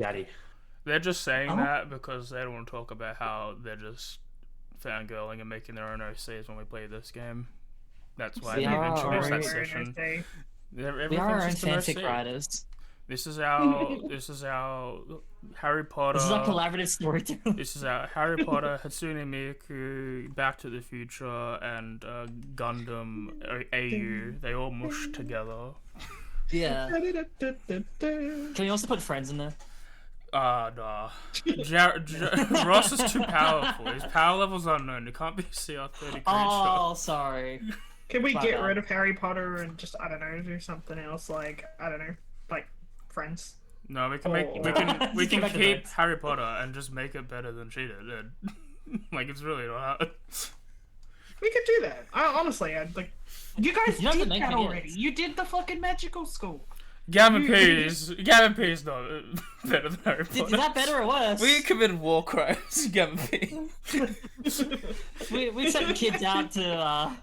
Daddy. They're just saying that because they don't want to talk about how they're just fangirling and making their own OCs when we play this game. That's why they've introduced that session. We are our own fanfic writers. This is our Harry Potter. This is our collaborative storytelling. This is our Harry Potter, Hatsune Miku, Back to the Future, and Gundam AU. They all mush together. Yeah. Can we also put friends in there? Nah. Ross is too powerful. His power level's unknown. It can't be a CR30 creature. Oh, sorry. Can we get rid of Harry Potter and just, I don't know, do something else like, I don't know, like Friends? No, we can we can keep Harry Potter and just make it better than she did. Like, it's really not hard. We could do that. Honestly, like, you guys did that already. You did the fucking magical school. Gavin P is not better than Harry Potter. Is that better or worse? We committed war crimes, Gavin P. we sent kids out to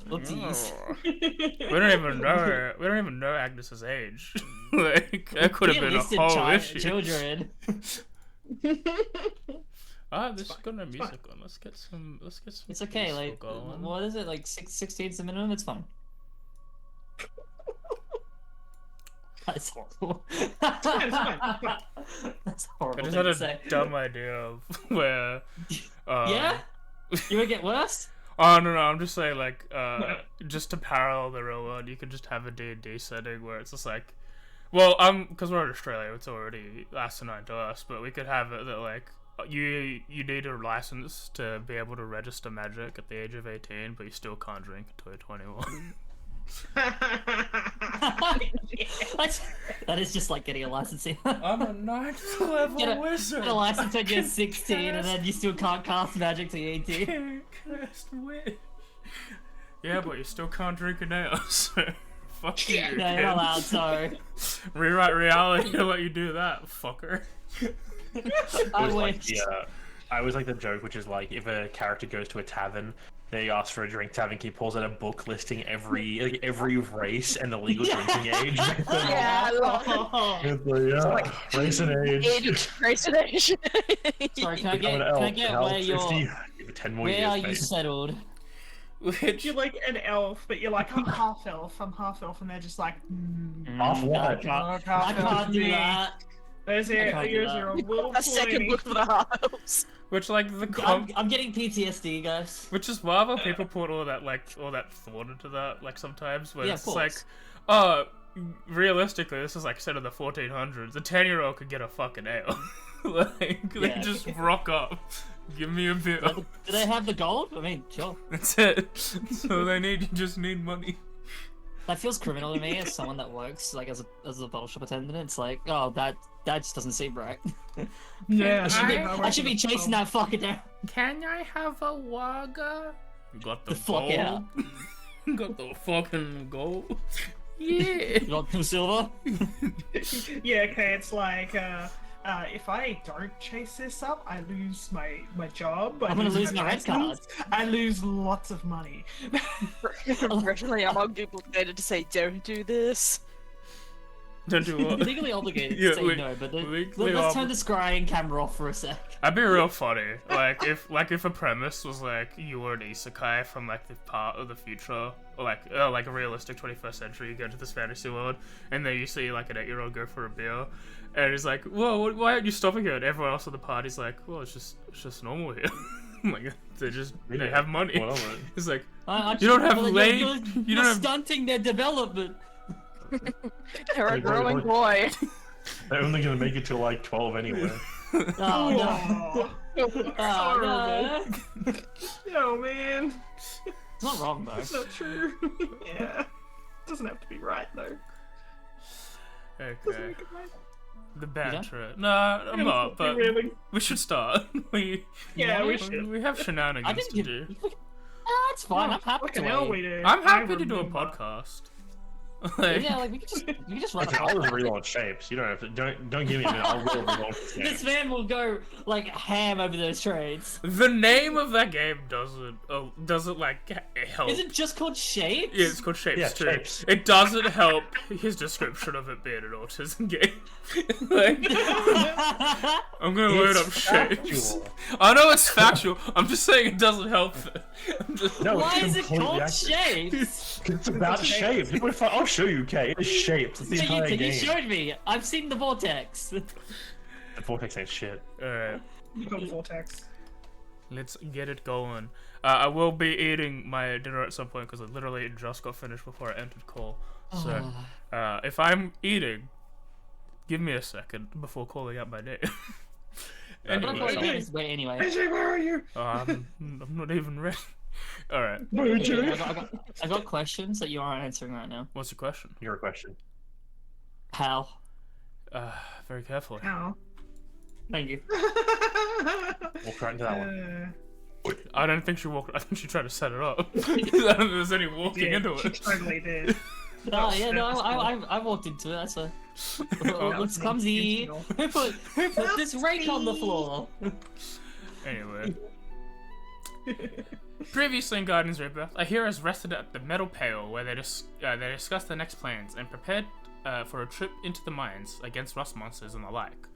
Oopsies. We don't even know Agnes's age. Like, that could have been a whole issue. Children. This has got no music on. Let's get some. It's okay. Like, going. what is it? Like 16's the minimum. It's fine. That's horrible. It's fine. That's horrible. I just had a dumb idea of where. Yeah. You would get worse. Oh no, I'm just saying, like, just to parallel the real world, you could just have a D&D setting where it's just like, well, because we're in Australia, it's already asinine to us, but we could have it that, like, you need a license to be able to register magic at the age of 18, but you still can't drink until you're 21. That is just like getting a license. I'm a 9th level wizard. Get a license when you're 16 and then you still can't cast magic till you're 18. Can't cast wish. Yeah, but you still can't drink an ale, so fuck you. No, you're not allowed, sorry. Rewrite reality to let you do that, fucker. I always like the joke, which is like, if a character goes to a tavern, they ask for a drink, tavern keep pulls out a book listing every race and the legal drinking age. Yeah, race and age. Race and age. Sorry, can I get where you're... Where are you settled? You're like an elf, but you're like, I'm half elf, and they're just like, Half what? I can't do that. There's your little a second book for the half elves. Which, like, I'm getting PTSD, guys. Which is why other people put all that thought into that, like, sometimes, where it's like, realistically, this is, like, set in the 1400s, a 10-year-old could get a fucking ale. Like, they just rock up, give me a beer. Do they have the gold? I mean, sure. That's it. So they you just need money. That feels criminal to me as someone that works, like, as a bottle shop attendant. It's like, oh, that just doesn't seem right. Yeah, I should be chasing that fucker down. Can I have a waga? You got the fuck gold? out. You got the fucking gold? Yeah. You got some silver? Yeah, okay, it's like, if I don't chase this up, I lose my job. I'm gonna lose my red card. I lose lots of money. Originally, I'm obligated to say, don't do this. Don't do what? Legally obligated to say no, but let's turn the scrying camera off for a sec. That'd be real funny. Like if a premise was like you were an isekai from like the part of the future, or like a realistic 21st century. You go to this fantasy world, and then you see like an 8-year-old go for a beer, and he's like, "Whoa, why aren't you stopping here?" And everyone else at the party's like, "Well, it's just normal here." Like they have money. It's like you don't have lane. You're stunting their development. They're a growing boy. They're only gonna make it to like 12 anyway. Oh no! Oh no! No, man. It's not wrong though. It's not true. Yeah. It doesn't have to be right though. Okay. The banter. No, I'm not. But we should start. We should. We have shenanigans to do. It's fine. I'm happy to. I'm happy to do a podcast. Like, Yeah, like we could just run. Okay, I'll just relaunch shapes. You don't have to. Don't give me a minute. I'll relaunch This shapes. man will go like ham over those trades. the name of that game doesn't like help. Is it just called Shapes? Yeah, it's called Shapes Yeah, too. Shapes. It doesn't help his description of it being an autism game. Like, I'm gonna load up It's Shapes. factual. I know it's factual. I'm just saying it doesn't help it. I'm just... No, Why it's is it completely called accurate. Shapes? It's about shapes. I'll show you, Kay. It is shapes. It's the entire You game. showed me. I've seen the vortex. The vortex ain't shit. Alright, You got vortex. let's get it going. I will be eating my dinner at some point because I literally just got finished before I entered call. So, if I'm eating, give me a second before calling out my name. I'm gonna call Anyway, you on his way anyway. AJ, where are you? I'm not even ready. Alright, Okay, I got questions that you aren't answering right now. what's your question? Your question. How? Very carefully. How? Thank you. Walk right into that one. I don't think she walked. I think she tried to set it up. I don't think there's any walking Yeah, into she it. totally did. Oh yeah, no, I walked into it. That's a. Looks clumsy. Who put this rake on the floor? Anyway. Previously in Guardians Rebirth, our heroes rested at the Metal Pail where they discussed their next plans and prepared for a trip into the mines against rust monsters and the like.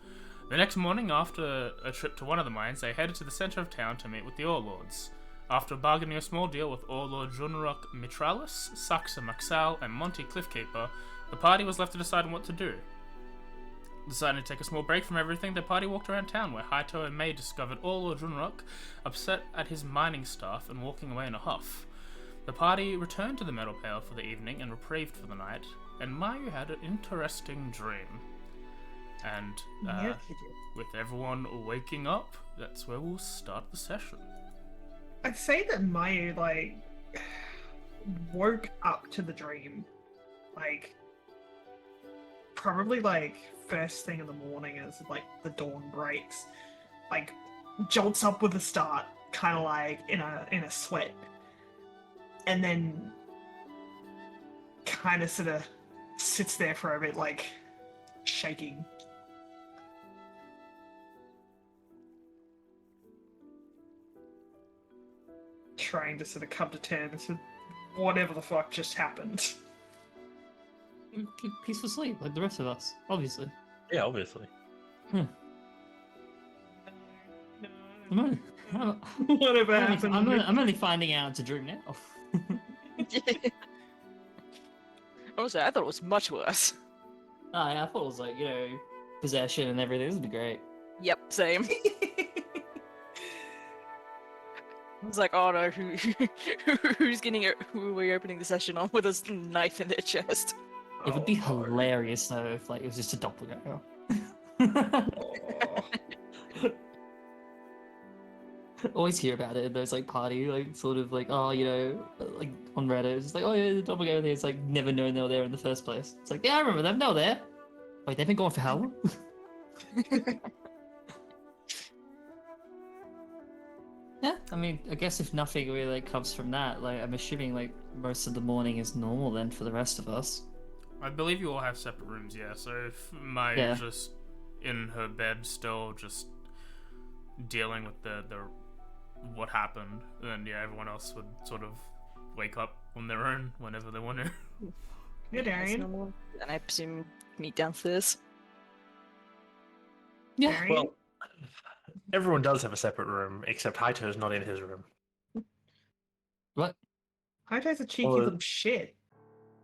The next morning, after a trip to one of the mines, they headed to the center of town to meet with the Ore Lords. After bargaining a small deal with Ore Lord Junrock Mitralis, Saxa Maxal, and Monty Cliffkeeper, the party was left to decide on what to do. Deciding to take a small break from everything, the party walked around town where Haito and May discovered Ore Lord Junrock upset at his mining staff and walking away in a huff. The party returned to the Metal Pail for the evening and reprieved for the night, and Mayu had an interesting dream. And with everyone waking up, that's where we'll start the session. I'd say that Mayu, like, woke up to the dream. Like, probably, like, first thing in the morning as, like, the dawn breaks. Like, jolts up with a start, kind of like in a sweat. And then kind of sort of sits there for a bit, like, shaking. Trying to sort of come to terms with whatever the fuck just happened. Peaceful sleep, like the rest of us, obviously. Yeah, obviously. Whatever happened. I'm only finding out it's a dream now. Honestly, I thought it was much worse. Oh, yeah, I thought it was like, possession and everything. This would be great. Yep, same. I was like, oh no, who's getting it? Who are we opening the session on with a knife in their chest? It would be hilarious though if like it was just a doppelganger. Always hear about it in those like party, like sort of like, oh, like on Reddit, it's like, oh yeah, the doppelganger thing. It's like never known they were there in the first place. It's like, yeah, I remember them. They were there. Wait, they've been gone for how long? Yeah, I mean, I guess if nothing really like, comes from that, like I'm assuming like most of the morning is normal then for the rest of us. I believe you all have separate rooms, yeah. So if Maya's just in her bed still, just dealing with the what happened, then yeah, everyone else would sort of wake up on their own whenever they want to. Yeah, Darian. And I presume meet downstairs. Yeah. Darian? Well, everyone does have a separate room, except Haito's not in his room. What? Haito's a cheeky Well, little shit.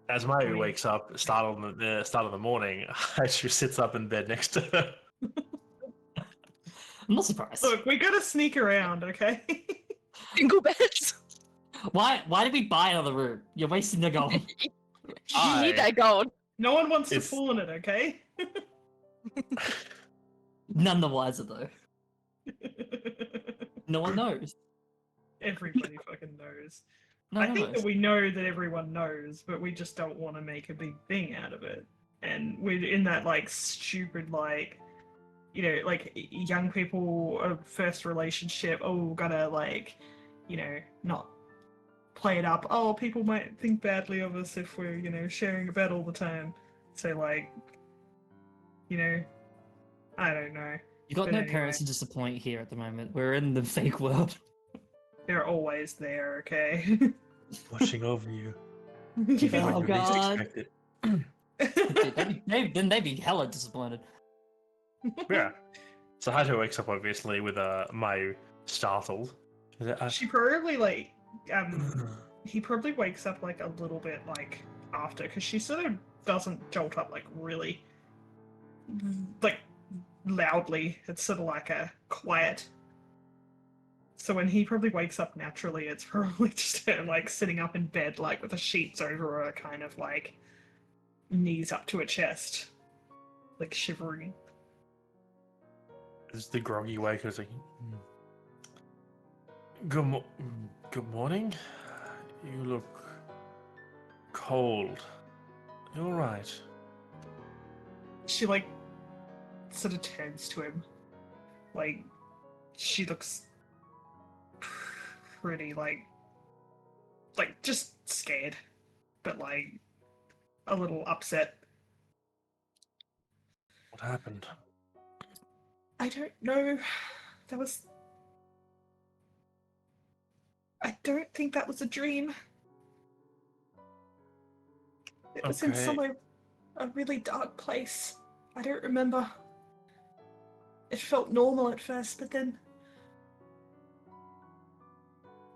As Mayu wakes up, start of the morning, Haito sits up in bed next to her. I'm not surprised. Look, we gotta sneak around, okay? Single beds. Why did we buy another room? You're wasting the gold. You need that gold. No one wants to It's- fall in it, okay? None the wiser though. No one knows. Everybody fucking knows. No I one think knows. that we know that everyone knows, but we just don't want to make a big thing out of it. And we're in that like stupid like, like young people first relationship. Oh, gotta like, not play it up. Oh, people might think badly of us if we're, sharing a bed all the time. So, like, I don't know. You got But no anyway. parents to disappoint here at the moment. We're in the fake world. They're always there, okay? Watching over you. Yeah. Oh, When you least God. expect it. Dude, then they'd be hella disappointed. Yeah. So Hato wakes up obviously with Mayu startled. Is it, She probably, like, he probably wakes up, like, a little bit, like, after, because she sort of doesn't jolt up, like, really, like, loudly. It's sort of like a quiet. So when he probably wakes up naturally, it's probably just her, like, sitting up in bed, like, with the sheets over her, kind of, like, knees up to her chest, like, shivering. It's the groggy wake. It's like, good morning. You look cold. You all right? She, like, sort of turns to him. Like, she looks pretty, like, just scared, but, like, a little upset. What happened? I don't know. I don't think that was a dream. It was in Okay. a really dark place. I don't remember. It felt normal at first, but then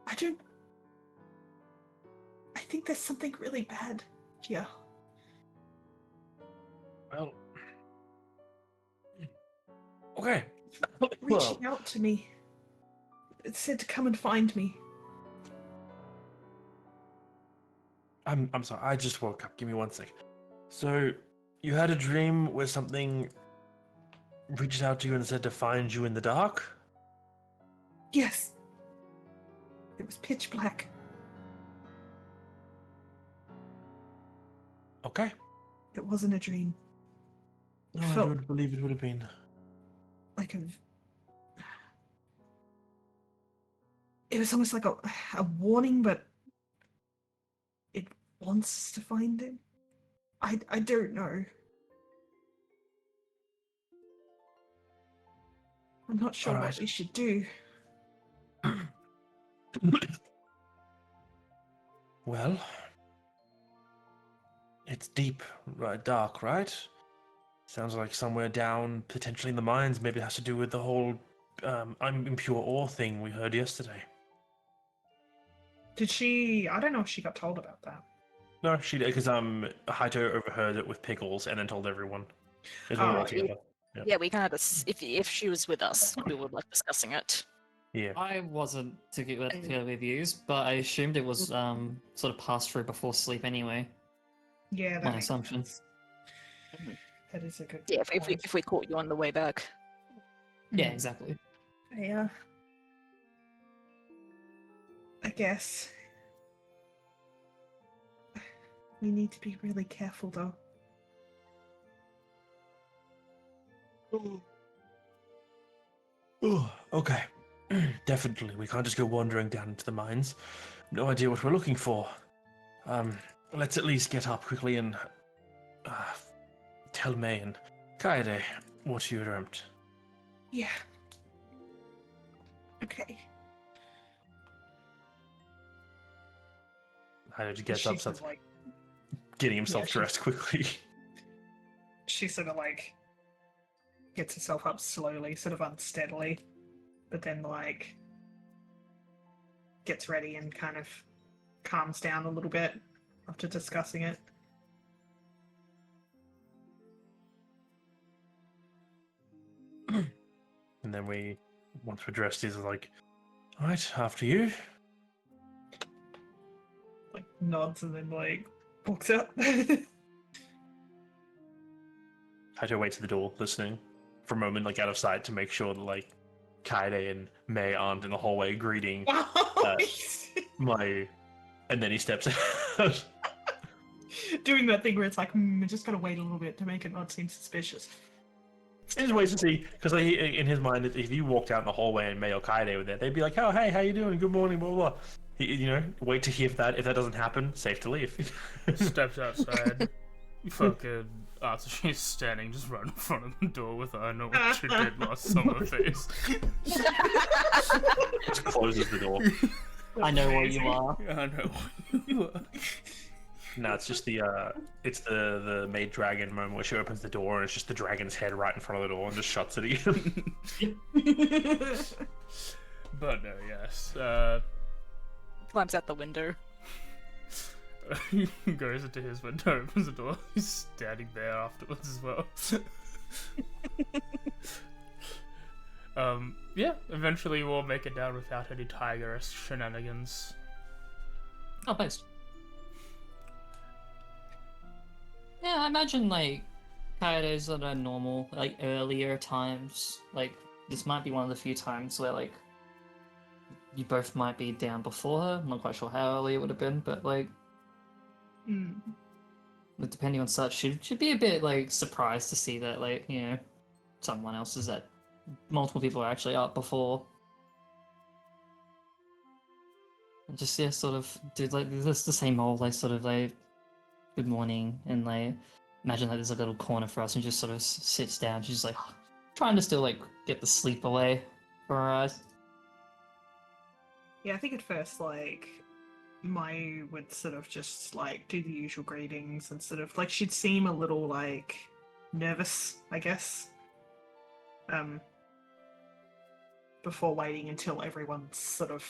I think there's something really bad here. Well, okay. Reaching out to me. It said to come and find me. I'm sorry. I just woke up. Give me 1 sec. So, you had a dream where something reached out to you and said to find you in the dark? Yes. It was pitch black. Okay. It wasn't a dream. No, I Felt- don't believe it would have been. Like it was almost like a warning, but it wants us to find him. I don't know. I'm not sure Alright. what we should do. Well, it's deep, right? Dark, right? Sounds like somewhere down, potentially in the mines. Maybe it has to do with the whole impure ore thing we heard yesterday. Did she? I don't know if she got told about that. No, she did, because Haito overheard it with Pickles and then told everyone. As we were all Oh, together. Yeah, we kind of if she was with us, we were like discussing it. Yeah. I wasn't together views, but I assumed it was sort of passed through before sleep anyway. Yeah, that My makes assumption. sense. That is a good Yeah, point. if we caught you on the way back. Yeah, exactly. Yeah. I guess. We need to be really careful, though. Oh, okay. Definitely. We can't just go wandering down into the mines. No idea what we're looking for. Let's at least get up quickly and tell May and Kaede what you dreamt. Yeah. Okay. Haito gets She up, sort starts of, like, getting himself she- dressed quickly. she sort of like gets herself up slowly, sort of unsteadily, but then like gets ready and kind of calms down a little bit after discussing it. And then once we're dressed, he's like, alright, after you. Like nods and then like walks out. Haito waits at the door, listening for a moment, like out of sight, to make sure that like Kaede and May aren't in the hallway greeting my. And then he steps out. Doing that thing where it's like, I just gotta wait a little bit to make it not seem suspicious. He just waits to see, because like, in his mind, if you walked out in the hallway and May or Kaede were there, they'd be like, "Oh, hey, how you doing? Good morning, blah blah." You know, wait to hear if that doesn't happen, safe to leave. Steps outside. Fucking Archie's standing just right in front of the door with I know what you did last summer face. Just closes the door. I know what you are. I know what you are. No, it's just the maid dragon moment where she opens the door and it's just the dragon's head right in front of the door and just shuts it again. But no, yes. Climbs out the window. He goes into his window, opens the door, he's standing there afterwards as well. Yeah, eventually we'll make it down without any tigeress shenanigans. Oh, thanks. Yeah, I imagine, like, Coyotes that are normal, like, earlier times. Like, this might be one of the few times where, like, you both might be down before her. I'm not quite sure how early it would have been, but, like, depending on such, she'd be a bit, like, surprised to see that, like, you know, someone else is that multiple people are actually up before. And just, yeah, sort of, do, like, this the same old, like, sort of, like, good morning, and, like, imagine, like, there's a little corner for us, and just sort of sits down. She's, like, trying to still, like, get the sleep away from her eyes. Yeah, I think at first, like, Mayu would sort of just, like, do the usual greetings and sort of, like, she'd seem a little, like, nervous, I guess. Before waiting until everyone's sort of,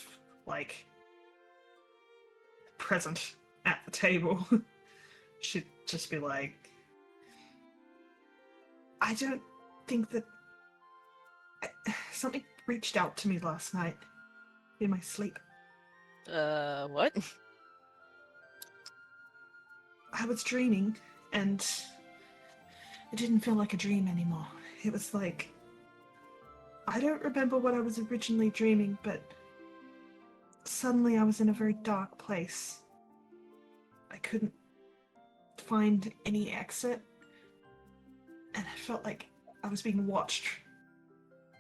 like, present at the table. She'd just be like, I don't think that... Something reached out to me last night in my sleep. What? I was dreaming, and it didn't feel like a dream anymore. It was like... I don't remember what I was originally dreaming, but suddenly I was in a very dark place. I couldn't find any exit, and I felt like I was being watched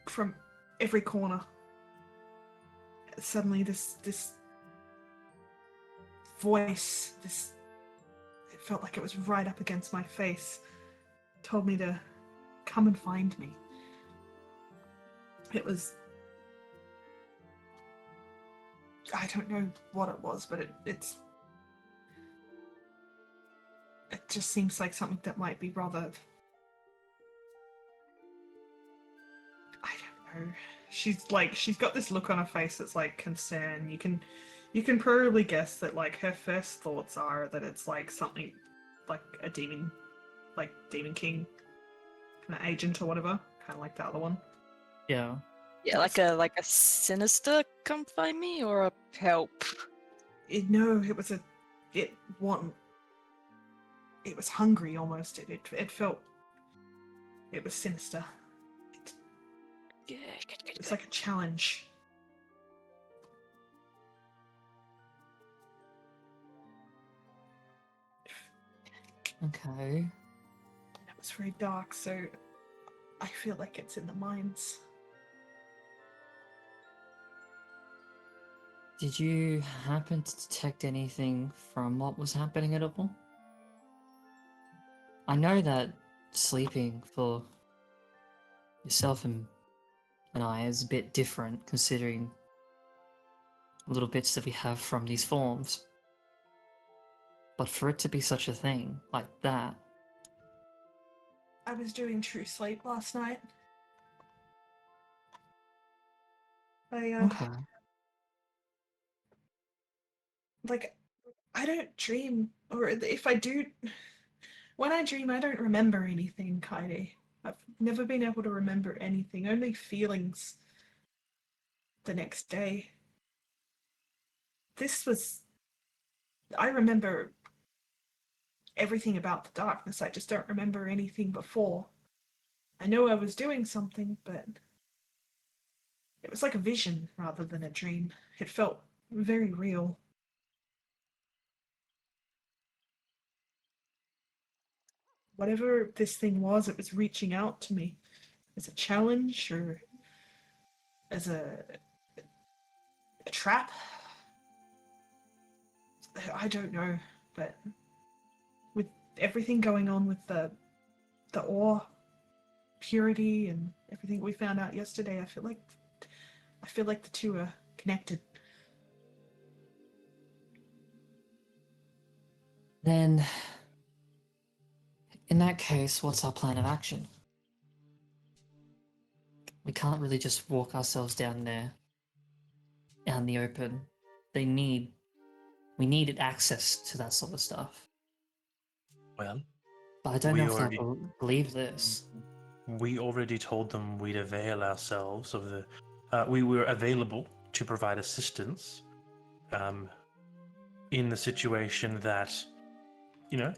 from every corner. Suddenly this voice, it felt like it was right up against my face, told me to come and find me. It was... I don't know what it was, but it just seems like something that might be rather... I don't know. She's got this look on her face that's like concern. You can probably guess that like her first thoughts are that it's like something like a demon, like Demon King kind of agent or whatever, kind of like the other one. Yeah. Yeah, like a sinister come find me or a help. No, it was hungry almost. It felt, it was sinister. Good. It's like a challenge. Okay. It was very dark, so I feel like it's in the mines. Did you happen to detect anything from what was happening at all? I know that sleeping for yourself and I is a bit different, considering little bits that we have from these forms. But for it to be such a thing, like that... I was doing true sleep last night. Okay. Like, I don't dream, or if I do, when I dream, I don't remember anything, Kaide. I've never been able to remember anything, only feelings the next day. I remember everything about the darkness, I just don't remember anything before. I know I was doing something, but it was like a vision rather than a dream. It felt very real. Whatever this thing was, it was reaching out to me as a challenge or as a trap. I don't know, but with everything going on with the ore purity and everything we found out yesterday, I feel like the two are connected. Then, in that case, what's our plan of action? We can't really just walk ourselves down there, out in the open. We needed access to that sort of stuff. Well, But I don't we know if already they'll believe this. we already told them we'd avail ourselves of the. We were available to provide assistance, in the situation that, you know,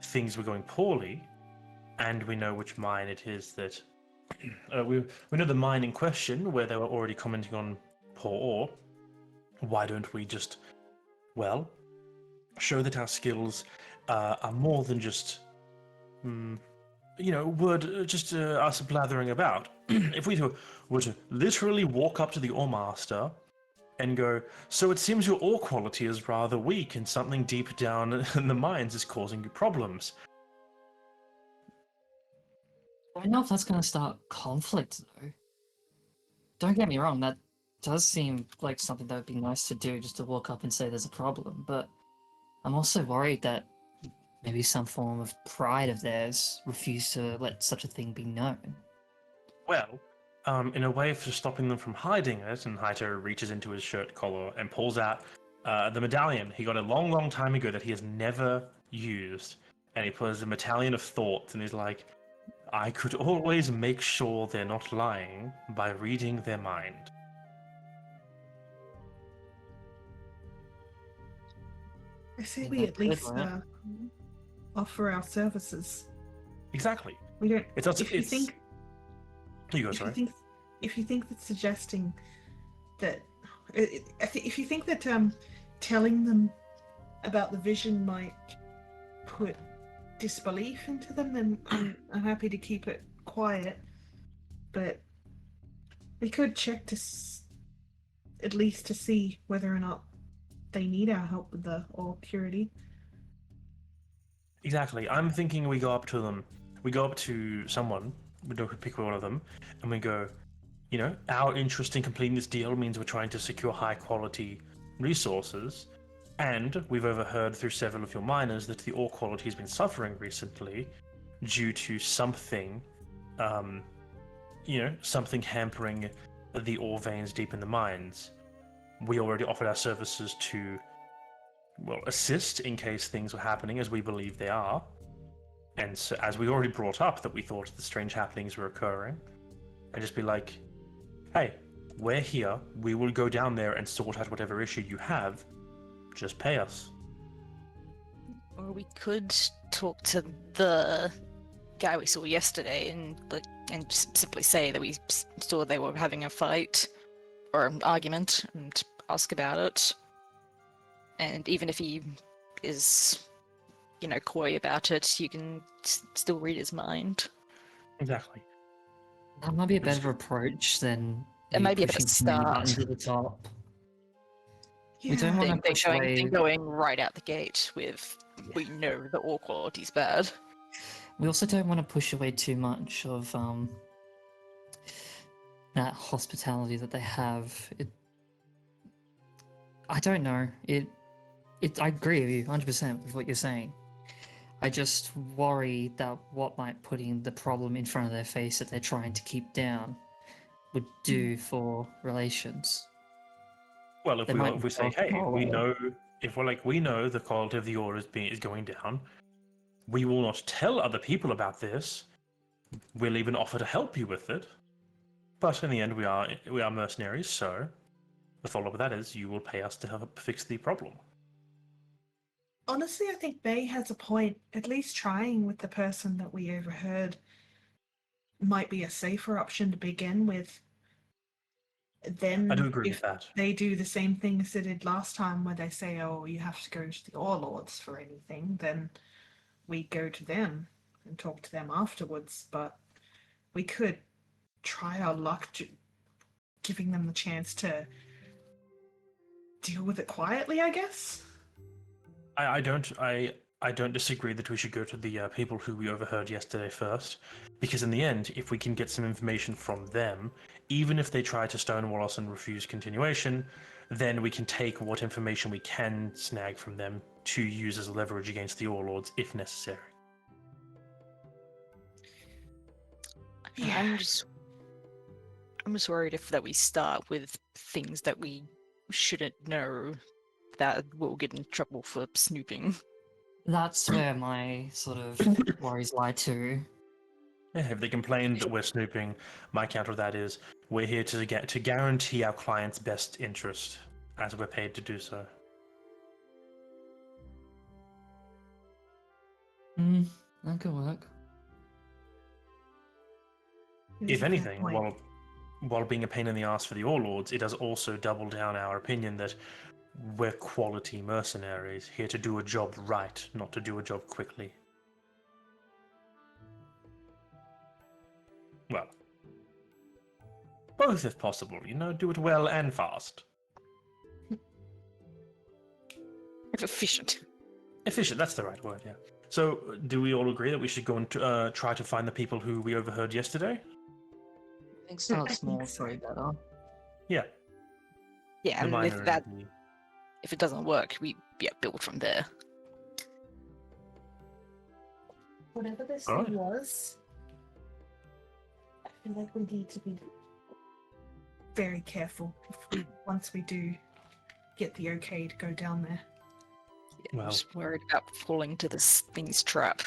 things were going poorly, and we know which mine it is that. We know the mine in question where they were already commenting on poor ore. Why don't we just, well, show that our skills are more than just, just us blathering about. If we were to literally walk up to the ore master and go, so it seems your ore quality is rather weak and something deep down in the mines is causing you problems. I don't know if that's going to start conflict, though. Don't get me wrong, that does seem like something that would be nice to do, just to walk up and say there's a problem, but I'm also worried that maybe some form of pride of theirs refused to let such a thing be known. Well, in a way for stopping them from hiding it, and Haito reaches into his shirt collar and pulls out the medallion he got a long, long time ago that he has never used. And he pulls a medallion of thoughts, and he's like, I could always make sure they're not lying by reading their mind. I say think we that at could least work. offer our services. Exactly. We don't. It's also, If you think, You go, if you sorry. think, if you think that suggesting that, if you think that telling them about the vision might put disbelief into them, then I'm happy to keep it quiet. But we could check at least to see whether or not they need our help with the ore purity. Exactly. I'm thinking we go up to them. We go up to someone, we don't pick one of them, and we go, our interest in completing this deal means we're trying to secure high quality resources, and we've overheard through several of your miners that the ore quality has been suffering recently due to something, something hampering the ore veins deep in the mines. We already offered our services to, assist in case things were happening as we believe they are. And so, as we already brought up that we thought the strange happenings were occurring, and just be like, hey, we're here, we will go down there and sort out whatever issue you have, just pay us. Or we could talk to the guy we saw yesterday and just simply say that we saw they were having a fight or an argument and ask about it. And even if he is, coy about it, you can still read his mind. Exactly. That might be a better approach than It might be a better pushing too many start. buttons at the top. Yeah. We don't want to They're push away. going right out the gate with, we know the ore quality's bad. We also don't want to push away too much of that hospitality that they have. I don't know. I agree with you 100% with what you're saying. I just worry that what might putting the problem in front of their face that they're trying to keep down would do for relations. Well, if we say, go, hey, "Oh, we well." know, if we're like, we know the quality of the ore is going down, we will not tell other people about this. We'll even offer to help you with it. But in the end, we are mercenaries, so the follow-up of that is you will pay us to help fix the problem. Honestly, I think Bay has a point. At least trying with the person that we overheard might be a safer option to begin with. Then, I do agree if with that. they do the same thing as they did last time, where they say, "Oh, you have to go to the Warlords for anything," then we go to them and talk to them afterwards. But we could try our luck giving them the chance to deal with it quietly, I guess. I don't disagree that we should go to the people who we overheard yesterday first, because in the end, if we can get some information from them, even if they try to stonewall us and refuse continuation, then we can take what information we can snag from them to use as leverage against the Warlords if necessary. Yeah, I'm just worried that we start with things that we shouldn't know, that we'll get in trouble for snooping. That's where my sort of worries lie too. Yeah, if they complain that we're snooping, my counter to that is we're here to guarantee our client's best interest, as we're paid to do so. That could work. If anything, while being a pain in the ass for the Warlords, it does also double down our opinion that we're quality mercenaries, here to do a job right, not to do a job quickly. Well, both if possible, do it well and fast. Efficient. Efficient, that's the right word, yeah. So, do we all agree that we should go and try to find the people who we overheard yesterday? I think start small is probably better. Yeah. Yeah, The and if minor- if it doesn't work, we build from there. Whatever this Alright. thing was, I feel like we need to be very careful once we do get the okay to go down there. I'm Well, just worried about falling to this thing's trap.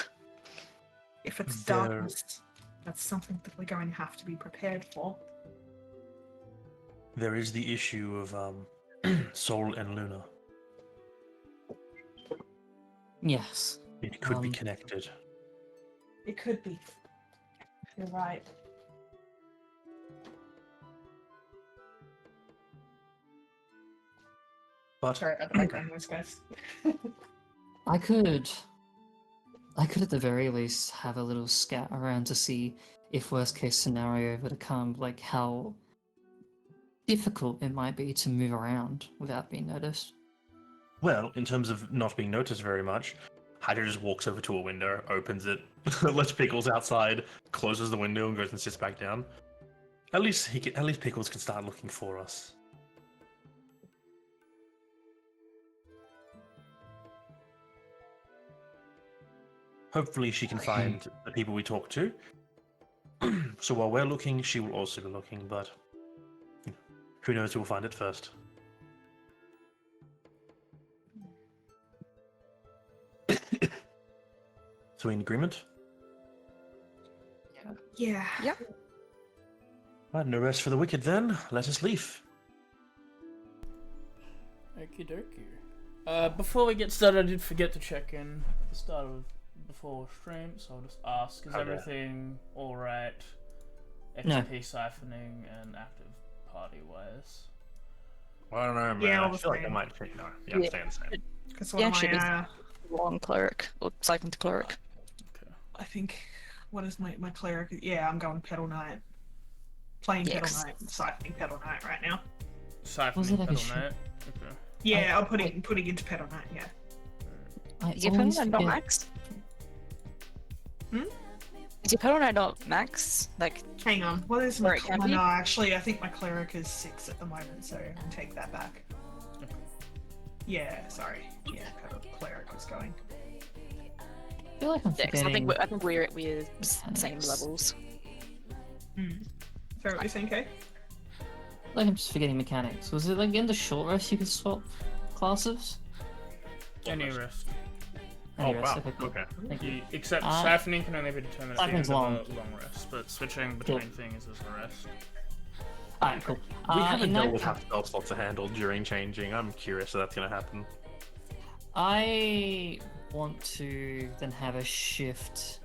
If it's There- darkness, that's something that we're going to have to be prepared for. there is the issue of Sol and Luna. Yes. It could be Um, connected. It could be. You're right. But Sorry about the background noise, guys. I could at the very least have a little scout around to see if worst case scenario were to come, like how difficult it might be to move around without being noticed. well, in terms of not being noticed very much, Hydra just walks over to a window, opens it, lets Pickles outside, closes the window, and goes and sits back down. At least Pickles can start looking for us. Hopefully, she can find the people we talk to. So while we're looking, she will also be looking, but who knows who will find it first. So we in agreement? Yeah. Right, no rest for the wicked then. Let us leave. Okie dokie. Before we get started, I did forget to check in at the start of before stream, so I'll just ask: is Okay. everything all right? No. XP siphoning and active party wise. Well, I don't know, man. Yeah, all I the feel like I same. might change. No, yeah, I'm Yeah. staying the same. Because Yeah, one of should be. my, Long cleric or siphoned cleric. Okay. I think, what is my cleric? Yeah, I'm going Pedal Knight. Playing Yeah, Pedal 'cause- Knight and siphoning Pedal Knight right now. Was it Siphoning like a Pedal sh- Knight. Okay. Yeah, I'm putting into Pedal Knight, yeah. I Is your always pedal knight not forget- max? Hmm? Is your pedal knight not max? Like, Hang on, what is my... Or it can Oh, be. no, actually, I think my cleric is 6 at the moment, so I'll take that back. Yeah, sorry. Yeah, cleric is going. I feel like I'm yeah, 'cause forgetting. I think we're same mechanics. levels. Sorry, what you saying, Kay? Like I'm just forgetting mechanics. Was it like in the short rest you could swap classes? Any rest. Oh, Any rest, wow. okay, cool. Okay. Thank you. Except Uh, siphoning can only be determined at the end siphoning's of long. a long rest, but switching between things is a rest. Alright, cool. We haven't in dealt that with ca- how spell slots are handled during changing. I'm curious if that's going to happen. I want to then have a shift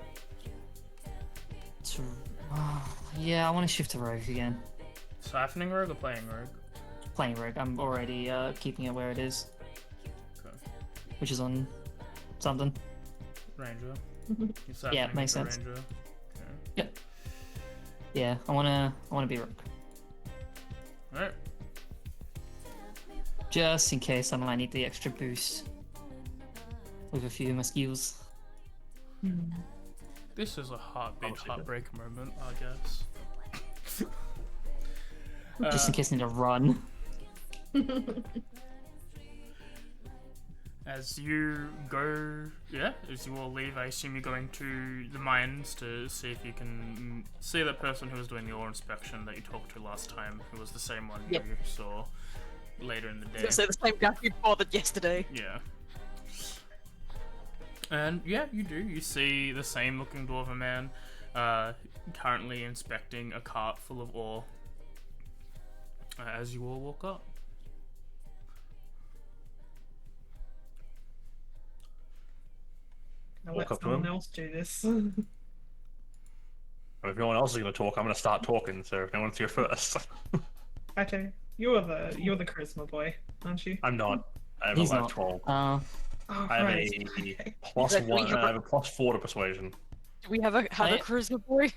to. Yeah, I want to shift to rogue again. Siphoning rogue or playing rogue? Playing rogue. I'm already keeping it where it is, Okay. which is on something. Ranger. Yeah, Siphoning makes into sense. Ranger. Okay. Yeah, I wanna be rogue, Alright. just in case I might need the extra boost. with a few mosquitoes. Hmm. This is a heartbeat, Obviously. heartbreak moment, I guess. Just in case I need to run. As you go, as you all leave, I assume you're going to the mines to see if you can see that person who was doing the ore inspection that you talked to last time, who was the same one Yep. you saw later in the day. So the same guy who bothered yesterday. Yeah. And yeah, you do. You see the same looking dwarven man currently inspecting a cart full of ore as you all walk up. I'll Walk let up to someone him. else do this. If no one else is going to talk, I'm going to start talking. So if no one's here first, Okay, you're the charisma boy, aren't you? I'm not. I have He's a life not. 12. Oh, I have right. a plus Like, we 1. have I have a plus 4 to persuasion. Do we have a charisma boy?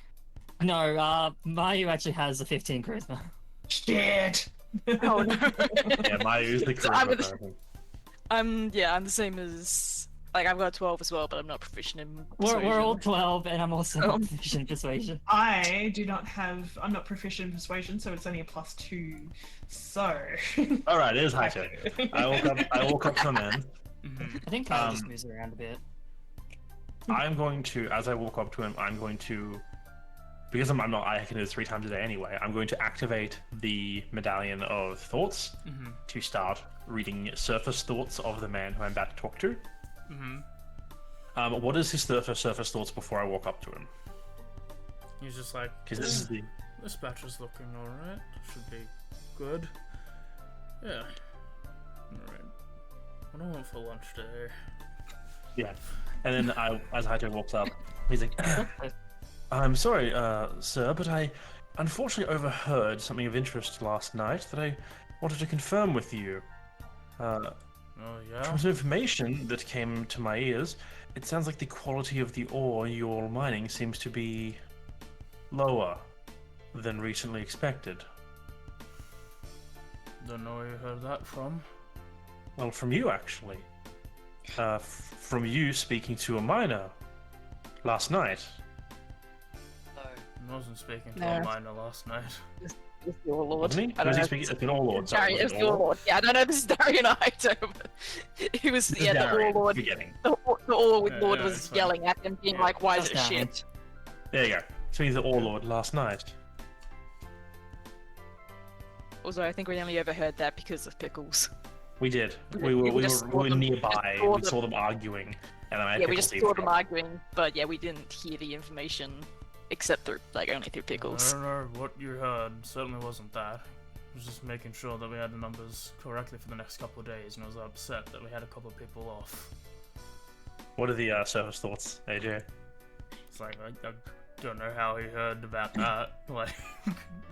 No, Mayu actually has a 15 charisma. Shit. Oh no. Yeah, my is the So I'm charisma gonna- person. I'm the same as I've got 12 as well, but I'm not proficient in persuasion. We're all 12, and I'm also Oh. not proficient in persuasion. I'm not proficient in persuasion, so it's only a +2. So. All right, it is high tech. I woke up to a man. Mhm. I think Kyle just Um, moves around a bit. I'm going to, as I walk up to him, I'm going to, because I can do this 3 times a day anyway. I'm going to activate the medallion of thoughts Mhm. to start reading surface thoughts of the man who I'm about to talk to. Mhm. What is his surface thoughts before I walk up to him? He's just like, Because this is the this batch is looking alright. Should be good. Yeah. Alright. What do I want for lunch today? yeah. And then as Haito walks up, he's like, "I'm sorry, sir, but I unfortunately overheard something of interest last night that I wanted to confirm with you. Oh yeah? From some information that came to my ears, it sounds like the quality of the ore you're mining seems to be lower than recently expected. Don't know where you heard that from. Well, from you, actually. From you speaking to a miner last night. I wasn't speaking to No. a miner last night. It's your lord. Wasn't he? I don't Was he know. speaking? It's an All-Lord, sorry. Darian, was it's it your All-Lord? lord. Yeah, I don't know. This is Darian Aito, but he was This is the Darian, warlord. forgetting. The Lord Yeah, was it's fine. yelling at him, being Yeah. like, "Why is That's it Darian. shit?" There you go. So he's the All-Lord last night. Also, I think we only overheard that because of pickles. We did. We- we just saw them- nearby. saw We them. saw them arguing, and then I had Yeah, we pickles just eat saw from them arguing, but yeah, we didn't hear the information except through only through I pickles. don't know what you heard. Certainly wasn't that. I was just making sure that we had the numbers correctly for the next couple of days, and I was upset that we had a couple of people off. What are the surface thoughts, AJ? It's like, I don't know how he heard about that. Like,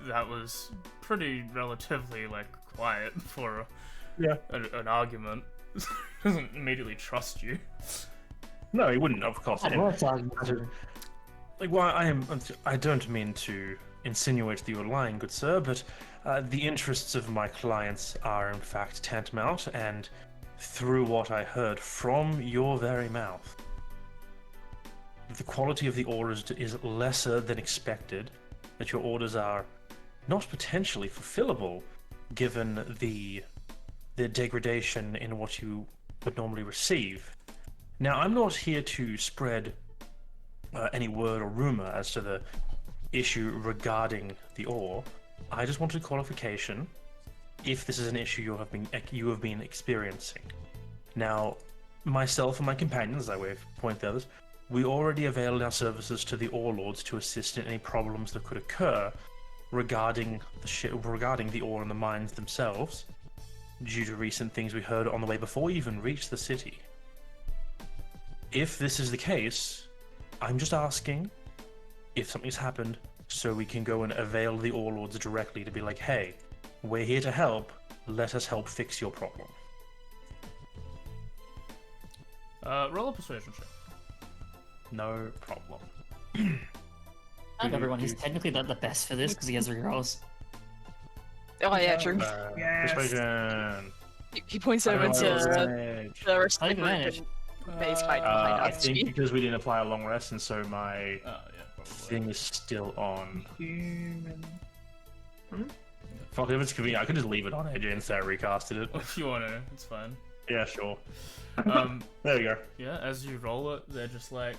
that was pretty relatively, quiet for an argument. Doesn't immediately trust you. No, he wouldn't, of course. I'd love to argue with you. Like, well, I don't mean to insinuate that you're lying, good sir, but the interests of my clients are in fact tantamount, and through what I heard from your very mouth, the quality of the orders is lesser than expected, that your orders are not potentially fulfillable, given the degradation in what you would normally receive. Now, I'm not here to spread any word or rumor as to the issue regarding the ore. I just wanted a qualification if this is an issue you have been experiencing. Now, myself and my companions, as I way point the others, we already availed our services to the ore lords to assist in any problems that could occur regarding the ore in the mines themselves, due to recent things we heard on the way before we even reached the city. If this is the case, I'm just asking if something's happened so we can go and avail the ore lords directly to be like, hey, we're here to help, let us help fix your problem. Roll a persuasion check. No problem. Not everyone. He's technically not the best for this because he has rerolls. Oh yeah, true. Yes. Persuasion. He points over to Advantage. the rest I of the think group advantage. and Maze hiding behind I think Archie. because we didn't apply a long rest, and so my Oh, yeah, probably. thing is still on. Human. Fuck, if it's convenient, I could just leave it on AJ and say I recasted it. If you want to, it's fine. Yeah, sure. There you go. Yeah, as you roll it, they're just like...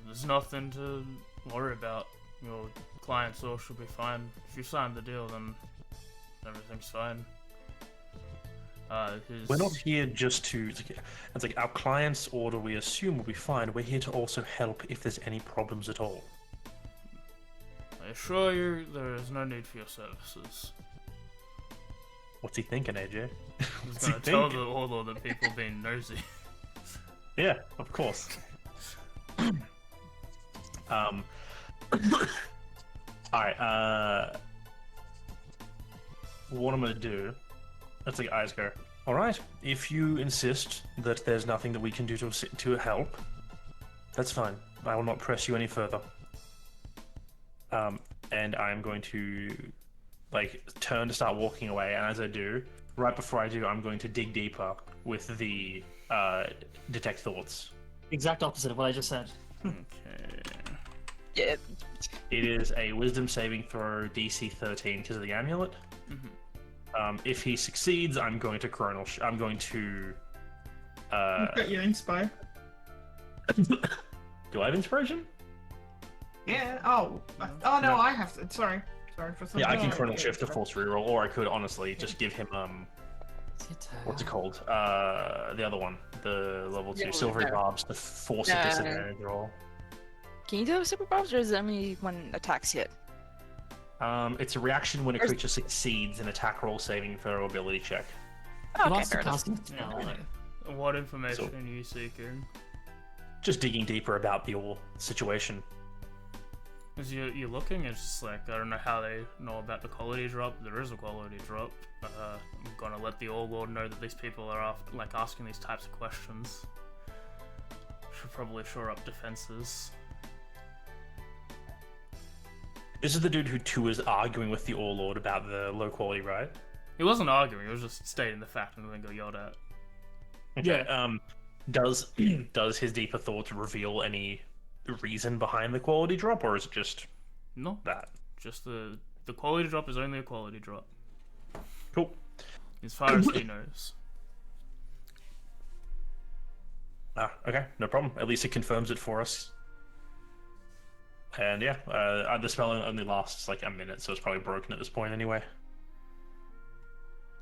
There's nothing to worry about. Your client's all should be fine. If you sign the deal, then everything's fine. We're not here just to... It's like our client's order we assume will be fine. We're here to also help if there's any problems at all. I assure you, there is no need for your services. What's he thinking, AJ? I was gonna tell the Warlord that people are being nosy. Yeah, of course. Alright, what I'm gonna do... Let's like eyes go. Alright, if you insist that there's nothing that we can do to help, that's fine. I will not press you any further. And I'm going to, like, turn to start walking away, and as I do, right before I do, I'm going to dig deeper with the, detect thoughts. Exact opposite of what I just said. Okay. Yeah. It is a wisdom saving throw DC 13 because of the amulet. If he succeeds, I'm going to I'm going to. You've got your inspire. Do I have inspiration? Yeah. Oh. Oh no, I have to. Sorry for something. Yeah, I can Oh, chronal okay. shift to force reroll, or I could honestly just give him what's it called? The other one, the level 2 Yeah, silvery no. barbs to force a No. disadvantage roll. Can you do a super bobs, or is it only when attacks hit? It's a reaction when a creature succeeds an attack roll saving throw ability check. Oh, okay, Lots fair of enough. casting spell, though. What information are you seeking? Just digging deeper about the whole situation. As you're looking, it's just like, I don't know how they know about the quality drop. There is a quality drop. I'm gonna let the Warlord know that these people are asking these types of questions. Should probably shore up defenses. This is the dude who was arguing with the Warlord about the low quality, right? He wasn't arguing, he was just stating the fact and then got yelled at. Okay. Does his deeper thoughts reveal any reason behind the quality drop, or is it just No, that? just the quality drop is only a quality drop. Cool. As far as he knows. Okay, no problem. At least it confirms it for us. And yeah, the spell only lasts like a minute, so it's probably broken at this point anyway.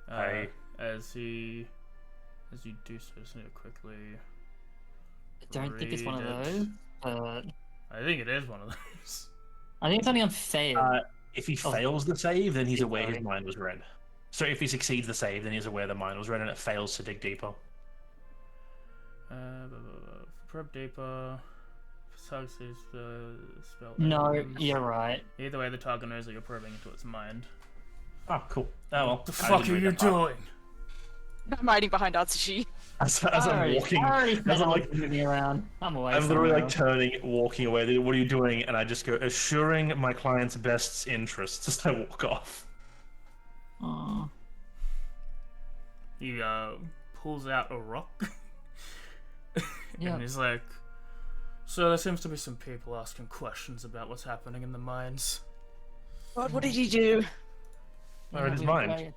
As you do so, just need to quickly. I don't think it's one of read it. those, but I think it is one of those. I think it's only on fail. If he fails the save, then he's aware his Sorry. mind was read. So if he succeeds the save, then he's aware the mind was read, and it fails to dig deeper. Probe deeper. Succeeds the spell. No, ends. you're right. Either way, the target knows that you're probing into its mind. Oh, cool. Oh well. What the I fuck didn't are read you that part. doing? I'm hiding behind Atsushi. As I'm walking, as I'm like, moving around. I'm away. I'm literally somewhere like else. turning, walking away. What are you doing? And I just go, assuring my client's best interests as I walk off. Aw. He pulls out a rock. Yeah. And he's like, so there seems to be some people asking questions about what's happening in the mines. What did you do? I read his we- mind.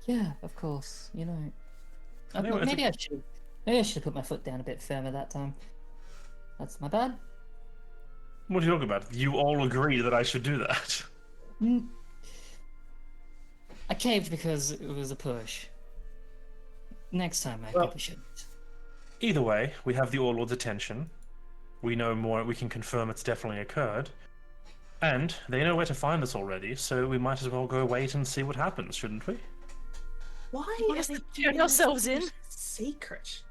Yeah, of course. You know. Anyway, Maybe I should. Maybe I should have put my foot down a bit firmer that time. That's my bad. What are you talking about? You all agreed that I should do that. Mm. I caved because it was a push. Next time I probably shouldn't. Either way, we have the Warlord's attention. We know more. We can confirm it's definitely occurred. And they know where to find us already, so we might as well go wait and see what happens, shouldn't we? Why want are us they to turn doing ourselves this in? secret?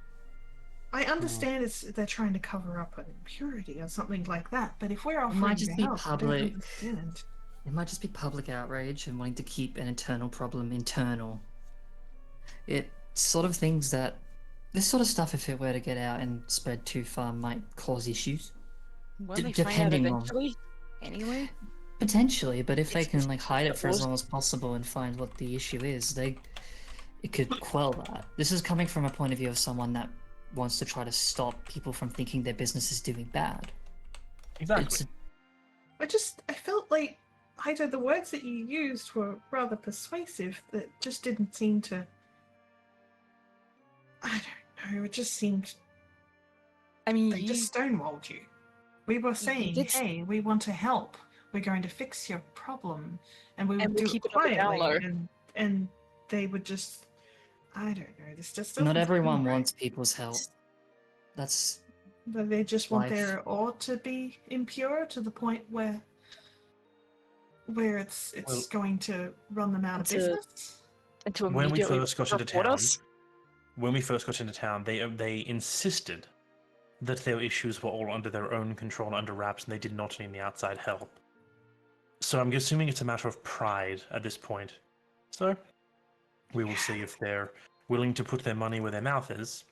I understand they're trying to cover up an impurity or something like that, but if we're offering might just be help, I don't public. understand. It might just be public outrage and wanting to keep an internal problem internal. It sort of things that this sort of stuff, if it were to get out and spread too far, might cause issues. Well, they find out Depending on- eventually. Anyway. Potentially, but if they It's- can like hide it for as was- long as possible and find what the issue is, it could quell that. This is coming from a point of view of someone that wants to try to stop people from thinking their business is doing bad. Exactly. I felt like either the words that you used were rather persuasive that just didn't seem to. I don't know. It just seemed I mean, they just stonewalled you. We were saying, did- "Hey, we want to help. We're going to fix your problem," and we would And we'll do keep it it on the down quietly, low. and they would just. I don't know. This just Not doesn't everyone seem right. wants people's help. That's But they just want life. their ore to be impure to the point where it's Well- going to run them out of To- business. and to When we immediately first got into report town, us. they insisted that their issues were all under their own control, under wraps, and they did not need the outside help. So I'm assuming it's a matter of pride at this point. So we will see if they're willing to put their money where their mouth is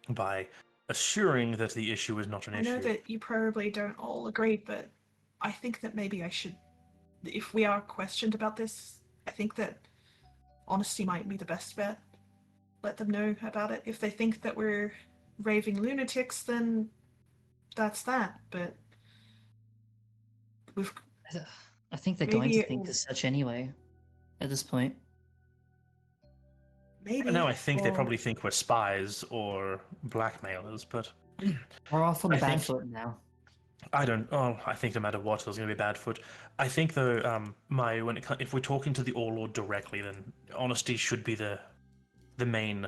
by assuring that the issue is not an I issue. know that you probably don't all agree, but I think that maybe I should, if we are questioned about this, I think that honesty might be the best bet. Let them know about it. If they think that we're raving lunatics, then that's that. But we've I think they're Maybe going to it think will- as such anyway. At this point, maybe. No, I think they or- probably think we're spies or blackmailers, but we're off on I the bad think- foot now. I don't. Oh, I think no matter what, there's going to be bad foot. I think though, if we're talking to the Warlord directly, then honesty should be the main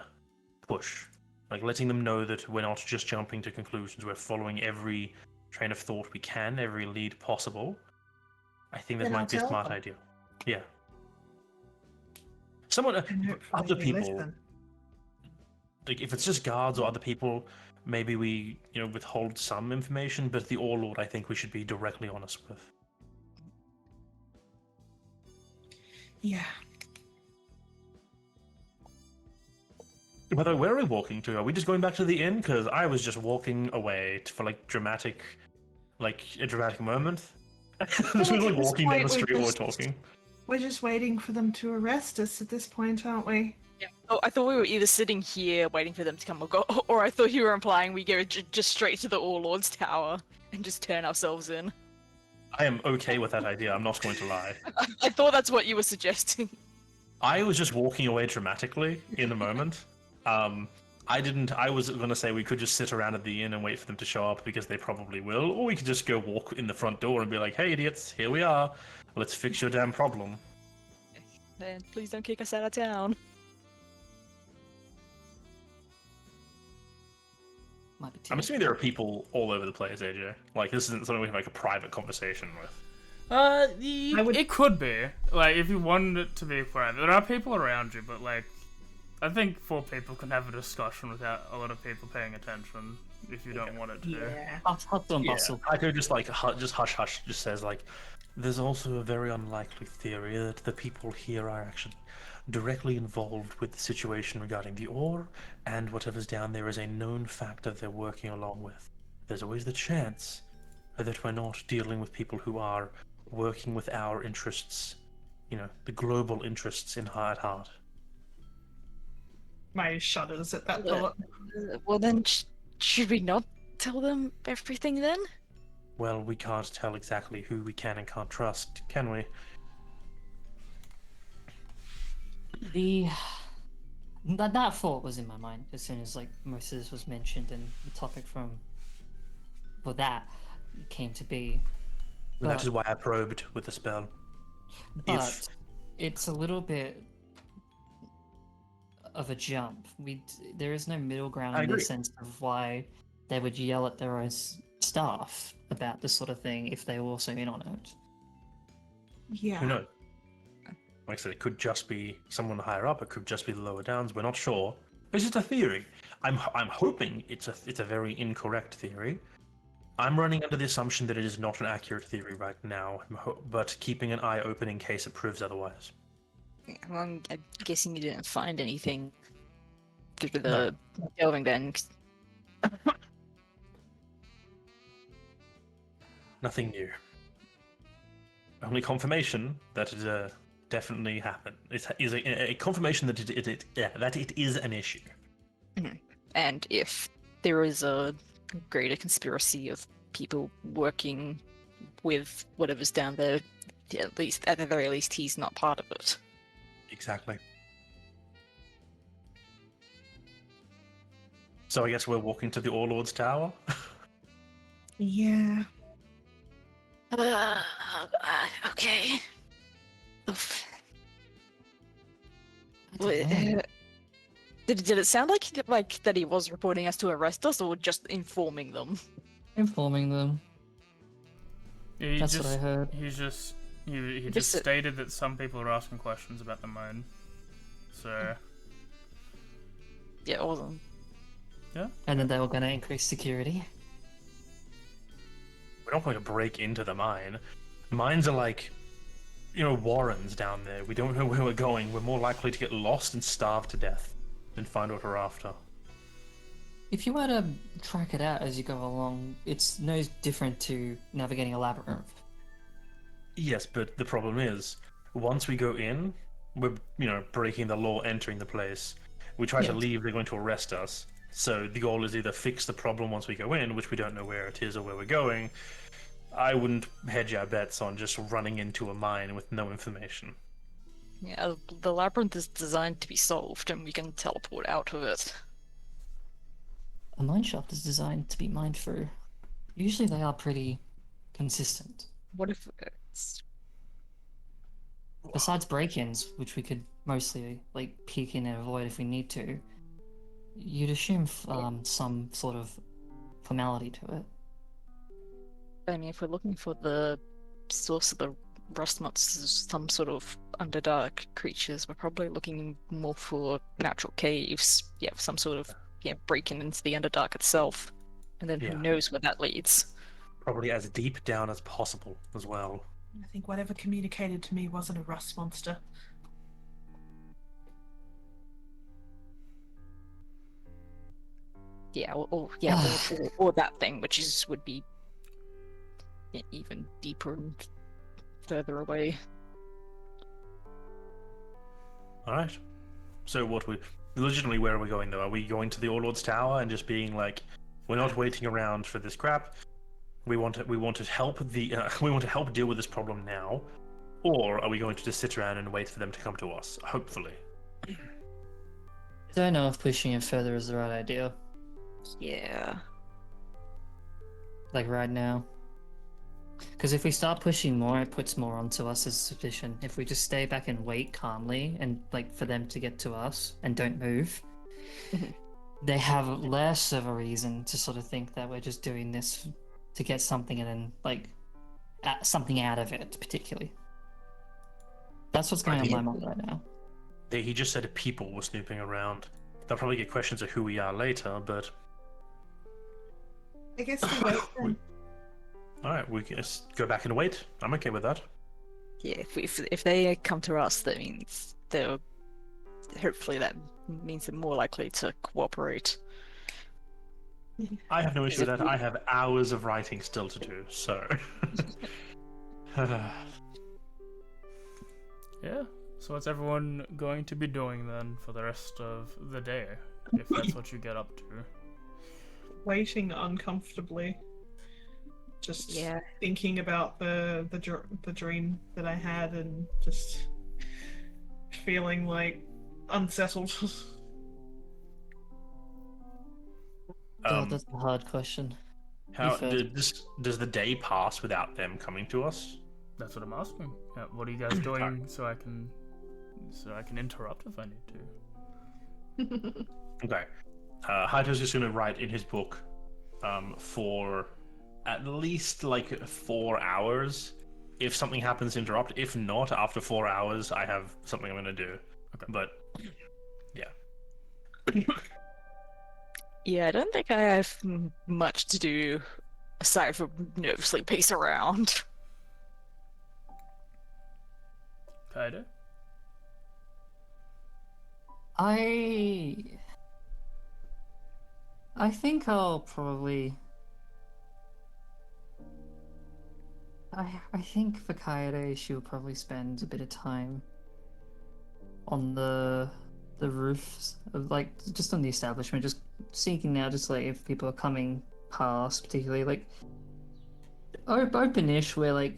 push. Like letting them know that we're not just jumping to conclusions. We're following every train of thought we can, every lead possible. I think that Then might I'll be a tell smart them. idea. Yeah. Someone, And hopefully other they people. listen. Like if it's just guards or other people, maybe we withhold some information. But the Warlord, I think we should be directly honest with. Yeah. By the way, where are we walking to? Are we just going back to the inn? Because I was just walking away for like a dramatic moment. Just at like this walking down point, the we're street while we're just- talking. We're just waiting for them to arrest us at this point, aren't we? Yeah. Oh, I thought we were either sitting here waiting for them to come or go, or I thought you were implying we go just straight to the Warlord's tower and just turn ourselves in. I am okay with that idea. I'm not going to lie. I thought that's what you were suggesting. I was just walking away dramatically in the moment. I didn't. I was going to say we could just sit around at the inn and wait for them to show up because they probably will, or we could just go walk in the front door and be like, "Hey, idiots, here we are. Let's fix your damn problem." And please don't kick us out of town. Might be too I'm late. assuming there are people all over the place, AJ. Like this isn't something we have like a private conversation with. It could be. Like, if you wanted it to be private. There are people around you, but, like, I think 4 people can have a discussion without a lot of people paying attention if you don't want it to. Yeah. Hustle and Yeah, bustle. I could just like just hush hush. Just says like, there's also a very unlikely theory that the people here are actually directly involved with the situation regarding the ore, and whatever's down there is a known factor they're working along with. There's always the chance that we're not dealing with people who are working with our interests, the global interests in heart. My shudders at that Yeah. thought. Well, then, should we not tell them everything then? Well, we can't tell exactly who we can and can't trust, can we? That thought was in my mind as soon as like most of this was mentioned and the topic that came to be. And that But- is why I probed with the spell. But it's a little bit of a jump. There is no middle ground I in the agree. sense of why they would yell at their own staff about this sort of thing if they were also in on it. Yeah. Who knows? Like I said, it could just be someone higher up. It could just be the lower downs. We're not sure. It's just a theory. I'm hoping it's a very incorrect theory. I'm running under the assumption that it is not an accurate theory right now, but keeping an eye open in case it proves otherwise. Well, I'm guessing you didn't find anything through No. the delving then. Nothing new. only confirmation that it definitely happened. It is a confirmation that that it is an issue. And if there is a greater conspiracy of people working with whatever's down there, at the very least, he's not part of it. Exactly. So I guess we're walking to the Warlord's Tower. Yeah. Okay. Oof. I don't know. Did it sound like that he was reporting us to arrest us, or just informing them? Informing them. He That's just, what I heard. he just Just- stated that some people are asking questions about the mine. So Yeah, awesome. And then they were going to increase security. We're not going to break into the mine. Mines are like, warrens down there. We don't know where we're going. We're more likely to get lost and starve to death than find what we're after. If you were to track it out as you go along, it's no different to navigating a labyrinth. Yes, but the problem is, once we go in, we're, breaking the law, entering the place. We try to Yes. leave, they're going to arrest us. So the goal is either fix the problem once we go in, which we don't know where it is or where we're going. I wouldn't hedge our bets on just running into a mine with no information. Yeah, the labyrinth is designed to be solved, and we can teleport out of it. A mine shaft is designed to be mined through. Usually they are pretty consistent. What if it's... Besides break-ins, which we could mostly peek in and avoid if we need to, you'd assume some sort of formality to it. I mean, if we're looking for the source of the rust monsters, some sort of underdark creatures, we're probably looking more for natural caves. Yeah, some sort of breaking into the underdark itself, and then Yeah. who knows where that leads. Probably as deep down as possible as well. I think whatever communicated to me wasn't a rust monster. Yeah, or that thing, which would be even deeper and further away. Alright. So legitimately, where are we going though? Are we going to the Warlord's Tower and just being like, we're not waiting around for this crap. We want to help we want to help deal with this problem now, or are we going to just sit around and wait for them to come to us? Hopefully. I don't know if pushing it further is the right idea. Yeah. Right now. Because if we start pushing more, it puts more onto us as suspicion. If we just stay back and wait calmly and for them to get to us and don't move, they have less of a reason to sort of think that we're just doing this to get something and then something out of it, particularly. That's what's going on in my mind right now. He just said people were snooping around. They'll probably get questions of who we are later, but I guess we wait then. alright, we can just go back and wait. I'm okay with that. Yeah, if they come to us, that means hopefully that means they're more likely to cooperate. I have no issue with that. I have hours of writing still to do, so. yeah. So what's everyone going to be doing then for the rest of the day, if that's what you get up to? Waiting uncomfortably. Just Yeah. thinking about the dream that I had and just feeling unsettled. God, that's a hard question. How first. does the day pass without them coming to us? That's what I'm asking. What are you guys doing so I can interrupt if I need to? Okay. Haito's just going to write in his book for at least 4 hours. If something happens to interrupt, if not, after 4 hours, I have something I'm going to do. Okay. But, yeah. Yeah, I don't think I have much to do aside from nervously pace around. Kaido? I think I'll probably... I think for Kaede, she'll probably spend a bit of time on the roofs of like just on the establishment, just seeking out just like if people are coming past, particularly like open-ish where like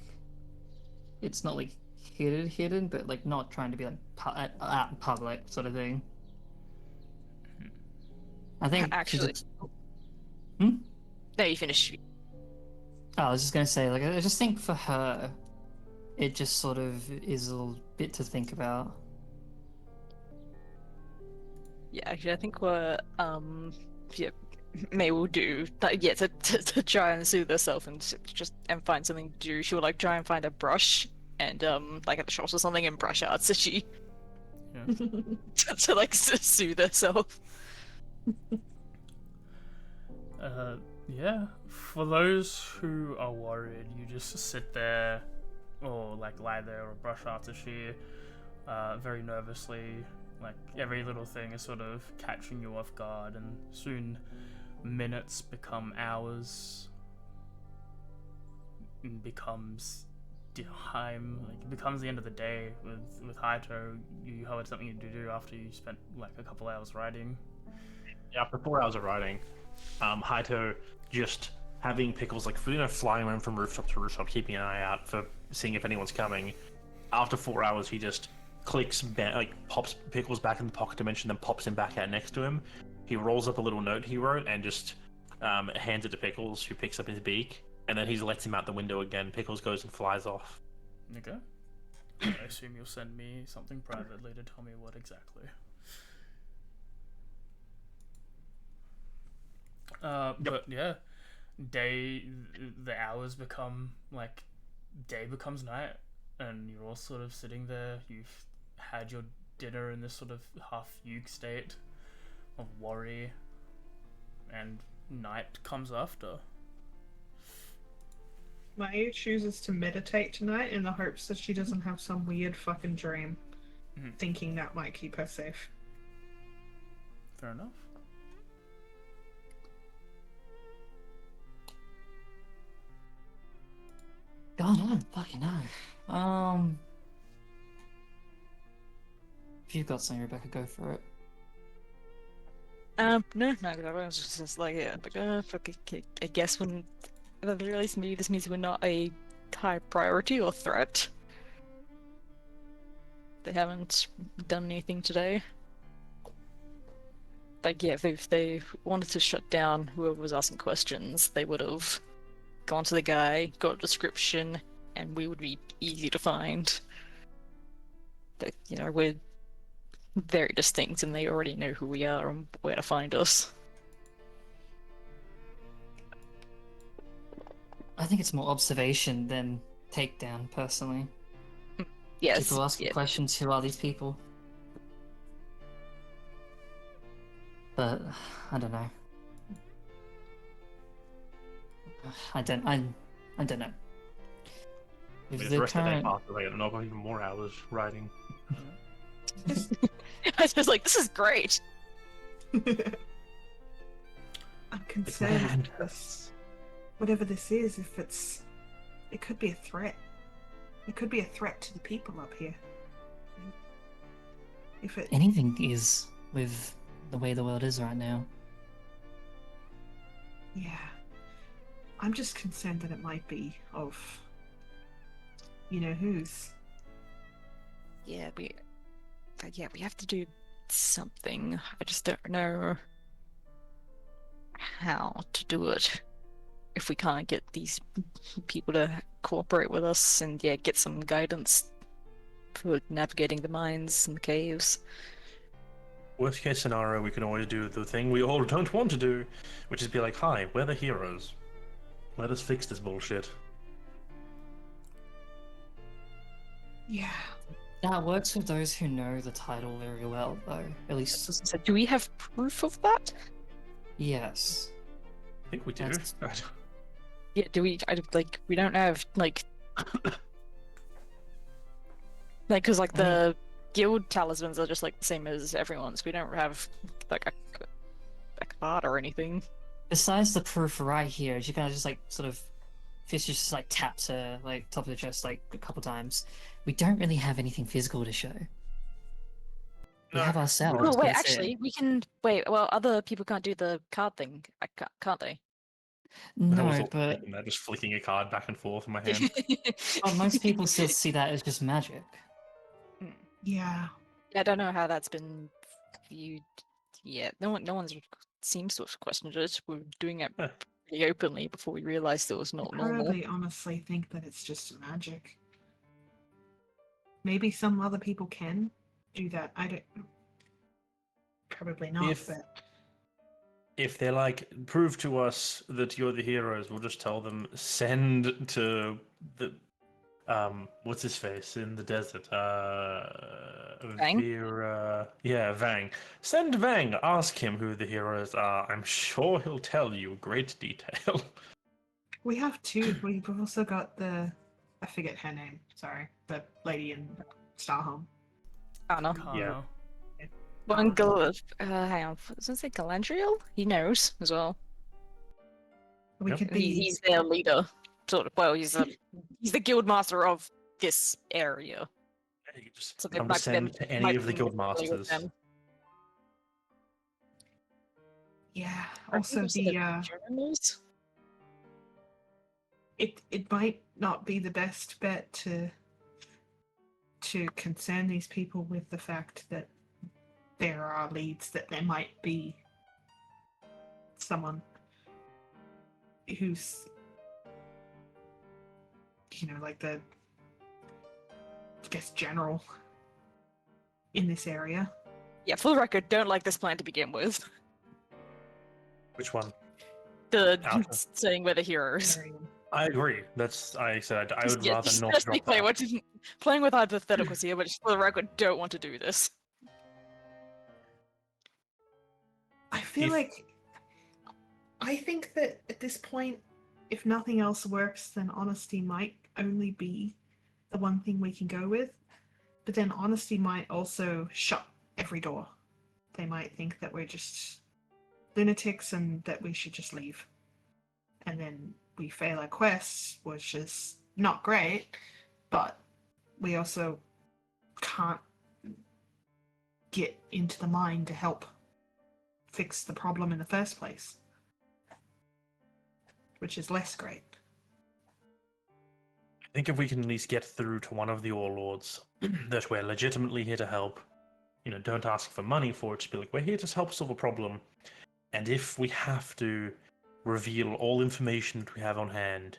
it's not like hidden, but like not trying to be like out in public sort of thing. I think she's Actually, Hmm? no, you finish. I was just gonna say, like, I just think for her, it just sort of is a little bit to think about. Yeah, actually, I think what yeah, May will do, like, yeah, to try and soothe herself and just and find something to do. She'll like try and find a brush and like at the shops or something and brush out Sachi Yeah. to like soothe herself. Yeah. For those who are worried, you just sit there, or like lie there, or brush after she, very nervously. Like every little thing is sort of catching you off guard, and soon minutes become hours. And becomes time. Like it becomes the end of the day. With Haito, you had something to do after you spent like a couple hours riding. Yeah, after 4 hours of riding, Haito just having Pickles like flying around from rooftop to rooftop, keeping an eye out for seeing if anyone's coming. After 4 hours, he just pops Pickles back in the pocket dimension, then pops him back out next to him. He rolls up a little note he wrote and just hands it to Pickles, who picks up his beak, and then he lets him out the window again. Pickles goes and flies off. Okay. I assume you'll send me something privately to tell me what exactly. But yeah, the hours become like day becomes night, and you're all sort of sitting there. You've had your dinner in this sort of half fugue state of worry, and night comes after. Mayu chooses to meditate tonight in the hopes that she doesn't have some weird fucking dream, thinking that might keep her safe. Fair enough. God, I don't fucking know. If you've got something, Rebecca, go for it. No, I was just like, yeah, like, fuck, I guess when, at the very least, maybe this means we're not a high priority or threat. They haven't done anything today. Like, yeah, if they wanted to shut down whoever was asking questions, they would have gone to the guy, got a description, and we would be easy to find. But, you know, we're very distinct and they already know who we are and where to find us. I think it's more observation than takedown, personally. Yes. People asking questions, who are these people? But, I don't know. I don't know. If The rest of the day current- passes, I don't know about even more hours riding. I was just like, this is great. I'm concerned because whatever this is, it could be a threat. It could be a threat to the people up here. If it Anything is with the way the world is right now. Yeah. I'm just concerned that it might be of you know whose. Yeah, we have to do something. I just don't know how to do it. If we can't get these people to cooperate with us and get some guidance for navigating the mines and the caves. Worst case scenario, we can always do the thing we all don't want to do, which is be like, hi, we're the heroes. Let us fix this bullshit. Yeah. That works with those who know the title very well, though. At least, So do we have proof of that? yes. I think we do. That's- Yeah, do we? We don't have because the guild talismans are just like the same as everyone's. We don't have like a card or anything. Besides the proof right here, you can just like sort of Fish just like taps her like top of the chest like a couple times. We don't really have anything physical to show. We No. have ourselves. Oh but wait, that's it. actually, we can wait. Well, other people can't do the card thing, can't they? I was No, all but thinking that, just flicking a card back and forth in my hand. most people still see that as just magic. Yeah. I don't know how that's been viewed yet. No one's seems to have questioned it. We were doing it Huh. pretty openly before we realized it was I not normal. probably honestly think that it's just magic. Maybe some other people can do that. I don't. Probably not, If- but If they're like, prove to us that you're the heroes, we'll just tell them, send to the what's his face in the desert? Vang? Yeah, Vang. Send Vang, ask him who the heroes are. I'm sure he'll tell you great detail. we have two. We've also got the. I forget her name. Sorry, the lady in Starhome. Anna. Kano. One hang on, was I say Galadriel? He knows as well. We Yep. could be. He's their leader, sort of. Well, he's the guild master of this area. You can just So they come might- send they to any might of the be guild more familiar with masters. them. Yeah. I Also, think the journals. it might not be the best bet to concern these people with the fact that there are leads that there might be someone who's like the general in this area. Yeah, for the record, don't like this plan to begin with. Which one? The Alpha. saying we're the heroes. I agree. I said I would rather Just not to be drop clear, that. we're playing with hypotheticals here, but just for the record, don't want to do this. I feel If- like I think that at this point, if nothing else works, then honesty might only be the one thing we can go with. But then honesty might also shut every door. They might think that we're just lunatics and that we should just leave. And then we fail our quests, which is not great, but we also can't get into the mine to help fix the problem in the first place, which is less great. I think if we can at least get through to one of the warlords that we're legitimately here to help, don't ask for money for it, just be like, we're here to help solve a problem. And if we have to reveal all information that we have on hand,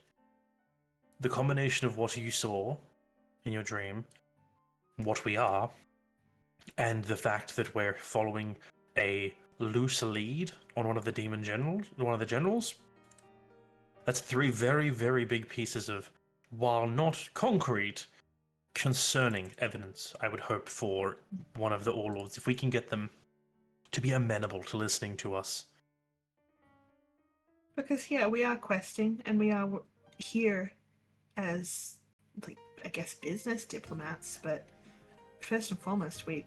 the combination of what you saw in your dream, what we are, and the fact that we're following a loose lead on one of the generals, that's three very, very big pieces of, while not concrete, concerning evidence, I would hope, for one of the warlords, if we can get them to be amenable to listening to us. Because we are questing, and we are here as, like, I guess, business diplomats. But first and foremost, we're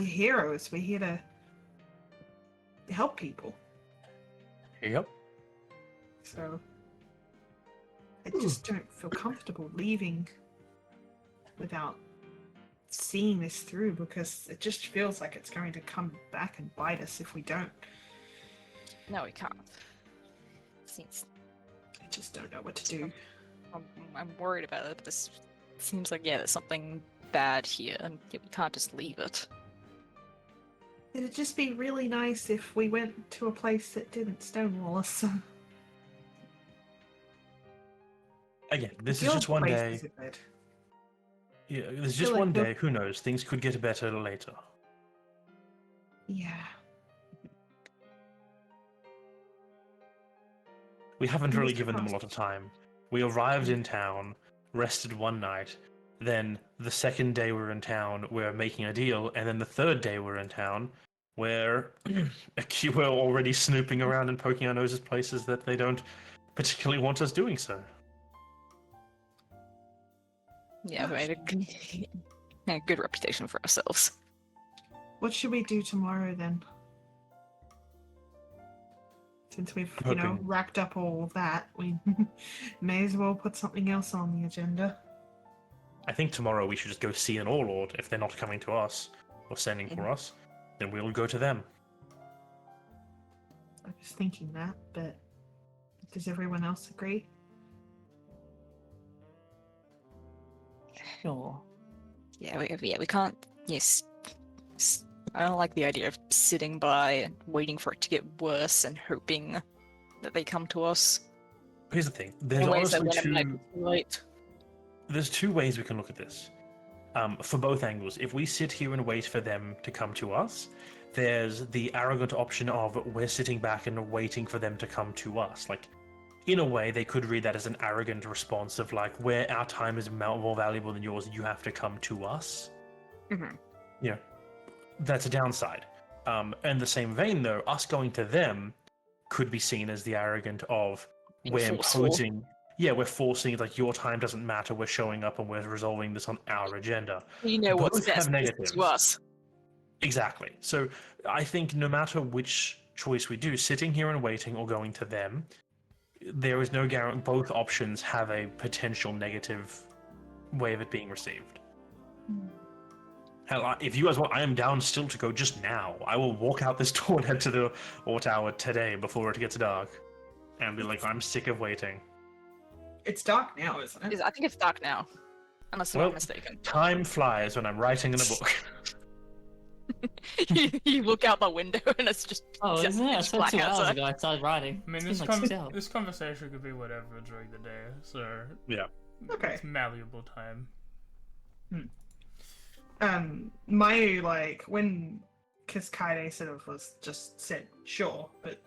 heroes. We're here to help people. Yep. So I just don't feel comfortable leaving without seeing this through, because it just feels like it's going to come back and bite us if we don't. No, we can't. Seems I just don't know what to do. I'm worried about it, but this seems like there's something bad here, and we can't just leave it. It'd just be really nice if we went to a place that didn't stonewall us. Again, this is Guild just one day. places are good. Yeah, this is feel just like one the- day. Who knows? Things could get better later. Yeah. We haven't really Fingers given them a lot of time. We arrived in town, rested one night, then the second day we're in town, we're making a deal, and then the third day we're in town, we're already snooping around and poking our noses places that they don't particularly want us doing so. Yeah, we made a good reputation for ourselves. What should we do tomorrow then? Since we've, Hoping- racked up all of that, we may as well put something else on the agenda. I think tomorrow we should just go see an Warlord. If they're not coming to us or sending for us, then we'll go to them. I was thinking that, but does everyone else agree? Sure. Yeah, we can't. Yes, I don't like the idea of sitting by and waiting for it to get worse and hoping that they come to us. Here's the thing: there's In ways that honestly when it might be too late. there's two ways we can look at this. For both angles, if we sit here and wait for them to come to us, there's the arrogant option of we're sitting back and waiting for them to come to us. Like, in a way, they could read that as an arrogant response of like, where our time is more valuable than yours, you have to come to us. Mhm. You know, that's a downside. In the same vein, though, us going to them could be seen as the arrogant of Being we're forceful. imposing. Yeah, we're forcing like your time doesn't matter. We're showing up and we're resolving this on our agenda. We know what's Both best have negatives. to us. Exactly. So I think no matter which choice we do, sitting here and waiting or going to them, there is no guarantee. Both options have a potential negative way of it being received. Hell, if you guys want, I am down still to go just now. I will walk out this door and head to the War Tower today before it gets dark, and be like, I'm sick of waiting. It's dark now, isn't it? I think it's dark now, unless I'm Well, not mistaken. Time flies when I'm writing in a book. You look out the window and it's just Oh, isn't it? I pitch spent black 2 hours outside. ago. I started writing. I mean, It's this, been like 6 hours. this conversation could be whatever during the day, so Yeah. Okay. it's malleable time. My when Kaide sort of was just said sure, but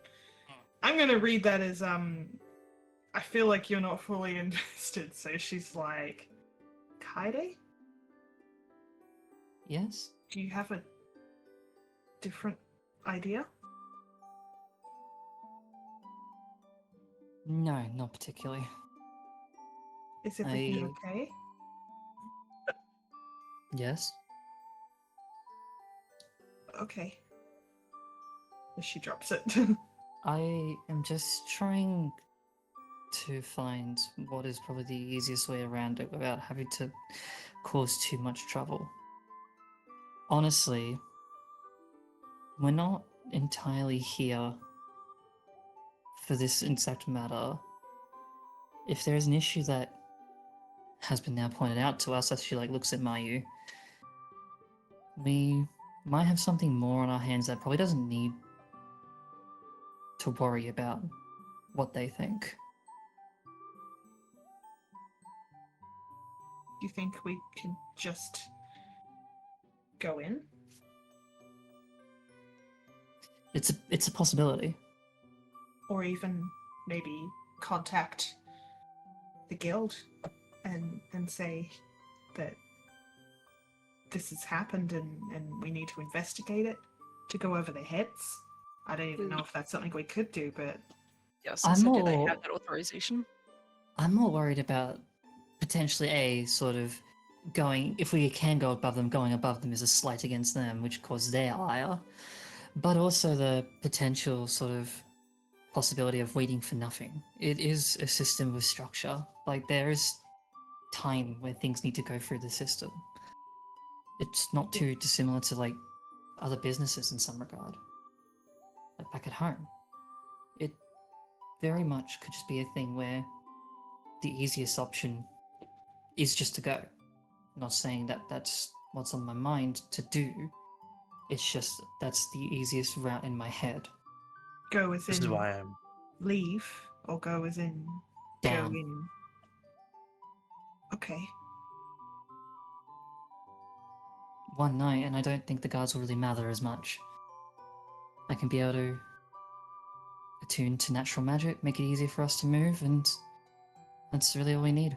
I'm gonna read that as I feel like you're not fully invested, so she's like, Kaide, Yes? do you have a different idea? No, not particularly. Is everything okay? Yes? Okay. As she drops it. I am just trying to find what is probably the easiest way around it without having to cause too much trouble. Honestly, we're not entirely here for this exact matter. If there is an issue that has been now pointed out to us as she looks at Mayu, we might have something more on our hands that probably doesn't need to worry about what they think. Do you think we can just go in? It's a possibility. Or even maybe contact the guild and say that this has happened and we need to investigate it to go over their heads. I don't even know if that's something we could do, but Yeah, I'm so do they more- have that authorization? I'm more worried about potentially a sort of going, if we can go above them, going above them is a slight against them, which causes their ire, but also the potential sort of possibility of waiting for nothing. It is a system with structure. Like, there is time where things need to go through the system. It's not too dissimilar to like other businesses in some regard. Like back at home. It very much could just be a thing where the easiest option is just to go. I'm not saying that that's what's on my mind to do. It's just that's the easiest route in my head. go as This is in why I'm. leave or go as in Down. go in. Okay. One night, and I don't think the guards will really matter as much. I can be able to attune to natural magic, make it easier for us to move, and that's really all we need.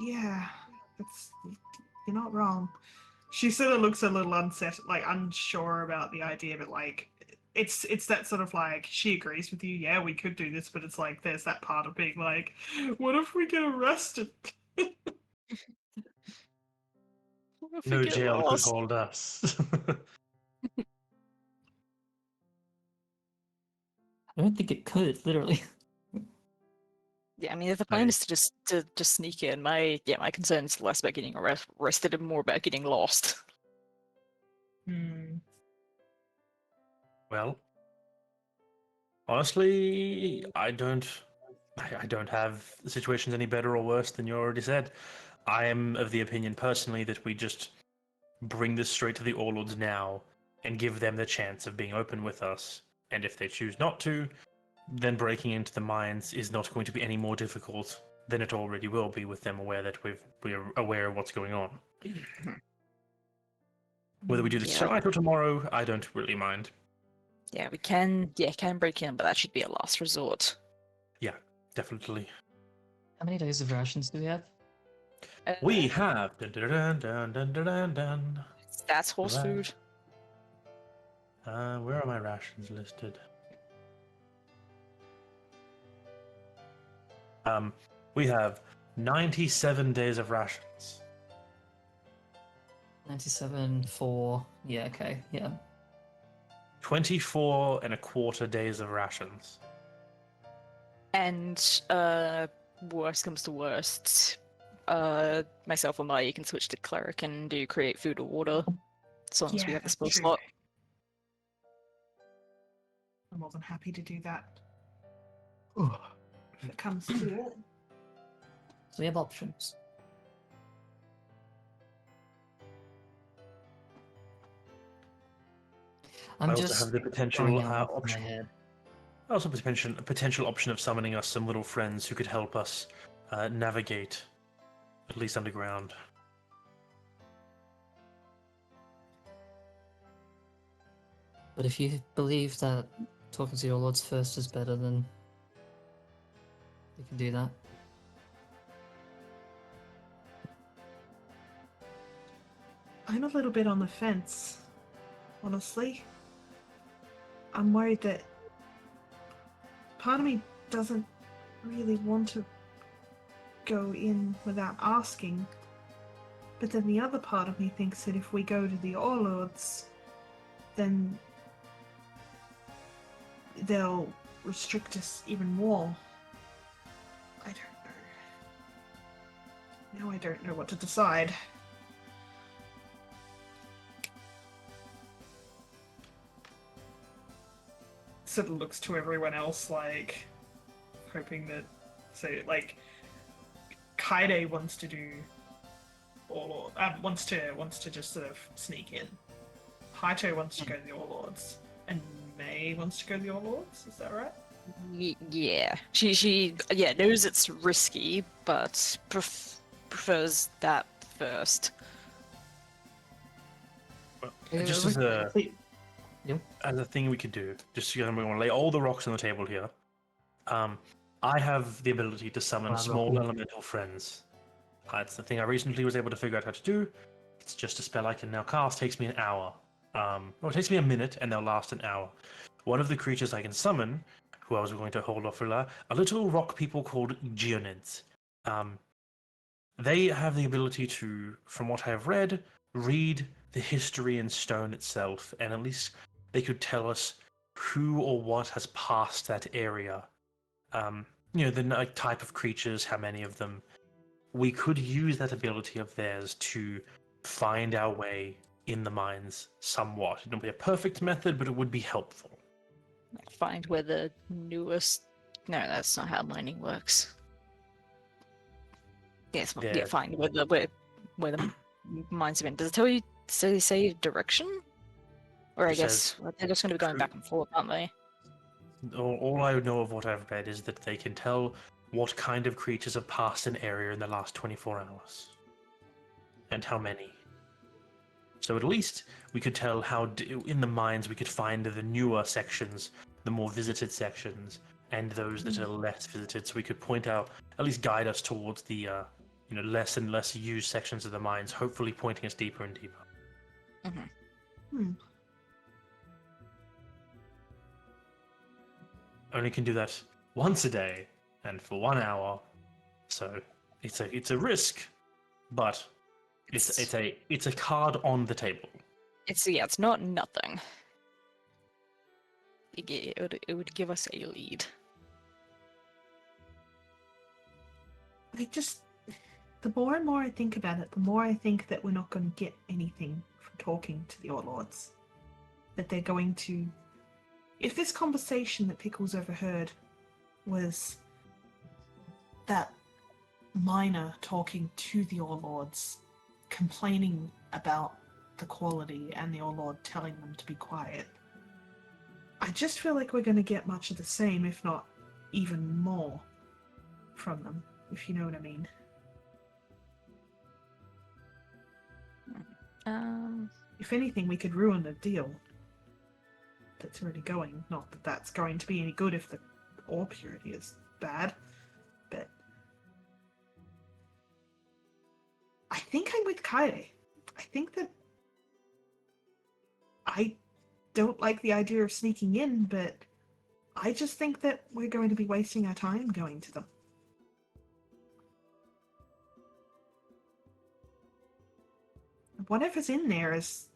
Yeah, it's you're not wrong. She sort of looks a little unsure about the idea, but like it's that sort of like she agrees with you. Yeah, we could do this, but it's like there's that part of being like, what if we get arrested? What if we No get jail could lost? hold us. I don't think it could, literally. Yeah, I mean, if the plan is to just sneak in, my concern is less about getting arrested and more about getting lost. Hmm. Well, honestly, I don't have the situations any better or worse than you already said. I am of the opinion personally that we just bring this straight to the Warlords now and give them the chance of being open with us. And if they choose not to, then breaking into the mines is not going to be any more difficult than it already will be with them aware that we're aware of what's going on. Whether we do this Yeah. tonight or tomorrow, I don't really mind. Yeah, we can break in, but that should be a last resort. Yeah, definitely. How many days of rations do we have? We have dun, dun, dun, dun, dun, dun, dun, dun. That's horse Right. food. Where are my rations listed? We have 97 days of rations. 97 for... Yeah, okay, yeah. 24 and a quarter days of rations. And worst comes to worst, myself or Maya can switch to cleric and do create food or water, as long as we have the spell true. slot. I'm more than happy to do that. If it comes to it. So we have options. I'm I also just have the potential throwing out off my option. head. Also, a potential option of summoning us some little friends who could help us navigate, at least underground. But if you believe that talking to your lords first is better, then you can do that. I'm a little bit on the fence, honestly. I'm worried that part of me doesn't really want to go in without asking, but then the other part of me thinks that if we go to the Warlords, then they'll restrict us even more. I don't know. Now I don't know what to decide. Sort of looks to everyone else like hoping that, so like Kaide wants to do or wants to just sort of sneak in. Haito wants to go to the Warlords, and May wants to go to the Warlords. Is that right? Yeah, she knows it's risky, but prefers that first. Just as a thing we could do, just so we want to lay all the rocks on the table here. I have the ability to summon small elemental friends. It's the thing I recently was able to figure out how to do. It's just a spell I can now cast. Takes me an hour. It takes me a minute, and they'll last an hour. One of the creatures I can summon, who I was going to hold off for, are little rock people called Geonids. They have the ability to, from what I have read the history in stone itself, and at least they could tell us who or what has passed that area. The type of creatures, how many of them. We could use that ability of theirs to find our way in the mines somewhat. It wouldn't be a perfect method, but it would be helpful. Find where the newest... No, that's not how mining works. Yes, yeah, find where the mines have been. Does it tell you, say direction? Or I guess they're just going to be going back and forth, aren't they? All I know of what I've read is that they can tell what kind of creatures have passed an area in the last 24 hours. And how many. So at least we could tell how, in the mines, we could find the newer sections, the more visited sections, and those that are less visited, so we could point out, at least guide us towards the less and less used sections of the mines, hopefully pointing us deeper and deeper. Only can do that once a day and for 1 hour, so it's a risk, but it's a card on the table. It's not nothing. it would give us a lead. The more and more I think about it, the more I think that we're not going to get anything from talking to the Overlords. That they're going to... If this conversation that Pickles overheard was that miner talking to the Overlords, complaining about the quality, and the Overlord telling them to be quiet, I just feel like we're going to get much of the same, if not even more, from them, if you know what I mean. If anything, we could ruin the deal that's already going. Not that that's going to be any good if the ore purity is bad, but I think I'm with Kaede. I think that I don't like the idea of sneaking in, but I just think that we're going to be wasting our time going to them. Whatever's in there is...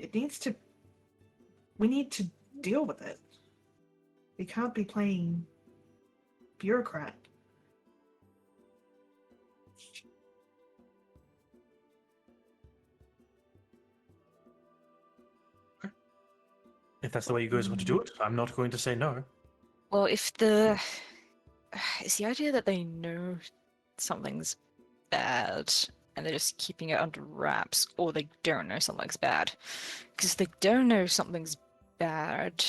We need to deal with it. We can't be playing bureaucrat. If that's the way you guys want to do it, I'm not going to say no. Well, it's the idea that they know something's bad and they're just keeping it under wraps, or they don't know something's bad. Because if they don't know something's bad,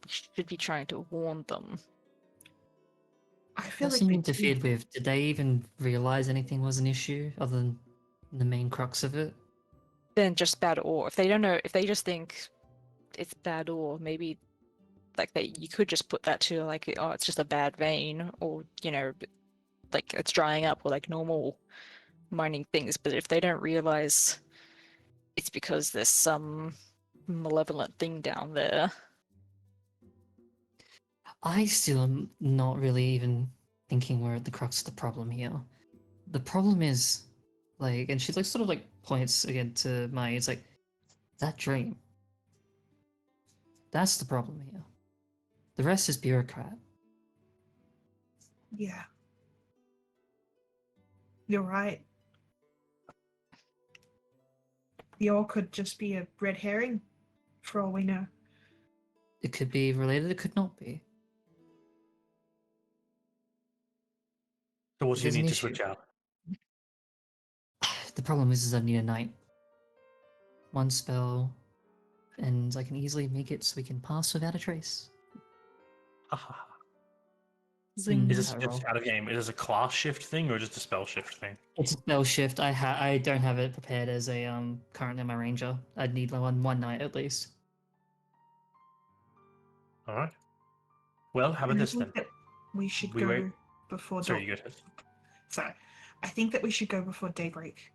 we should be trying to warn them. I feel What's like he they interfered with? Did they even realize anything was an issue other than the main crux of it? Then just bad ore. If they don't know, if they just think it's bad ore, maybe like you could just put that to like, oh, it's just a bad vein, or like it's drying up, or like normal mining things. But if they don't realize it's because there's some malevolent thing down there. I still am not really even thinking we're at the crux of the problem here. The problem is, like, and she like sort of like points again to Mai. It's like that dream. That's the problem here. The rest is bureaucrat. Yeah. You're right. The ore could just be a red herring, for all we know. It could be related. It could not be. So what do you There's an need to issue. switch out? The problem is I need a knight. One spell, and I can easily make it so we can pass without a trace. Haha. Zing. Is this I just roll. out of game? Is this a class shift thing or just a spell shift thing? It's a spell shift. I don't have it prepared as a currently my ranger. I'd need one knight at least. All right. Well, how about And I this then? think that we should We go wait- before Sorry, you go ahead. Sorry. I think that we should go before daybreak.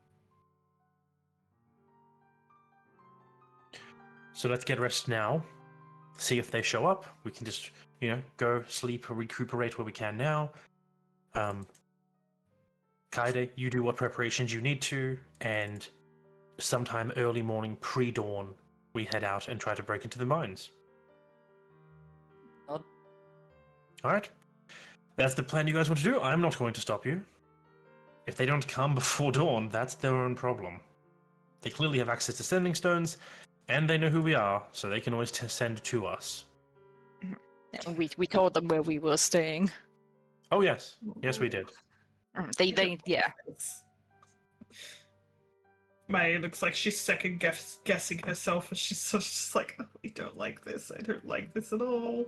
So let's get rest now. See if they show up. We can just, go sleep or recuperate where we can now. Kaede, you do what preparations you need to, and sometime early morning, pre-dawn, we head out and try to break into the mines. Nod. All right. That's the plan you guys want to do. I'm not going to stop you. If they don't come before dawn, that's their own problem. They clearly have access to sending stones, and they know who we are, so they can always send to us. And we told them where we were staying. Oh yes, yes we did. Yeah. May looks like she's second guessing herself, and she's sort of just like, oh, I don't like this. I don't like this at all.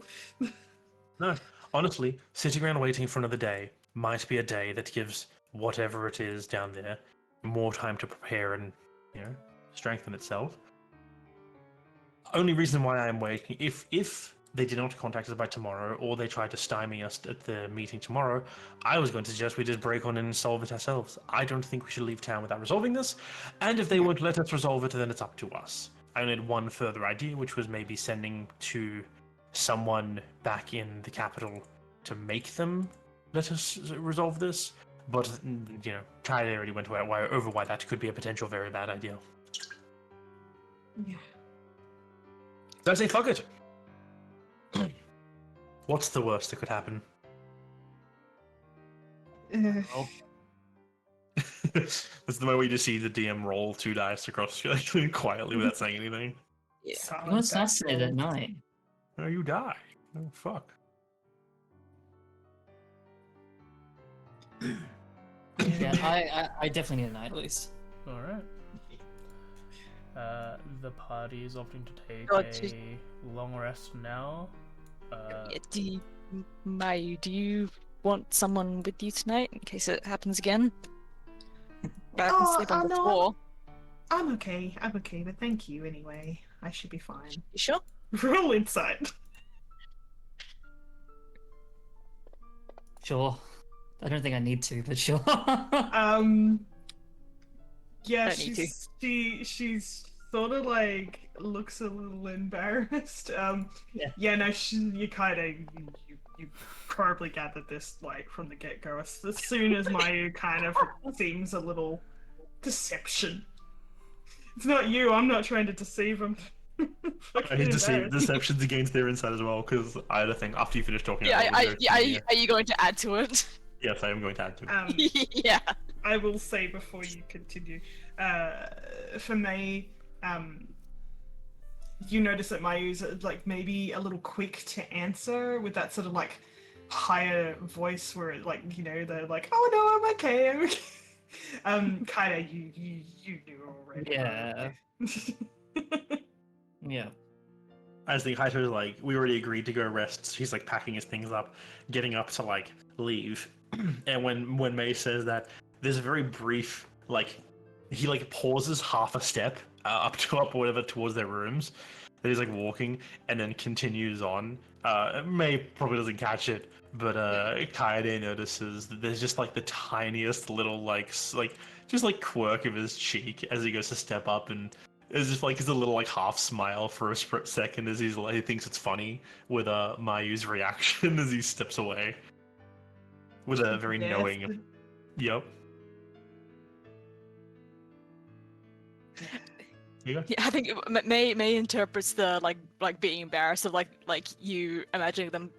No, honestly, sitting around waiting for another day might be a day that gives whatever it is down there more time to prepare and, strengthen itself. Only reason why I'm waiting, if they did not contact us by tomorrow, or they tried to stymie us at the meeting tomorrow, I was going to suggest we just break on in and solve it ourselves. I don't think we should leave town without resolving this, and if they won't let us resolve it, then it's up to us. I only had one further idea, which was maybe sending to someone back in the capital to make them let us resolve this, but, Kylie already went over why that could be a potential very bad idea. Yeah. I say fuck it. What's the worst that could happen? Oh, This is the way we just see the DM roll 2 dice across quietly without saying anything. Yeah. you know what's nice today at night? Oh, you die. Oh, fuck. Yeah, I definitely need a night at least. All right. The party is opting to take Oh, a long rest now. Yeah, Mayu, do you want someone with you tonight in case it happens again? I can sleep on the no, floor. I'm okay, but thank you anyway. I should be fine. You sure? Roll insight. Sure. I don't think I need to, but sure. Yeah, Don't need she's sort of like looks a little embarrassed. Yeah, no, you kind of you probably gathered this like from the get go. As soon as Mayu kind of seems a little deception. It's not you. I'm not trying to deceive him. I need to see deceptions against their insight as well, because I had a thing after you finish talking. Yeah, about are you going to add to it? Yes, I am going to add to it. Yeah. I will say before you continue, for me, you notice that Mayu's like maybe a little quick to answer with that sort of like higher voice where it, like, you know, they're like, oh no, I'm okay, I'm okay. Kind of you knew already. Yeah. Yeah. I just think Haito's like, we already agreed to go rest. He's like packing his things up, getting up to like leave. And when May says that, there's a very brief, like, he like pauses half a step up whatever towards their rooms. That he's like walking and then continues on. May probably doesn't catch it, but Kaede notices that there's just like the tiniest little just like quirk of his cheek as he goes to step up, and it's just like, it's a little like half smile for a split second as he's like, he thinks it's funny with Mayu's reaction as he steps away with a very Yes. knowing. Yep. You go. Yeah, I think May interprets the like being embarrassed of like you imagining them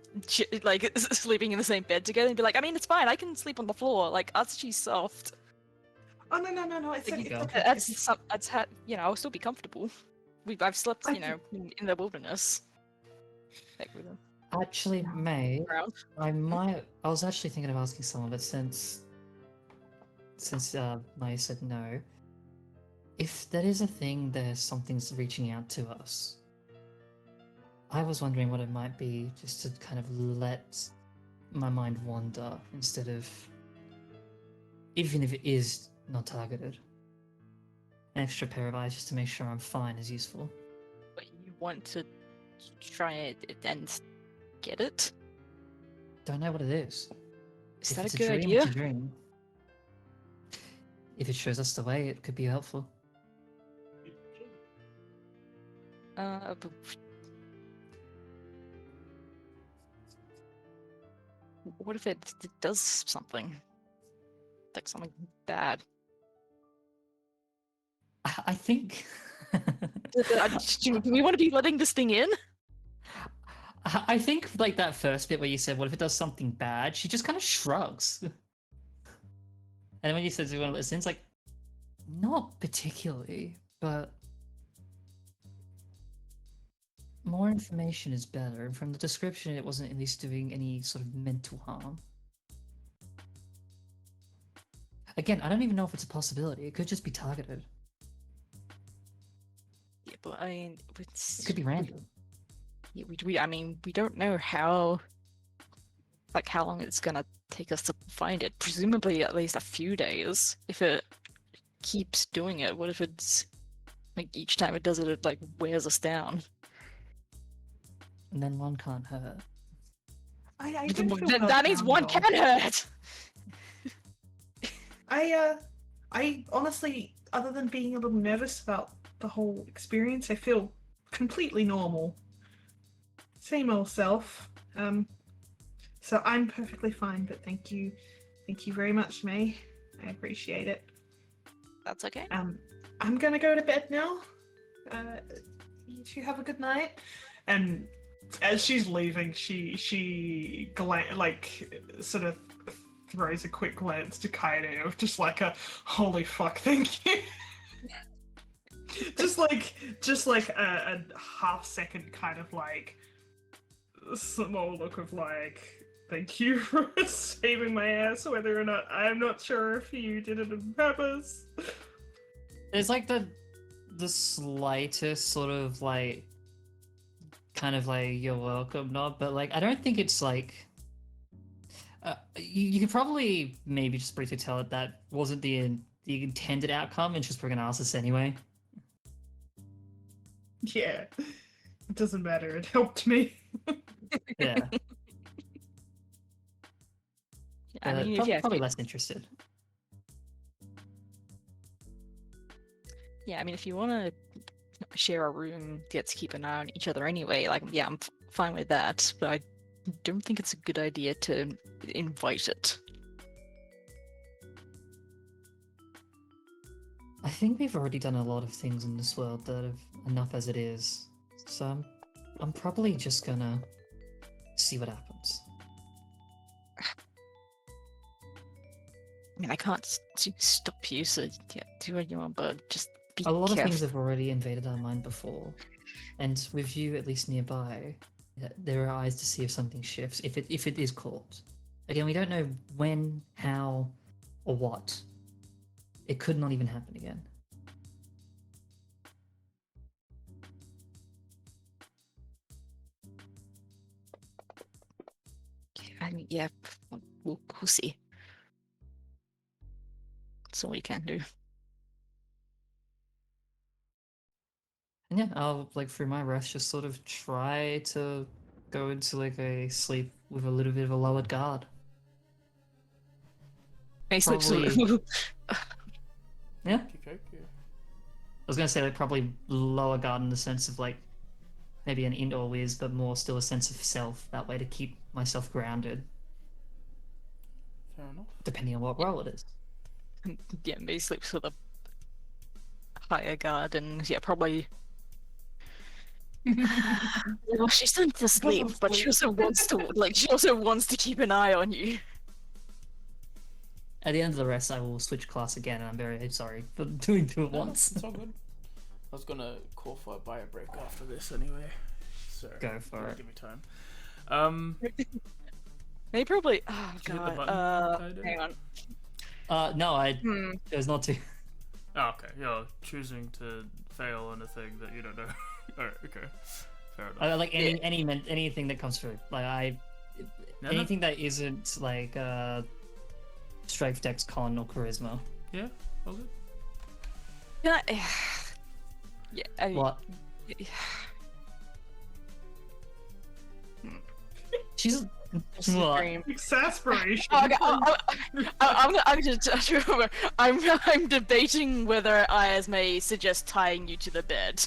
like sleeping in the same bed together and be like, I mean, it's fine, I can sleep on the floor. Like us, she's soft. Oh no! It's There you go. okay. That's how, you know, I'll still be comfortable. I've slept, you know, in the wilderness. Like with them Actually, May, around. I was actually thinking of asking someone, but since May said no, if that is a thing, there's something's reaching out to us. I was wondering what it might be, just to kind of let my mind wander instead of, even if it is not targeted. An extra pair of eyes just to make sure I'm fine is useful. But you want to try it and get it? Don't know what it is. Is If that it's a good dream, idea? it's a dream. If it shows us the way, it could be helpful. But what if it does something? Like something bad? I think. Do we want to be letting this thing in? I think like that first bit where you said, "What if it does something bad?" She just kind of shrugs. And then when you said, "Do you want to listen?" It's like, not particularly, but more information is better. And from the description, it wasn't at least doing any sort of mental harm. Again, I don't even know if it's a possibility. It could just be targeted. Yeah, but I mean, It could be random. I mean, we don't know how long it's gonna take us to find it. Presumably at least a few days. If it keeps doing it, what if it's like each time it does it, it like wears us down? And then one can't hurt. I do feel That hurt means now, one though. can hurt. I honestly, other than being a little nervous about the whole experience, I feel completely normal. Same old self. So I'm perfectly fine, but thank you very much, May. I appreciate it. That's okay. I'm gonna go to bed now. you two have a good night. And as she's leaving, she sort of throws a quick glance to Kaede of just like a holy fuck, thank you. just like a half second kind of like small look of like thank you for saving my ass, whether or not I'm not sure if you did it on purpose. There's like the slightest sort of like kind of like you're welcome nod, but like I don't think it's like you could probably maybe just briefly tell it that wasn't the intended outcome, and she's probably gonna ask us anyway. Yeah, it doesn't matter. It helped me. Yeah. I mean, probably less interested. Yeah, I mean, if you want to share a room, get to keep an eye on each other anyway, like, yeah, I'm fine with that, but I don't think it's a good idea to invite it. I think we've already done a lot of things in this world that are enough as it is, so I'm probably just gonna see what happens. I mean, I can't stop you, so yeah, do what you want, but just be A lot of careful. things have already invaded our mind before, and with you at least nearby, there are eyes to see if something shifts, if it is caught. Again, we don't know when, how, or what. It could not even happen again. I mean, yeah, we'll see. That's all we can do. And yeah, I'll like through my rest just sort of try to go into like a sleep with a little bit of a lowered guard. He slips Probably- Yeah, Okay. I was gonna say like probably lower guard in the sense of like maybe an indoor whiz, but more still a sense of self. That way to keep myself grounded, Fair enough. depending on what role it is. Yeah, maybe sleeps with a higher guard, and yeah, probably. Well, she's starting to sleep, but she also wants to keep an eye on you. At the end of the rest, I will switch class again, and I'm very sorry for doing two at once. It's all good. I was gonna call for a bio break after this anyway, so Go for it. give me time. They probably. Oh Did you hit the god. button, Kaede? Hang on. No, I chose not to. Oh, okay. You're choosing to fail on a thing that you don't know. Alright, okay. Fair enough. Like anything that comes through. Like No. anything that isn't like strength, dex, con, or charisma. Yeah, all good. Yeah. Yeah. I mean, What? She's just what? scream. Exasperation. Okay, I'm debating whether I may suggest tying you to the bed,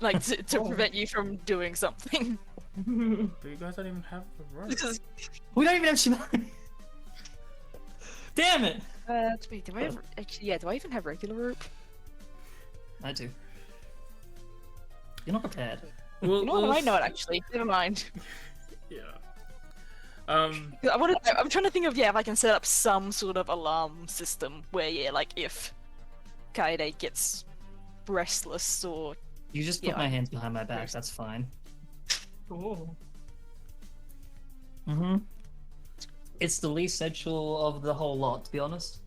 like to prevent you from doing something. But you guys don't even have the rope. We don't even have Shimon. Damn it! Wait, do I have, actually, yeah, do I even have regular rope? I do. You're not prepared. Well, No, I know it actually. Never mind. Yeah. I'm trying to think of if I can set up some sort of alarm system where like if Kaede gets restless or You just put Yeah. my hands behind my back. That's fine. Cool. Mm-hmm. It's the least sensual of the whole lot, to be honest.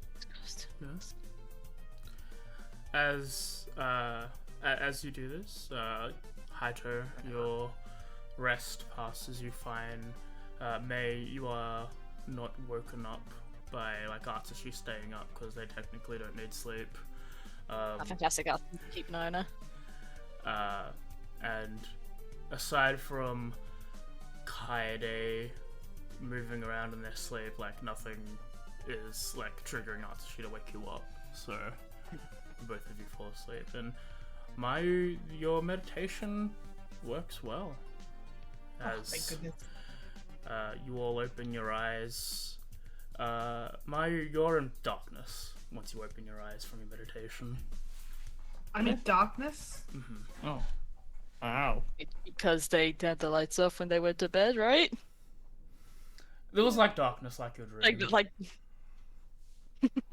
Yes. As you do this, Haito, your rest passes. You find May. You are not woken up by like Atsushi staying up because they technically don't need sleep. fantastic. I'll keep an eye on her. And aside from Kaede moving around in their sleep, like nothing is like triggering Atsushi to wake you up. So both of you fall asleep, and your meditation works well. As Thank goodness. you all open your eyes. Mayu, you're in darkness once you open your eyes from your meditation. I'm in darkness. Oh. Wow. Because they had the lights off when they went to bed, right? There was like darkness, like your dream.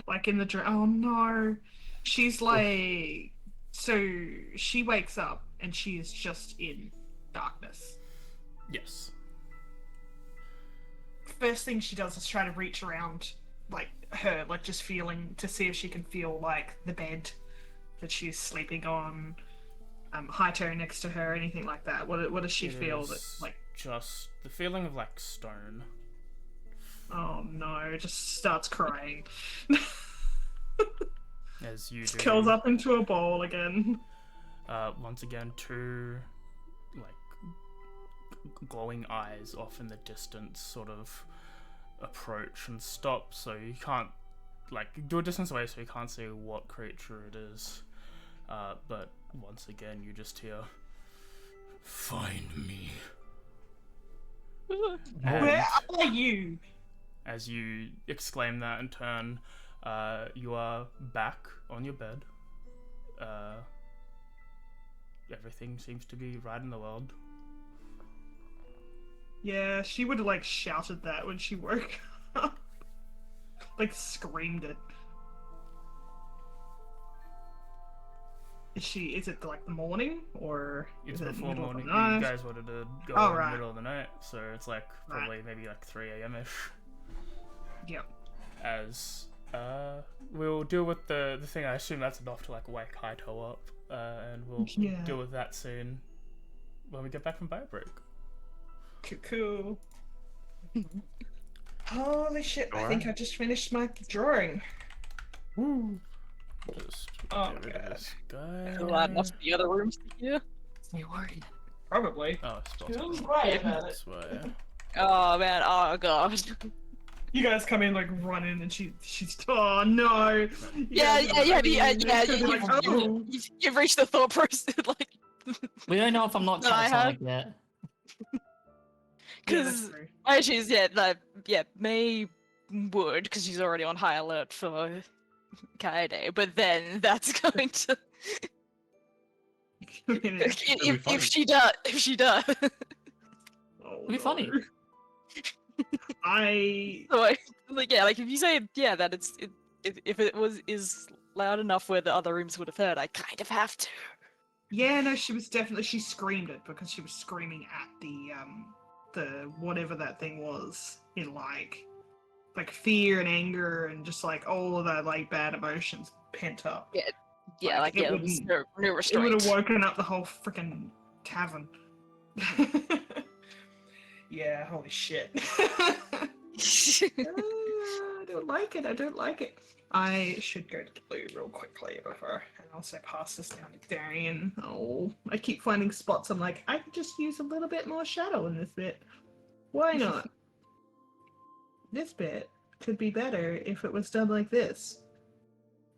Like in the dream. Oh no. She's like. So she wakes up and she is just in darkness. Yes. First thing she does is try to reach around, like her, like just feeling to see if she can feel like the bed that she's sleeping on, Haito next to her, anything like that. What does she feel that like? Just the feeling of like stone. Oh no! Just starts crying. As you Just do. curls up into a ball again. Once again, two like glowing eyes off in the distance sort of approach and stop, so you can't like do a distance away, so you can't see what creature it is. But once again, you just hear, "Find me." And Where are you? as you exclaim that in turn, you are back on your bed. Everything seems to be right in the world. Yeah, she would have like shouted that when she woke up. Like screamed it. Is it like the morning or It's is it before middle of the morning. night? You guys wanted to go Oh, in the right. middle of the night, so it's like probably maybe like 3 a.m. ish. Yep. As we'll deal with the thing. I assume that's enough to like wake Haito up, and we'll Yeah. deal with that soon when we get back from bio break. Cool. Holy shit! I Alright. think I just finished my drawing. Just Oh get rid of God. this guy. Loud enough for the other rooms to hear. You're worried. Probably. Oh, spot Feels on. right about it. That's why. Oh man, oh god. You guys come in like running, and she's oh no. You Yeah, guys yeah, are yeah, running, yeah, and she'll be you've, like, oh. you've reached the thought process, like, We don't know if I'm not No, I catatonic yet. Yeah, that's because true. she's, May would, because she's already on high alert for Kaede, but then that's going to, if she does. Oh, It'd be funny. no. I So, like if you say, that if it is loud enough where the other rooms would have heard, I kind of have to. yeah, no, she screamed it because she was screaming at the whatever that thing was in like fear and anger and just like all of that like bad emotions pent up. Yeah, Like, like, it there's wouldn't- no It would restraint. have woken up the whole freaking tavern. Yeah, holy shit. I don't like it. I don't like it. I should go to the loo real quickly before, and also pass this down to Darian. Oh, I keep finding spots. I'm like, I could just use a little bit more shadow in this bit. Why not? This bit could be better if it was done like this.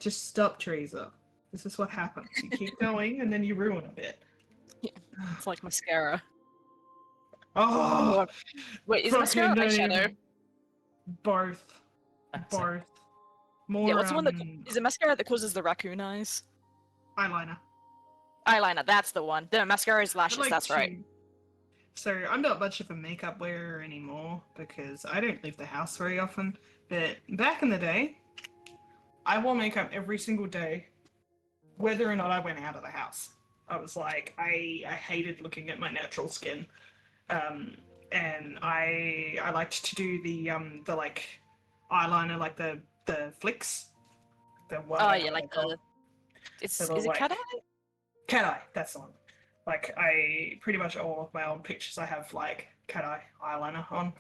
Just stop, Teresa. This is what happens. You keep going, and then you ruin a bit. It's like mascara. Oh, Wait, is fucking mascara don't eyeshadow? even- both. That's it. Both. More Yeah, what's the one that is it mascara that causes the raccoon eyes? eyeliner. Eyeliner, that's the one. The mascara is I lashes, like that's right. to- So I'm not much of a makeup wearer anymore because I don't leave the house very often. But back in the day, I wore makeup every single day, whether or not I went out of the house. I was like, I hated looking at my natural skin, and I liked to do the like eyeliner, like the flicks. The what? Oh yeah, like the is Little, it like- cat eye? Cat eye, that's the one. Like I pretty much all of my old pictures I have like cat eye eyeliner on.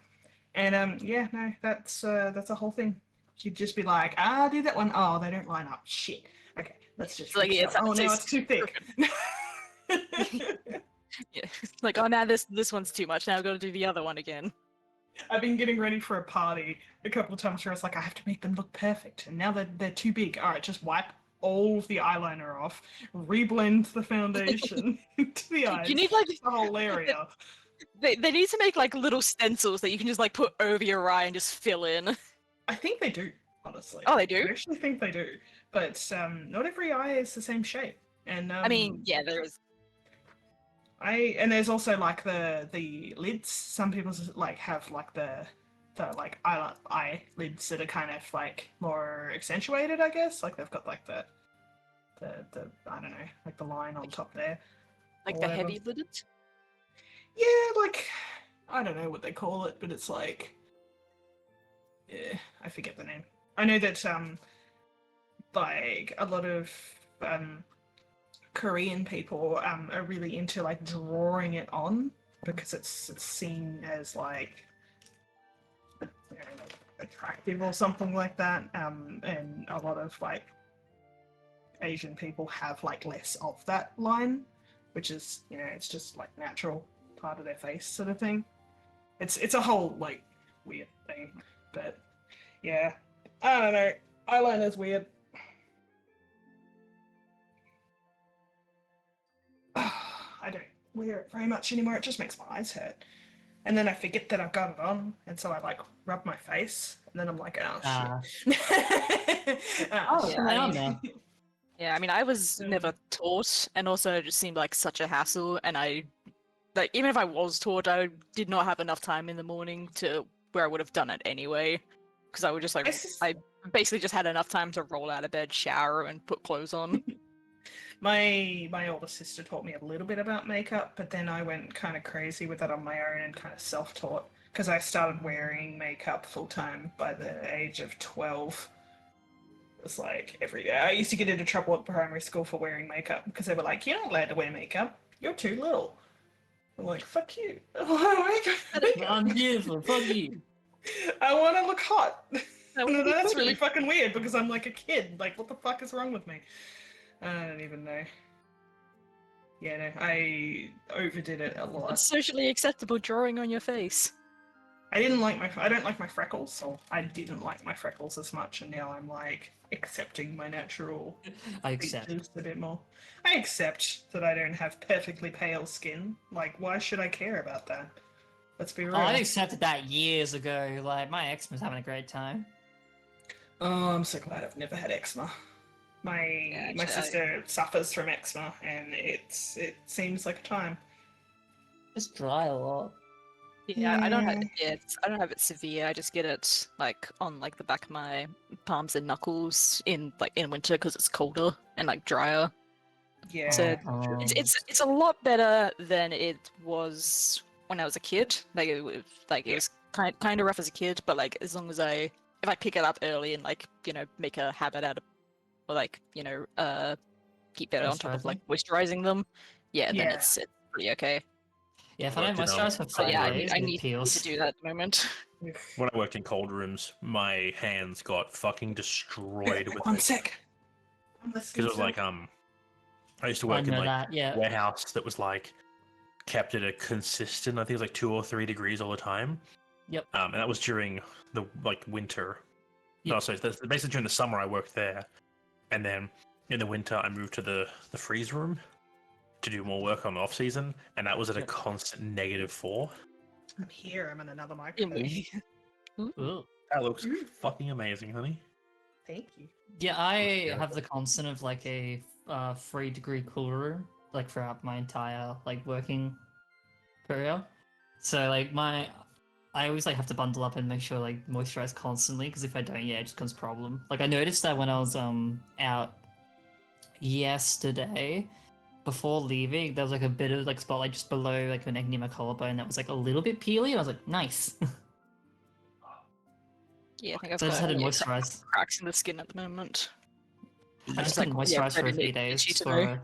And yeah, no, that's a whole thing. You'd just be like, do that one. Oh, they don't line up. Shit. Okay, let's just Like, fix it it's- up. Oh no, it's it's too thick. Yeah. Like, oh now this one's too much. Now I've got to do the other one again. I've been getting ready for a party a couple of times where I was like, I have to make them look perfect, and now they're too big. All right, just wipe all of the eyeliner off, reblend the foundation into the eyes. You need like the whole area. they need to make like little stencils that you can just like put over your eye and just fill in. I think they do, honestly. Oh, they I do? actually think they do, but not every eye is the same shape. And I mean, yeah, there is. and there's also like the lids. Some people like have like the like eyelids that are kind of like more accentuated, I guess. Like they've got like the I don't know, like the line on top there. Like or the whatever. heavy lidded? Yeah, like I don't know what they call it, but it's like I forget the name. I know that like a lot of Korean people are really into like drawing it on because it's seen as like attractive or something like that. And a lot of like Asian people have like less of that line, which is it's just like natural part of their face sort of thing. It's a whole like weird thing, but yeah, I don't know. Eyeliner's weird. I don't wear it very much anymore. It just makes my eyes hurt. And then I forget that I've got it on, and so I like rub my face, and then I'm like, oh shit. Oh, Yeah, turn that I on mean- now. Yeah, I mean, I was Mm. never taught, and also it just seemed like such a hassle. And I, like, even if I was taught, I did not have enough time in the morning to where I would have done it anyway. Because I would just like, It's just- I basically just had enough time to roll out of bed, shower, and put clothes on. My older sister taught me a little bit about makeup, but then I went kind of crazy with it on my own and kind of self-taught because I started wearing makeup full time by the age of 12. It was like every day. I used to get into trouble at primary school for wearing makeup because they were like, "You're not allowed to wear makeup. You're too little." I'm like, "Fuck you! I want to wear makeup. I'm beautiful. Fuck you. I want to look hot." That And would be that's really pretty. fucking weird because I'm like a kid. Like, what the fuck is wrong with me? I don't even know. Yeah, no, I overdid it a lot. It's socially acceptable drawing on your face. I don't like my freckles, so I didn't like my freckles as much, and now I'm like accepting my natural I accept. features a bit more. I accept that I don't have perfectly pale skin. Like, why should I care about that? Let's be real. Oh, I accepted that years ago. Like, my ex was having a great time. Oh, I'm so glad I've never had eczema. My Yeah, sister suffers from eczema, and it seems like a time. It's dry a lot. Yeah, I don't have Yeah. I don't have it severe. I just get it like on like the back of my palms and knuckles in winter because it's colder and like drier. Yeah. So Oh, it's a lot better than it was when I was a kid. Like it was kind of rough as a kid, but like as long as if I pick it up early and like make a habit out of or like keep it on top of like moisturizing them, then Yeah. it's pretty okay. yeah, if I don't Worked it moisturize for So 5 yeah, days, I it need to peels. do that at the moment. When I worked in cold rooms, my hands got fucking destroyed with One it. sec. I'm Because listening. it was like I used to I work in know like that, yeah. warehouse that was like kept at a consistent, I think it was like 2 or 3 degrees all the time. Yep. And that was during the like winter. Yep. No, sorry, basically during the summer I worked there, and then in the winter I moved to the freeze room to do more work on the off season, and that was at a Yep. constant -4. I'm here. I'm in another microphone. Ooh. That looks fucking amazing, honey. Thank you. Yeah, I have the constant of like a 3-degree cool room, like throughout my entire like working career. So like I always like have to bundle up and make sure like moisturize constantly because if I don't, yeah, it just becomes a problem. Like I noticed that when I was out yesterday, before leaving, there was like a bit of like spotlight just below like my neck near my collarbone that was like a little bit peely, and I was like, nice. Yeah, I think I've So I just got had to moisturize. cracks in the skin at the moment. I just like, couldn't yeah, moisturize for a ready few to days itchy to know.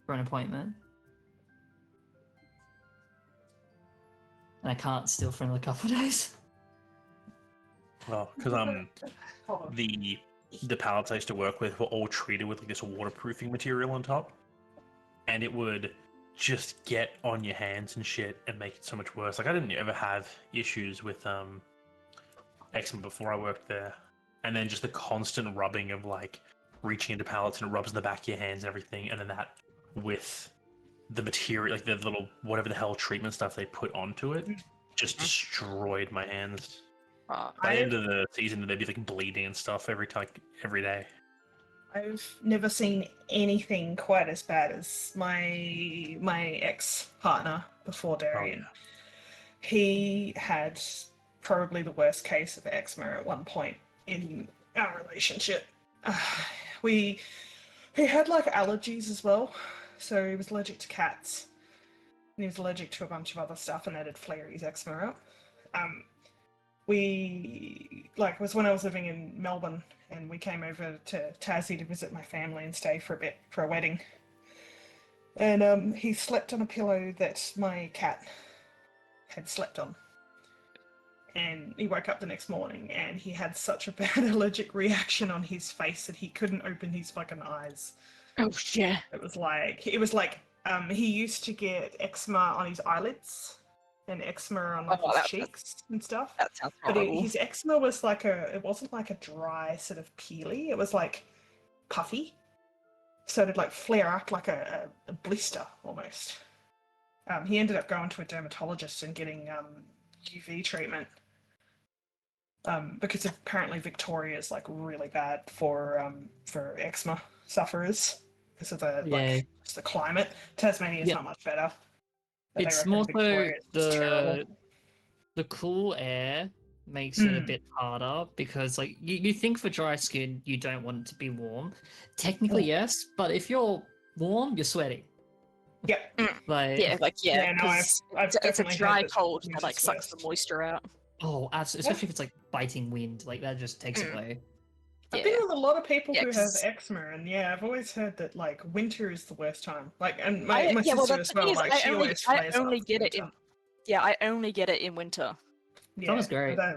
for an appointment. And I can't still for another couple of days. Well, because Hold on. the pallets I used to work with were all treated with like this waterproofing material on top, and it would just get on your hands and shit and make it so much worse. Like I didn't ever have issues with eczema before I worked there, and then just the constant rubbing of like reaching into pallets and it rubs the back of your hands and everything, and then that with the material, like the little whatever the hell treatment stuff they put onto it, just destroyed my hands. By the end of the season, they'd be like bleeding and stuff every day. I've never seen anything quite as bad as my ex-partner before Darian. yeah. He had probably the worst case of eczema at one point in our relationship. We he had like allergies as well, so he was allergic to cats, and he was allergic to a bunch of other stuff, and that had flared his eczema up. It was when I was living in Melbourne, and we came over to Tassie to visit my family and stay for a bit for a wedding. And he slept on a pillow that my cat had slept on. And he woke up the next morning and he had such a bad allergic reaction on his face that he couldn't open his fucking eyes. Oh yeah. It was like he used to get eczema on his eyelids and eczema on like his cheeks and stuff. That sounds But horrible. his eczema was like it wasn't like a dry sort of peely. It was like puffy. So it'd like flare up like a blister almost. He ended up going to a dermatologist and getting UV treatment. Because apparently Victoria is like really bad for eczema sufferers because of just the climate. Tasmania is not much better. But It's reckon more so Victoria is terrible. the cool air makes it a bit harder because like you think for dry skin you don't want it to be warm. Technically yes, but if you're warm, you're sweating. Yep. Like No, I've it's a definitely dry heard cold that that like sucks the moisture out. oh, absolutely. Especially if it's like biting wind, like that just takes it away. I've been with a lot of people who have 'cause- eczema, and I've always heard that like winter is the worst time. Like, and I- my yeah, well, sister that's as the thing well. is, Like, she always I flares only up get it winter. I only get it in winter. Yeah, Summer's great. but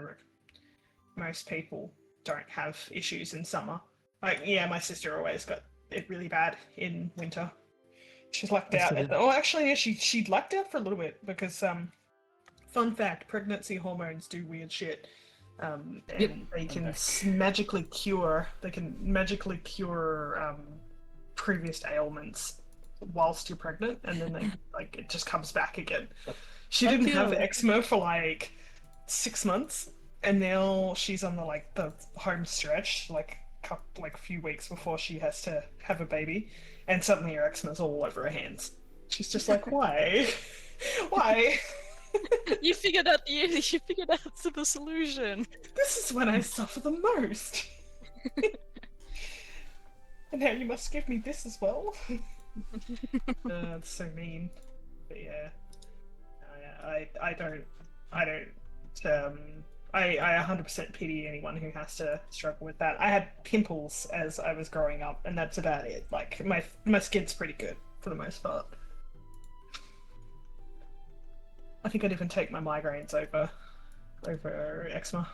most people don't have issues in summer. Like, my sister always got it really bad in winter. She's lucked out. She lucked out for a little bit because fun fact: pregnancy hormones do weird shit. And they can magically cure. They can magically cure previous ailments whilst you're pregnant, and then it just comes back again. She didn't have eczema for like 6 months, and now she's on the home stretch, a few weeks before she has to have a baby, and suddenly her eczema's all over her hands. She's just like, why? Why? You figured out the solution. This is when I suffer the most. And now you must give me this as well. It's so mean. But I 100% pity anyone who has to struggle with that. I had pimples as I was growing up, and that's about it. Like, my skin's pretty good for the most part. I think I'd even take my migraines over eczema.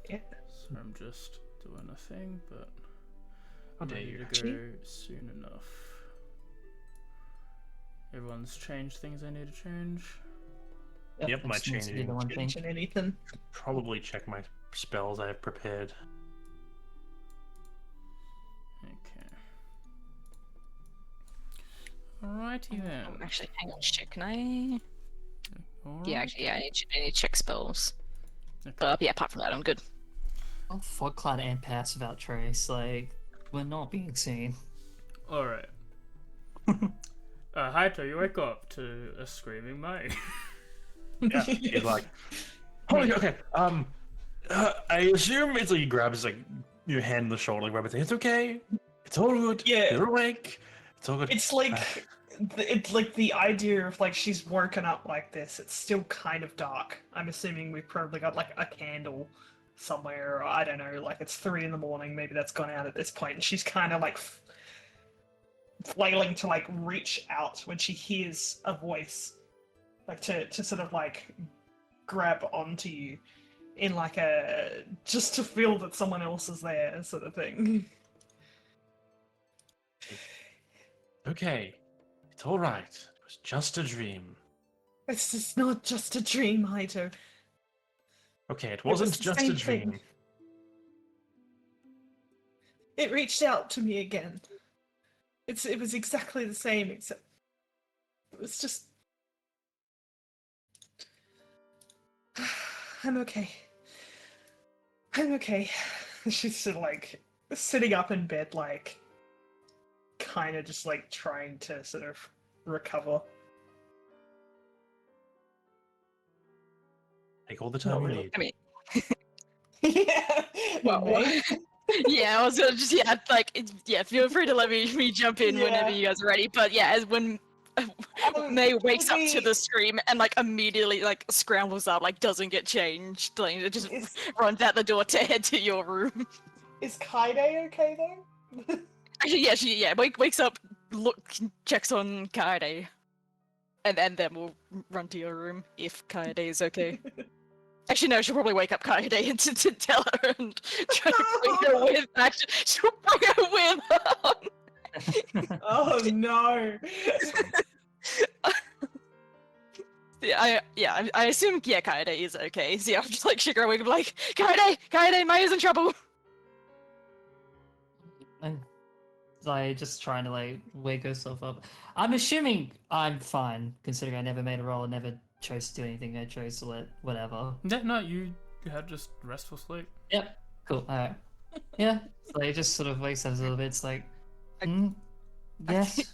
Yeah. So I'm just doing a thing, but I'm dare ready you. to go soon enough. Everyone's changed things I need to change. Yep, my changing. The one thing. Mention anything. Probably check my spells I have prepared. Okay. Alrighty then. Actually, hang on, shit. Can I? Alright. Yeah, actually, I need to check spells. Okay. But yeah, apart from that, I'm good. Oh, Fogclad and pass without trace. Like, we're not being seen. Alright. Haito, you wake up to a screaming May. Yeah, he's like, holy, okay. I assume it's like he grabs like your hand on the shoulder, grab it. It's okay. It's all good. Yeah. You're awake. It's all good. It's like the idea of like she's woken up like this. It's still kind of dark. I'm assuming we've probably got like a candle somewhere, or I don't know. Like it's 3 a.m. Maybe that's gone out at this point, and she's kind of like flailing to like reach out when she hears a voice, like to sort of like grab onto you in like a just to feel that someone else is there sort of thing. Okay. It's all right. It was just a dream. It's just not just a dream, Haito. Okay, it was wasn't the just a same dream. thing. It reached out to me again. It was exactly the same, except it was just. I'm okay. I'm okay. She's sort of like sitting up in bed, like kind of just like trying to sort of recover. Take all the time you really. need. I mean, Yeah. well, Mate. yeah, I was gonna just feel free to let me jump in whenever Yeah. you guys are ready. But yeah, as when May wakes up to the scream and like immediately like scrambles up, like doesn't get changed, like it just Is, runs out the door to head to your room. is Kaide okay though? Actually, she wakes up, checks on Kaede, and then we'll run to your room if Kaede is okay. Actually, no, she'll probably wake up Kaede and to tell her and try to bring her with. Actually, she'll bring her with her. Oh no. I assume Kaede is okay. So yeah, I'm just like shake her awake and be like, Kaede, Maya's in trouble. And like just trying to like wake herself up. I'm assuming I'm fine, considering I never made a roll, I never chose to do anything. I chose to let whatever. Yeah, no, you had just restful sleep. Yep. Cool. Alright. Yeah. So it just sort of wakes up a little bit. It's like, yes.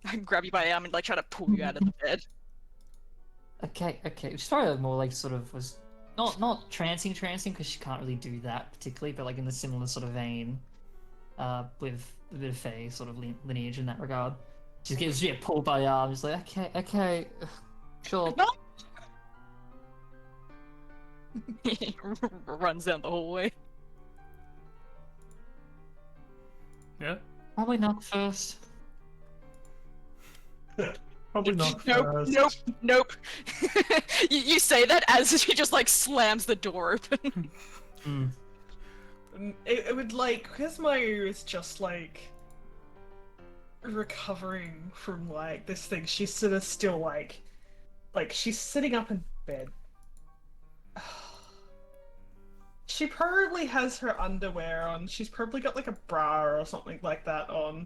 I grab you by the arm and like try to pull you out of the bed. Okay. It's probably more like sort of was not trancing because she can't really do that particularly, but like in the similar sort of vein, with a bit of Fae sort of lineage in that regard. She gets pulled by the arm. Just like okay, sure. Runs down the hallway. Yeah. Probably not first. Probably not. Nope. you say that as she just like slams the door open. It would like, because Mayu is just like recovering from like this thing, she's sort of still like she's sitting up in bed. She probably has her underwear on. She's probably got like a bra or something like that on.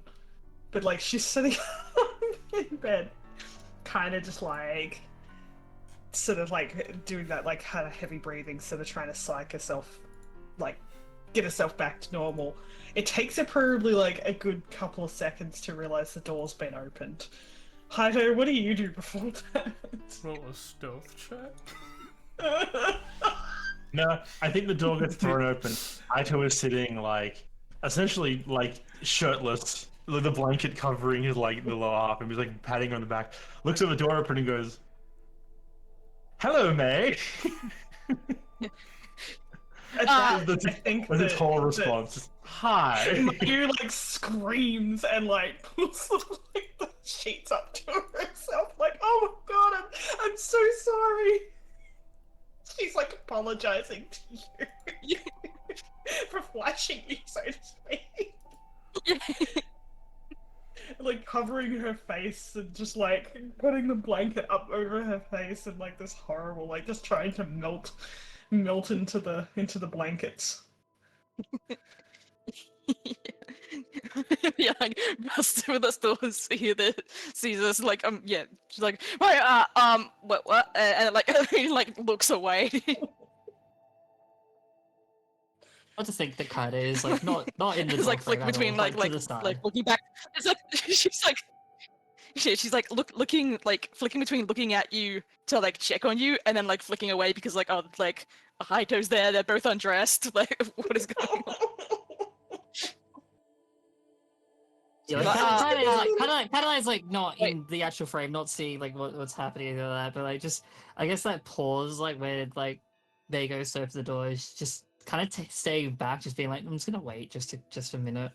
But like she's sitting up in bed, kind of just like sort of like doing that like kind of heavy breathing, sort of trying to psych herself, like get herself back to normal. It takes her probably like a good couple of seconds to realize the door's been opened. Haito, what do you do before that? Roll a stealth check. No, I think the door gets thrown open. Aito is sitting like essentially like shirtless, with the blanket covering his like the lower half, and he's like patting her on the back. Looks at the door open and goes, "Hello, May." I think That's his whole that response. Hi. Mayu like screams and like pulls like the sheets up to herself, like, "Oh my god, I'm so sorry." She's like apologizing to you for flashing you, so to speak. Like covering her face and just like putting the blanket up over her face and like this horrible, like just trying to melt into the blankets. Yeah, like busts through the store and sees this like she's like what and like like looks away. I just think that Kaide is like not in the It's like dog flick frame at between all, like to the side. like looking back. It's like she's like looking like flicking between looking at you to like check on you and then like flicking away because like oh like Haito's there, they're both undressed. Like what is going on? Yeah, like, Kaide is like not in the actual frame, not seeing like what's happening or that, but like just I guess that pause like where like they go to open the door is just kind of staying back, just being like I'm just gonna wait just a minute.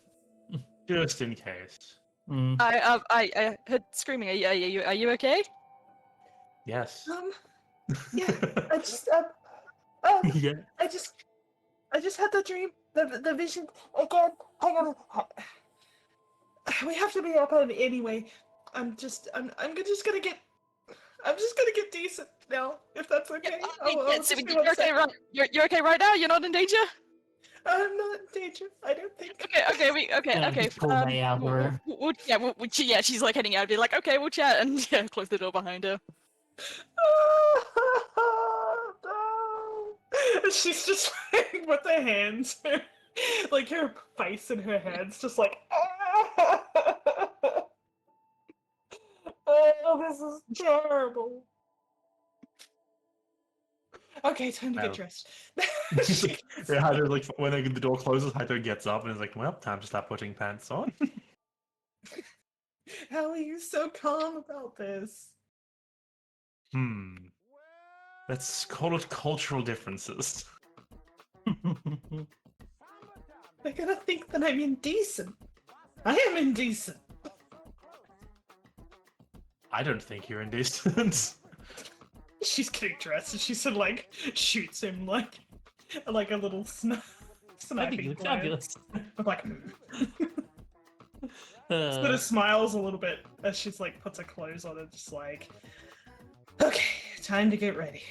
Just in case. I heard screaming. Are you okay? Yes. Yeah, I just Yeah. I just had the dream, the vision again. Hang on. We have to be up anyway. I'm just gonna get decent now, if that's okay. You're okay, right? You're okay right now. You're not in danger. I'm not in danger. I don't think. Okay. Just pull May out of her. Yeah, she's like heading out. Be like, okay, we'll chat, and yeah, close the door behind her. No. And she's just like with her hands, like her face and her hands, just like, oh, this is terrible. Okay, time to get Wow. dressed. Yeah, Hato, like when the door closes, Hato gets up and is like, "Well, time to start putting pants on." How are you so calm about this? Let's call it cultural differences. They're gonna think that I'm indecent. I am indecent. I don't think you're indecent. She's getting dressed and she sort of like shoots him like a little That'd be sniping good. glance. Fabulous. Like sort of smiles a little bit as she's like puts her clothes on and just like, okay, time to get ready.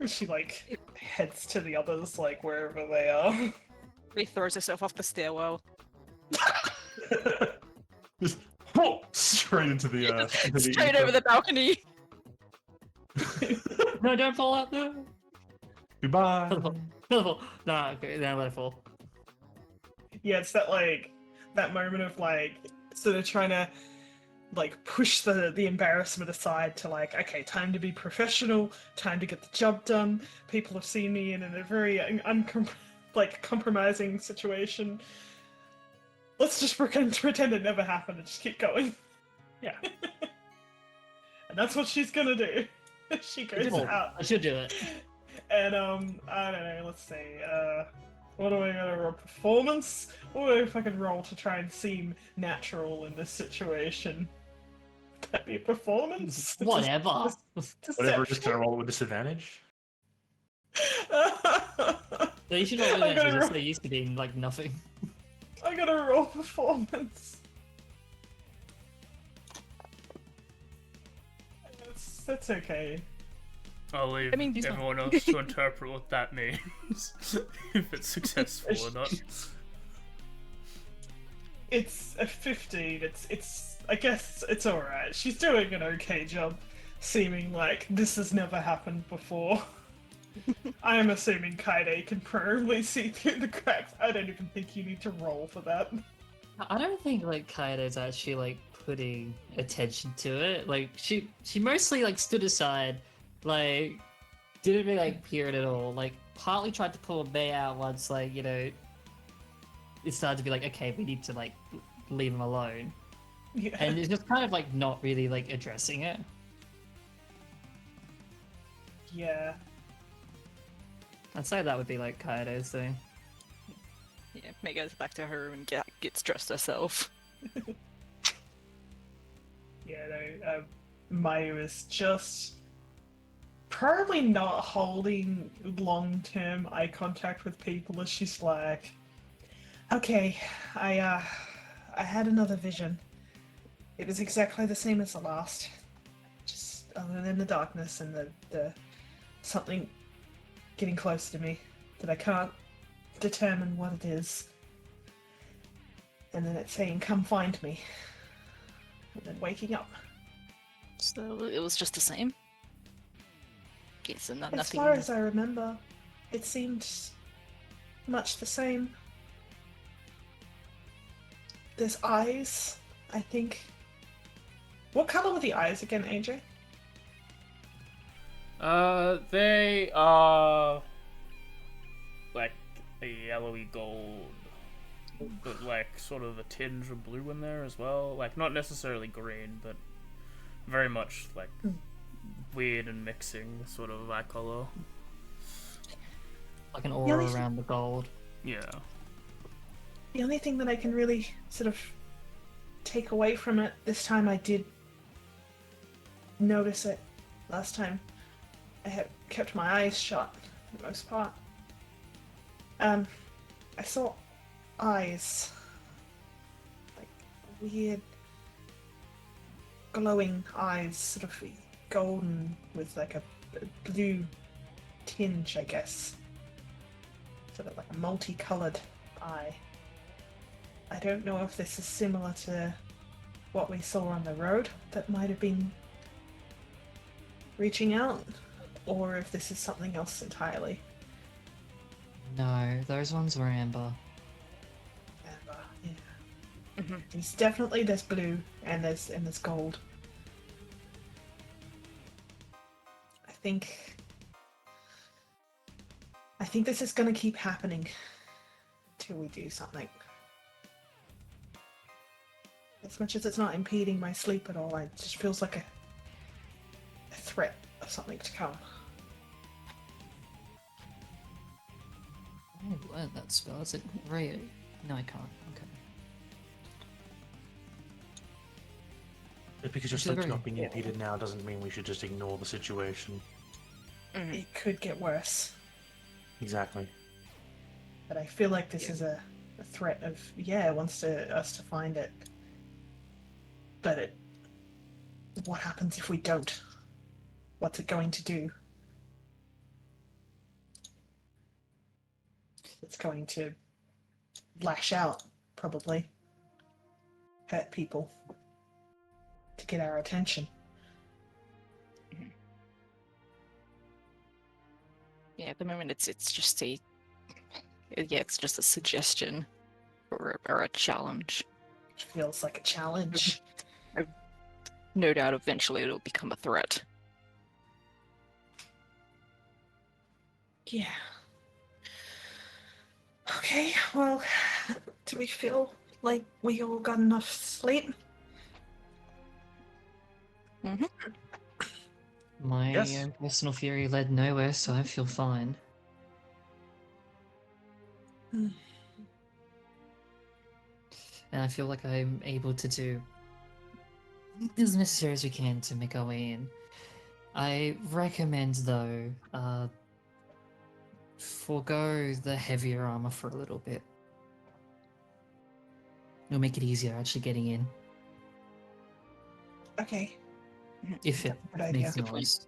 She like heads to the others like wherever they are. He throws herself off the stairwell. Just straight into the Straight over the balcony. No, don't fall out. No. Goodbye. No, okay, now let it fall. Yeah, it's that moment of like sort of trying to like push the embarrassment aside to like, okay, time to be professional, time to get the job done. People have seen me in a very compromising situation. Let's just pretend it never happened and just keep going. Yeah. And that's what she's gonna do. She goes out. I should do it. And I don't know, let's see, what am I gonna roll? Performance? Or if I can roll to try and seem natural in this situation? Would that be a performance? Whatever. Whatever, just gonna roll it with disadvantage. No, you should not do I'm that gonna because roll- they used to be like nothing. I gotta roll performance. That's okay. I'll leave I mean, these are- everyone else to interpret what that means, if it's successful or not. It's a 15. It's. I guess it's alright. She's doing an okay job, seeming like this has never happened before. I am assuming Kaide can probably see through the cracks. I don't even think you need to roll for that. I don't think like Kaido's actually like putting attention to it. Like she mostly like stood aside, like didn't really like peer it at all. Like partly tried to pull May out once like, you know, it started to be like, okay, we need to like leave him alone. Yeah. And it's just kind of like not really like addressing it. Yeah. I'd say that would be like Kaido's thing. Yeah, May goes back to her room and gets dressed herself. Yeah, no, Mayu is just probably not holding long-term eye contact with people as she's like, okay, I had another vision. It was exactly the same as the last. Just other than the darkness and the something getting close to me that I can't determine what it is. And then it's saying, come find me. And then waking up. So it was just the same? Yes, and As nothing... far as I remember, it seemed much the same. There's eyes, I think. What color were the eyes again, AJ? They are like a yellowy gold, but like sort of a tinge of blue in there as well. Like not necessarily green, but very much like weird and mixing sort of eye color. Like an aura around the gold. Yeah. The only thing that I can really sort of take away from it, this time I did notice it. Last time I had kept my eyes shut for the most part. I saw eyes. Like weird glowing eyes, sort of golden with like a blue tinge, I guess. Sort of like a multicolored eye. I don't know if this is similar to what we saw on the road that might have been reaching out. or if this is something else entirely. No, those ones were amber. Amber, yeah. Mhm. There's blue and there's gold. I think this is gonna keep happening until we do something. As much as it's not impeding my sleep at all, it just feels like a threat of something to come. I learned that spell. Is it rare? No, I can't. Okay. Just because your It's sleep's very- not being impeded now doesn't mean we should just ignore the situation. It could get worse, Exactly. but I feel like this is a threat of it wants us to find it. But what happens if we don't? What's it going to do? It's going to lash out, probably. Hurt people. To get our attention. Yeah, at the moment it's just it's just a suggestion or a challenge. It feels like a challenge. No doubt eventually it'll become a threat. Yeah. Okay, well, do we feel like we all got enough sleep? My Yes. own personal fury led nowhere, so I feel fine. Hmm. And I feel like I'm able to do as necessary as we can to make our way in. I recommend, though, forego the heavier armor for a little bit. It'll make it easier actually getting in, Okay. if it Good idea. makes noise.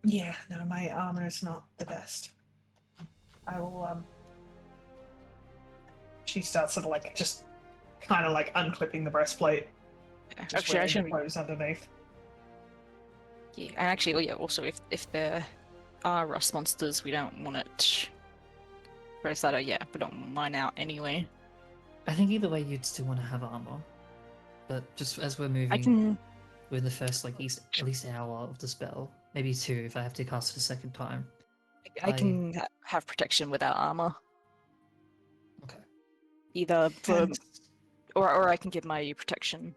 Yeah, no, my armor is not the best. I will, She starts sort of like, just kind of like unclipping the breastplate. Just Actually, I wearing the shouldn't. clothes underneath. Yeah, and actually, yeah. Also, if there are rust monsters, we don't want it. Whereas that, yeah, we don't want mine out anyway. I think either way you'd still want to have armor. But just as we're moving, I can. we're in the first like at least hour of the spell, maybe 2 if I have to cast it a second time. I can have protection without armor. Okay. Either for, And, or I can give my protection.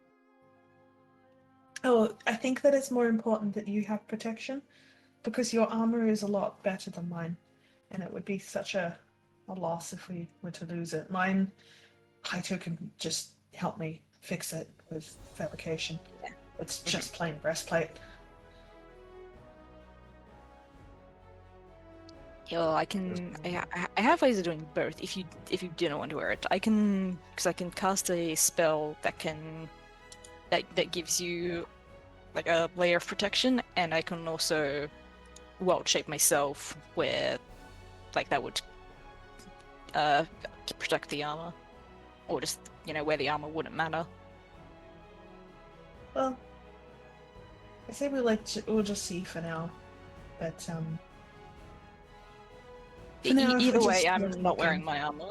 I think that it's more important that you have protection, because your armor is a lot better than mine, and it would be such a loss if we were to lose it. Mine, Kaito can just help me fix it with fabrication. Yeah. It's just plain breastplate. Yeah, well, I can. I have ways of doing both. If you didn't want to wear it, I can, because I can cast a spell that gives you like a layer of protection, and I can also world shape myself where like that would protect the armor, or just where the armor wouldn't matter. Well, I say we'll just see for now. But for now, if Either we're way, just I'm really not looking- wearing my armor.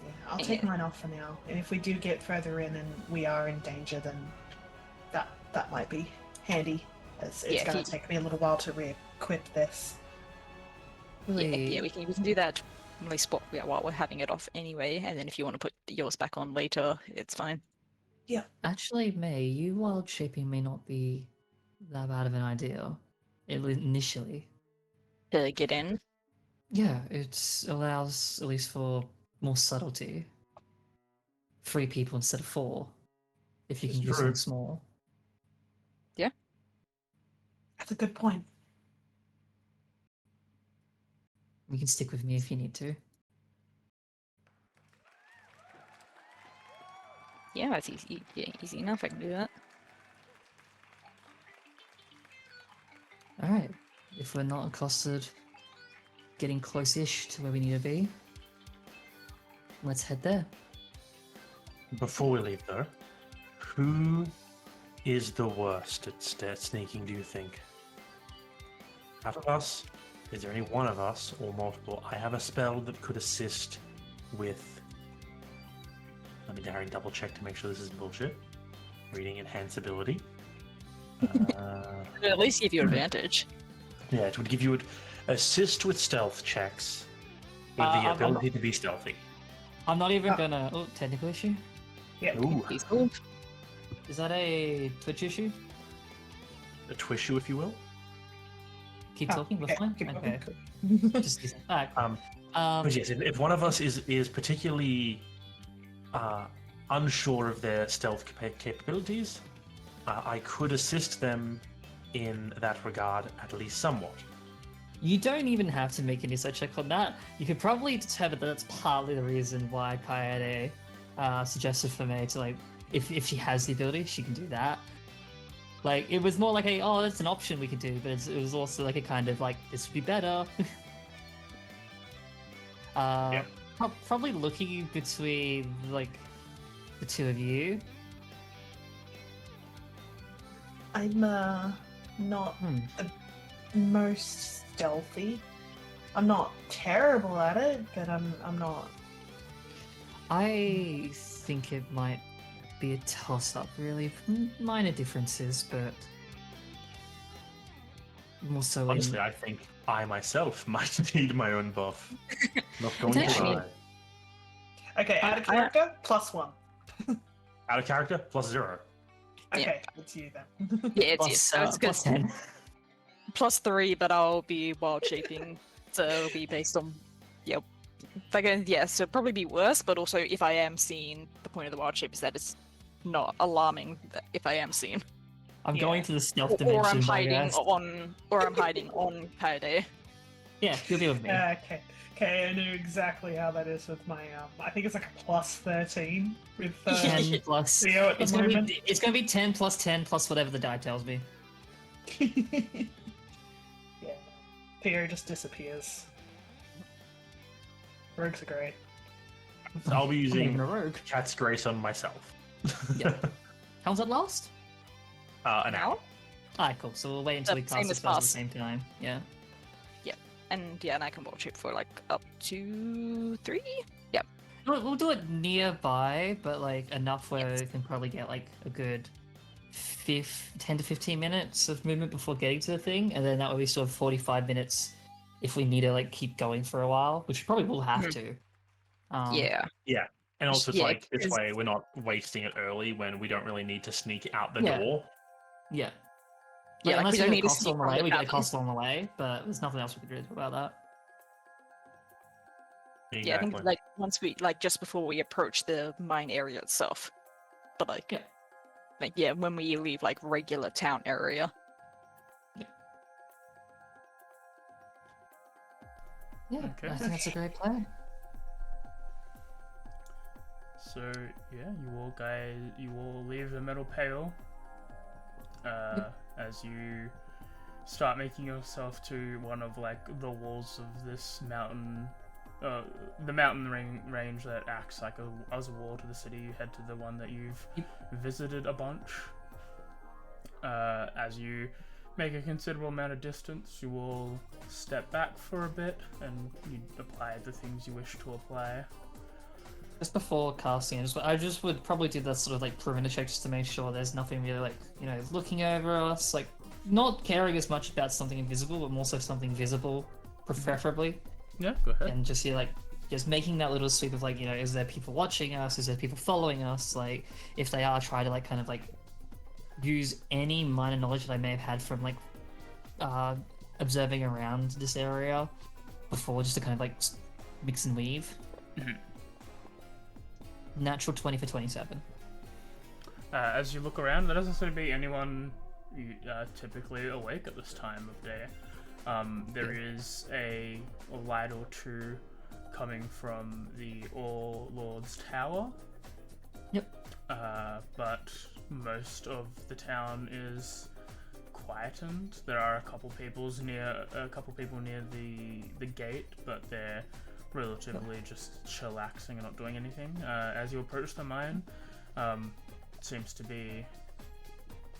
Yeah, I'll take Yeah. mine off for now. And if we do get further in and we are in danger, then that might be handy. As it's Yeah, going to take me a little while to re-equip this. Yeah, we can do that. At least while we're having it off anyway, and then if you want to put yours back on later, it's fine. Actually, May, you wild shaping may not be that bad of an idea. Initially. To get in. Yeah, it allows at least for more subtlety. 3 people instead of 4. If you It's can use true. something small. That's a good point. You can stick with me if you need to. Yeah, that's easy. Yeah, easy enough. I can do that. Alright. If we're not accosted, getting close-ish to where we need to be, let's head there. Before we leave, though, who is the worst at sneaking, do you think? Out of us, is there any one of us, or multiple? I have a spell that could assist with... Let me double check to make sure this isn't bullshit. Reading enhance ability. At least give you advantage. Yeah, it would give you assist with stealth checks with the ability to be stealthy. I'm not even gonna. Oh, technical issue. Yeah. Ooh, He's cool. Is that a Twitch issue? a twishu, if you will. Keep talking. We're fine. keep Okay. going. Just alright. But yes, if one of us is particularly unsure of their stealth capabilities, I could assist them in that regard at least somewhat. You don't even have to make an insight check on that. You could probably determine that that's partly the reason why Kaede suggested for me to, like, if she has the ability, she can do that. Like, it was more like that's an option we could do, but it was also like a kind of like, this would be better. Yep. Probably looking between, like, the two of you. I'm not the most stealthy. I'm not terrible at it, but I'm not. I think it might be a toss-up, really. Minor differences, but more so Honestly, I think I myself might need my own buff. Not going It's to actually- lie. Okay, out of character, +1. Out of character, +0. Okay, it's you then. Yeah, it's plus, yes. So it's good. plus 10. +3, but I'll be wild shaping, so it'll be based on. Yep. So it'll probably be worse, but also if I am seen, the point of the wild shape is that it's not alarming if I am seen. I'm Yeah. going to the stealth dimension. Or I'm I hiding guess. on Kaede. Yeah, you'll be with me. Okay, I know exactly how that is with my I think it's like a +13 with 10 plus. Theo at the It's gonna moment. be 10 plus 10 plus whatever the die tells me. Yeah. Theo just disappears. Rogues are great. So I'll be I'm not even using a rogue. Cat's Grace on myself. Yeah. How long's that last? An hour. Alright, cool. So we'll wait until we Same cast the as spells at the pass. same time. Yeah. And I can wild shape for like up to 3. We'll do it nearby, but like enough where we can probably get like a good 10 to 15 minutes of movement before getting to the thing, and then that way we still have 45 minutes if we need to like keep going for a while, which we probably will have to. Yeah. And also, it's Yeah, like this 'cause- way we're not wasting it early when we don't really need to sneak out the Yeah. door. Yeah. Yeah, like, unless we don't get need to costs sneak on the from way, the we get a cabin. cost on the way, but there's nothing else we can do about that. Exactly. Yeah, I think like once we just before we approach the mine area itself. But Yeah. when we leave like regular town area. Yeah, Okay. I think that's a great plan. So yeah, you all leave the metal pail. As you start making yourself to one of like the walls of this mountain, the mountain range that acts like as a wall to the city. You head to the one that you've visited a bunch. As you make a considerable amount of distance, you will step back for a bit and you apply the things you wish to apply. Just before casting, I just would probably do that sort of like perimeter check just to make sure there's nothing really like, looking over us, like not caring as much about something invisible, but more so something visible, preferably. Yeah, go ahead. And just just making that little sweep of like, is there people watching us? Is there people following us? Like, if they are, try to like kind of like use any minor knowledge that I may have had from like observing around this area before, just to kind of like mix and weave. Mhm. Natural 20 for 27. As you look around, there doesn't seem to be anyone typically awake at this time of day. There is a light or two coming from the All Lords Tower. Yep. But most of the town is quietened. There are a couple people near the gate, but they're relatively just chillaxing and not doing anything. As you approach the mine, it seems to be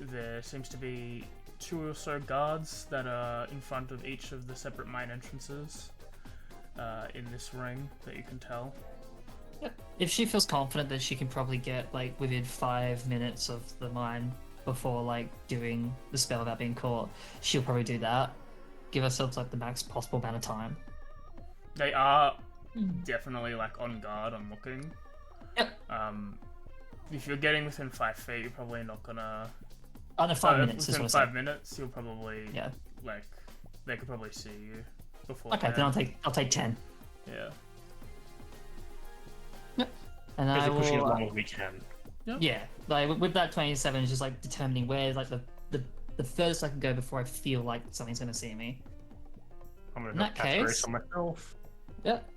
there seems to be 2 or so guards that are in front of each of the separate mine entrances in this ring that you can tell. If she feels confident that she can probably get like within 5 minutes of the mine before like doing the spell without being caught, she'll probably do that. Give ourselves like the max possible amount of time. They are definitely like on guard and looking. Yep. If you're getting within 5 feet, you're probably not gonna. Under 5 minutes is within what I 5 said. minutes, you'll probably like they could probably see you before. Okay, then I'll take 10. Yeah. And I Basically pushing as will. long as we can. Yeah, like with that 27, it's just like determining where like the furthest I can go before I feel like something's gonna see me. I'm gonna In not that catch case- on myself. Yep.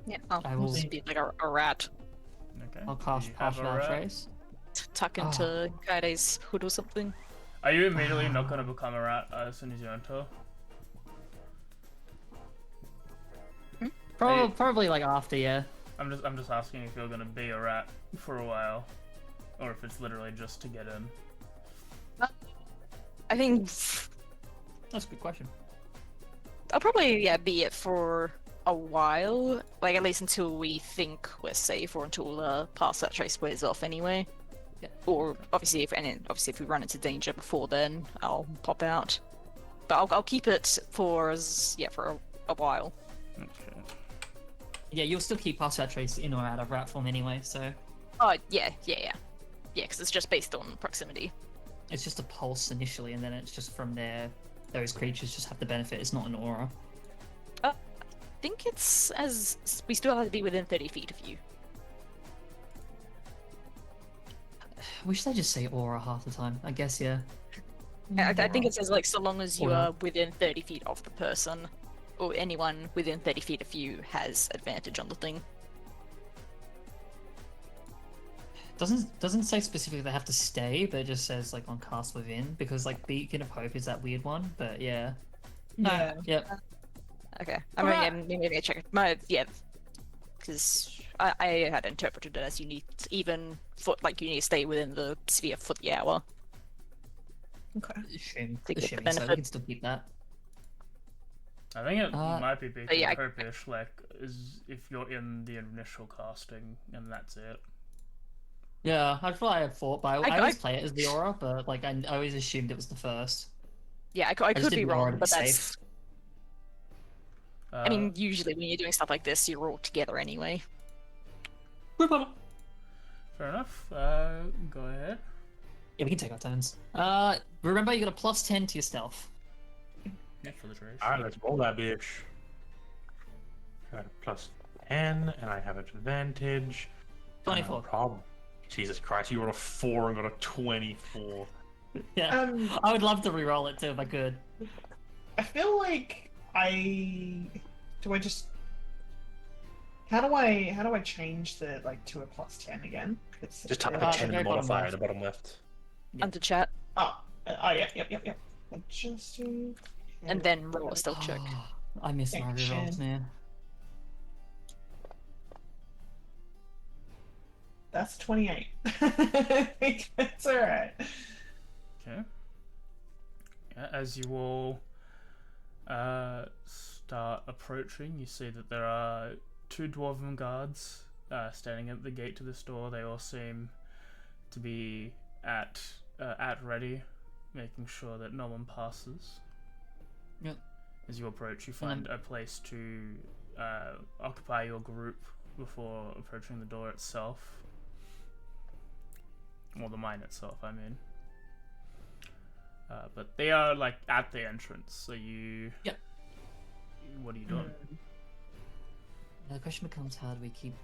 Yeah, I I'll will- just be like a rat, Okay. I'll Do cast you have partial a rat? trace. tuck into Kaide's hood or something. Are you immediately not gonna become a rat as soon as you enter? Probably like after, yeah. I'm just asking if you're gonna be a rat for a while, or if it's literally just to get in. I think That's a good question. I'll probably be it for a while, like at least until we think we're safe, or until past that trace wears off anyway. Yeah. Or obviously if we run into danger before then, I'll pop out. But I'll keep it for a while. Okay. Yeah, you'll still keep partial trace in or out of rat form anyway, so Oh yeah, because it's just based on proximity. it's just a pulse initially, and then it's just from there. Those creatures just have the benefit. It's not an aura. I think it's as we still have to be within 30 feet of you. Wish they just say aura half the time. I guess, yeah. I think it says like so long as you Or are not. within 30 feet of the person, or anyone within 30 feet of you has advantage on the thing. Doesn't say specifically they have to stay, but it just says like on cast within, because like Beacon of Hope is that weird one. But yeah. Yeah. Yep. Okay, Alright. maybe I check it. Because I had interpreted it as you need even you need to stay within the sphere for the hour. Okay. Assume, To get the so we benefit. can still keep that. I think it Uh, might be big yeah, and hope-ish, like, is if you're in the initial casting, and that's it. Yeah, I'd probably have thought, but I I- always play it as the aura, but like I always assumed it was the first. Yeah, I just could be didn't know where wrong, to be but that's. safe. I mean, usually when you're doing stuff like this, you're all together anyway. Fair enough. Go ahead. Yeah, we can take our turns. Remember you got a +10 to your stealth. Yeah, for the trace. Alright, let's roll that bitch. Got a +10, and I have advantage. 24. No problem. Jesus Christ, you rolled a 4 and got a 24. Yeah, I would love to re-roll it too if I could. I feel like how do I change the like to a +10 again? It's, Just type the a 10 in the very bottom modifier left. at the bottom left. Yeah. Under chat, yeah, yep. Adjusting. and then roll a stealth check. I miss my Action. rerolls, man. That's 28. It's alright. Okay. Yeah, as you all start approaching, you see that there are 2 dwarven guards standing at the gate to this door. They all seem to be at ready, making sure that no one passes. Yep. As you approach, you find a place to occupy your group before approaching the door itself. Or the mine itself, I mean. But they are like at the entrance, so you. Yep. What are you doing? Now the question becomes, how do we keep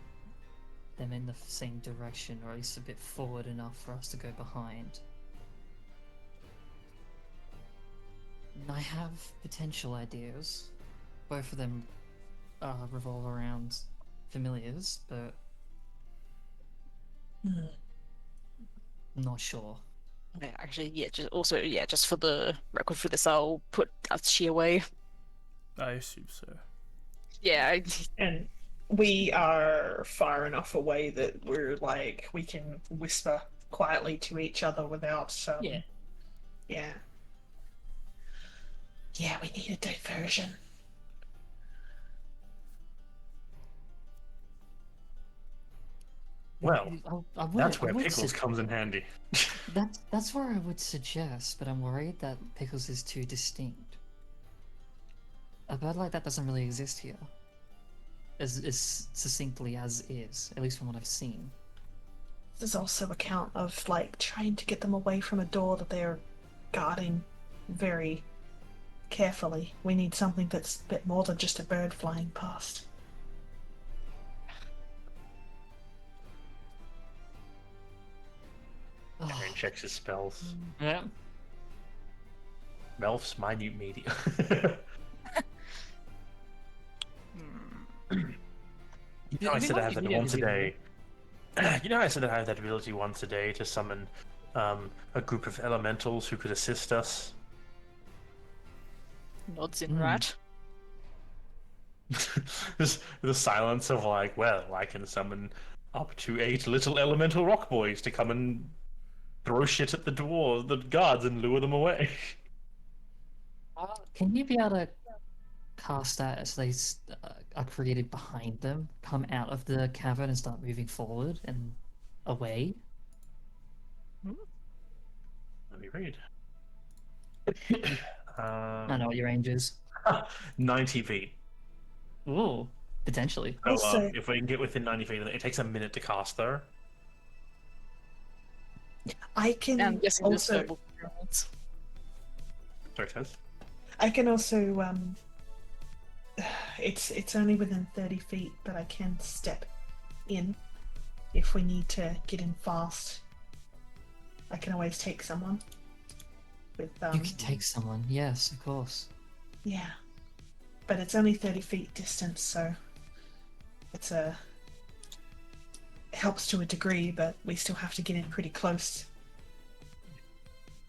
them in the same direction, or at least a bit forward enough for us to go behind? And I have potential ideas. Both of them revolve around familiars, but I'm not sure. Yeah, actually, just for the record for this, I'll put Atsushi away. I assume so. Yeah, And we are far enough away that we're like we can whisper quietly to each other without Yeah. Yeah. Yeah, we need a diversion. Well, that's I where would Pickles comes in handy. that's where I would suggest, but I'm worried that Pickles is too distinct. A bird like that doesn't really exist here. As succinctly as is, at least from what I've seen. There's also a count of like trying to get them away from a door that they're guarding very carefully. We need something that's a bit more than just a bird flying past. Aaron checks his spells. Yeah. Melf's minute media. You know, I said I have that once a day. You know, I said I have that ability once a day to summon a group of elementals who could assist us. Nods in rat. Just the silence of like, well, I can summon up to 8 little elemental rock boys to come and throw shit at the dwarves, the guards, and lure them away. Can you be able to cast that as they are created behind them, come out of the cavern and start moving forward and away? Let me read. I know what your range is. 90 feet. Ooh, potentially. So Also- if we can get within 90 feet, it takes a minute to cast there. I can I'm guessing there's also verbal pyramids. Sorry, Tess. I can also it's only within 30 feet, but I can step in if we need to get in fast. I can always take someone with You can take someone, yes, of course. yeah. But it's only 30 feet distance, so it's it helps to a degree, but we still have to get in pretty close.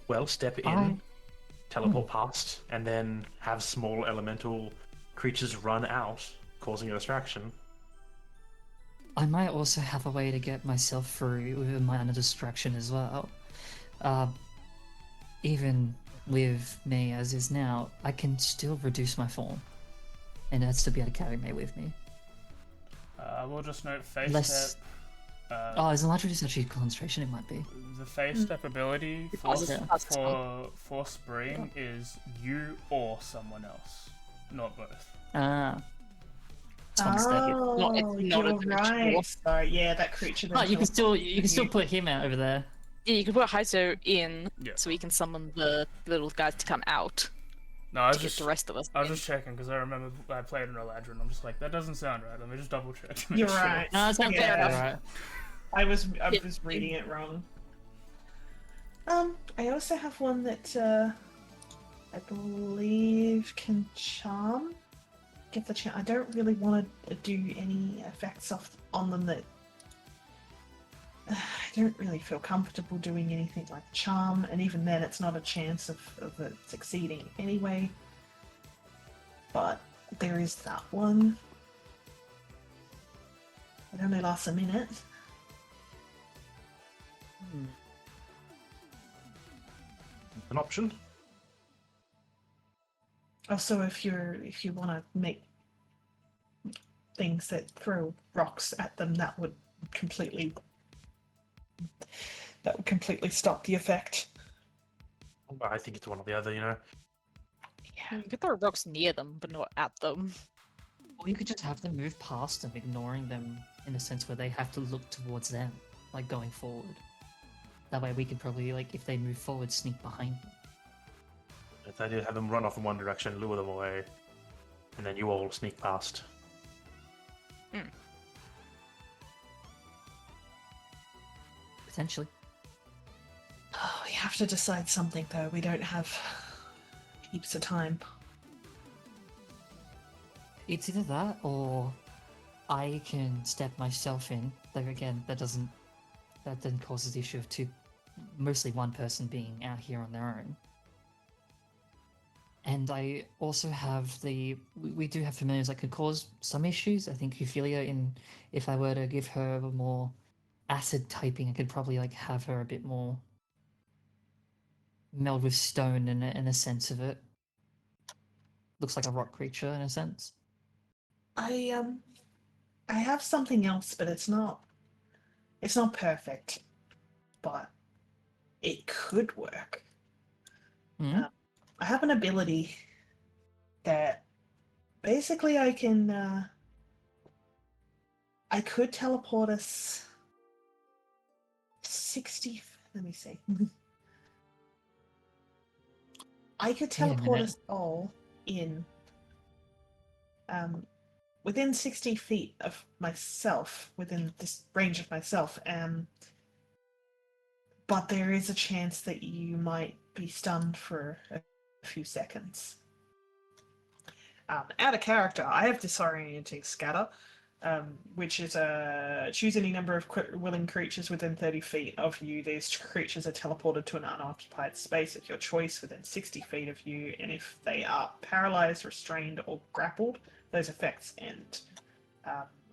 Well, step in, teleport past, and then have small elemental creatures run out, causing a distraction. I might also have a way to get myself through with a minor distraction as well. Even with me as is now, I can still reduce my form. And I'd still be able to carry me with me. We'll just note face Less- step. Oh, is Eladrin actually concentration? It might be. The face step ability Yeah. for Spring is you or someone else, not both. Ah. It's one step. Not- it's not a you're creature. right. Sorry, yeah, that creature. Oh, then you can teleports still you. put him out over there. Yeah, you can put Haizo in Yeah. so we can summon the little guys to come out No, I was to get just the rest of us. I was in. just checking because I remember I played an Eladrin. I'm just like, that doesn't sound right. Let me just double check. to make You're sure. right. No, it's not Yeah. fair enough. Right. I was Yeah. reading it wrong. I also have one that I believe can charm. Get the charm. I don't really want to do any effects on them that I don't really feel comfortable doing anything like charm, and even then, it's not a chance of it succeeding anyway. But there is that one. It only lasts a minute. An option. Also, if you want to make things that throw rocks at them, that would completely stop the effect. I think it's one or the other, you know. Yeah. You could throw rocks near them, but not at them. Or you could just have them move past them, ignoring them in a sense where they have to look towards them, like going forward. That way we could probably, like, if they move forward, sneak behind them. It's idea to have them run off in one direction, lure them away, and then you all sneak past. Potentially. Oh, we have to decide something though. We don't have heaps of time. It's either that or I can step myself in. Though again, that then causes the issue of mostly one person being out here on their own. And I also have we do have familiars that could cause some issues. I think Ophelia, if I were to give her a more acid typing, I could probably like have her a bit more meld with stone in a sense of it. Looks like a rock creature in a sense. I have something else, but it's not perfect, but it could work. Hmm? I have an ability that basically I could teleport us 60. Let me see. I could Wait a teleport minute. us all in within 60 feet of myself, within this range of myself. But there is a chance that you might be stunned for a few seconds. Out of character, I have Disorienting Scatter, which is choose any number of willing creatures within 30 feet of you. These creatures are teleported to an unoccupied space of your choice within 60 feet of you, and if they are paralyzed, restrained, or grappled, those effects end.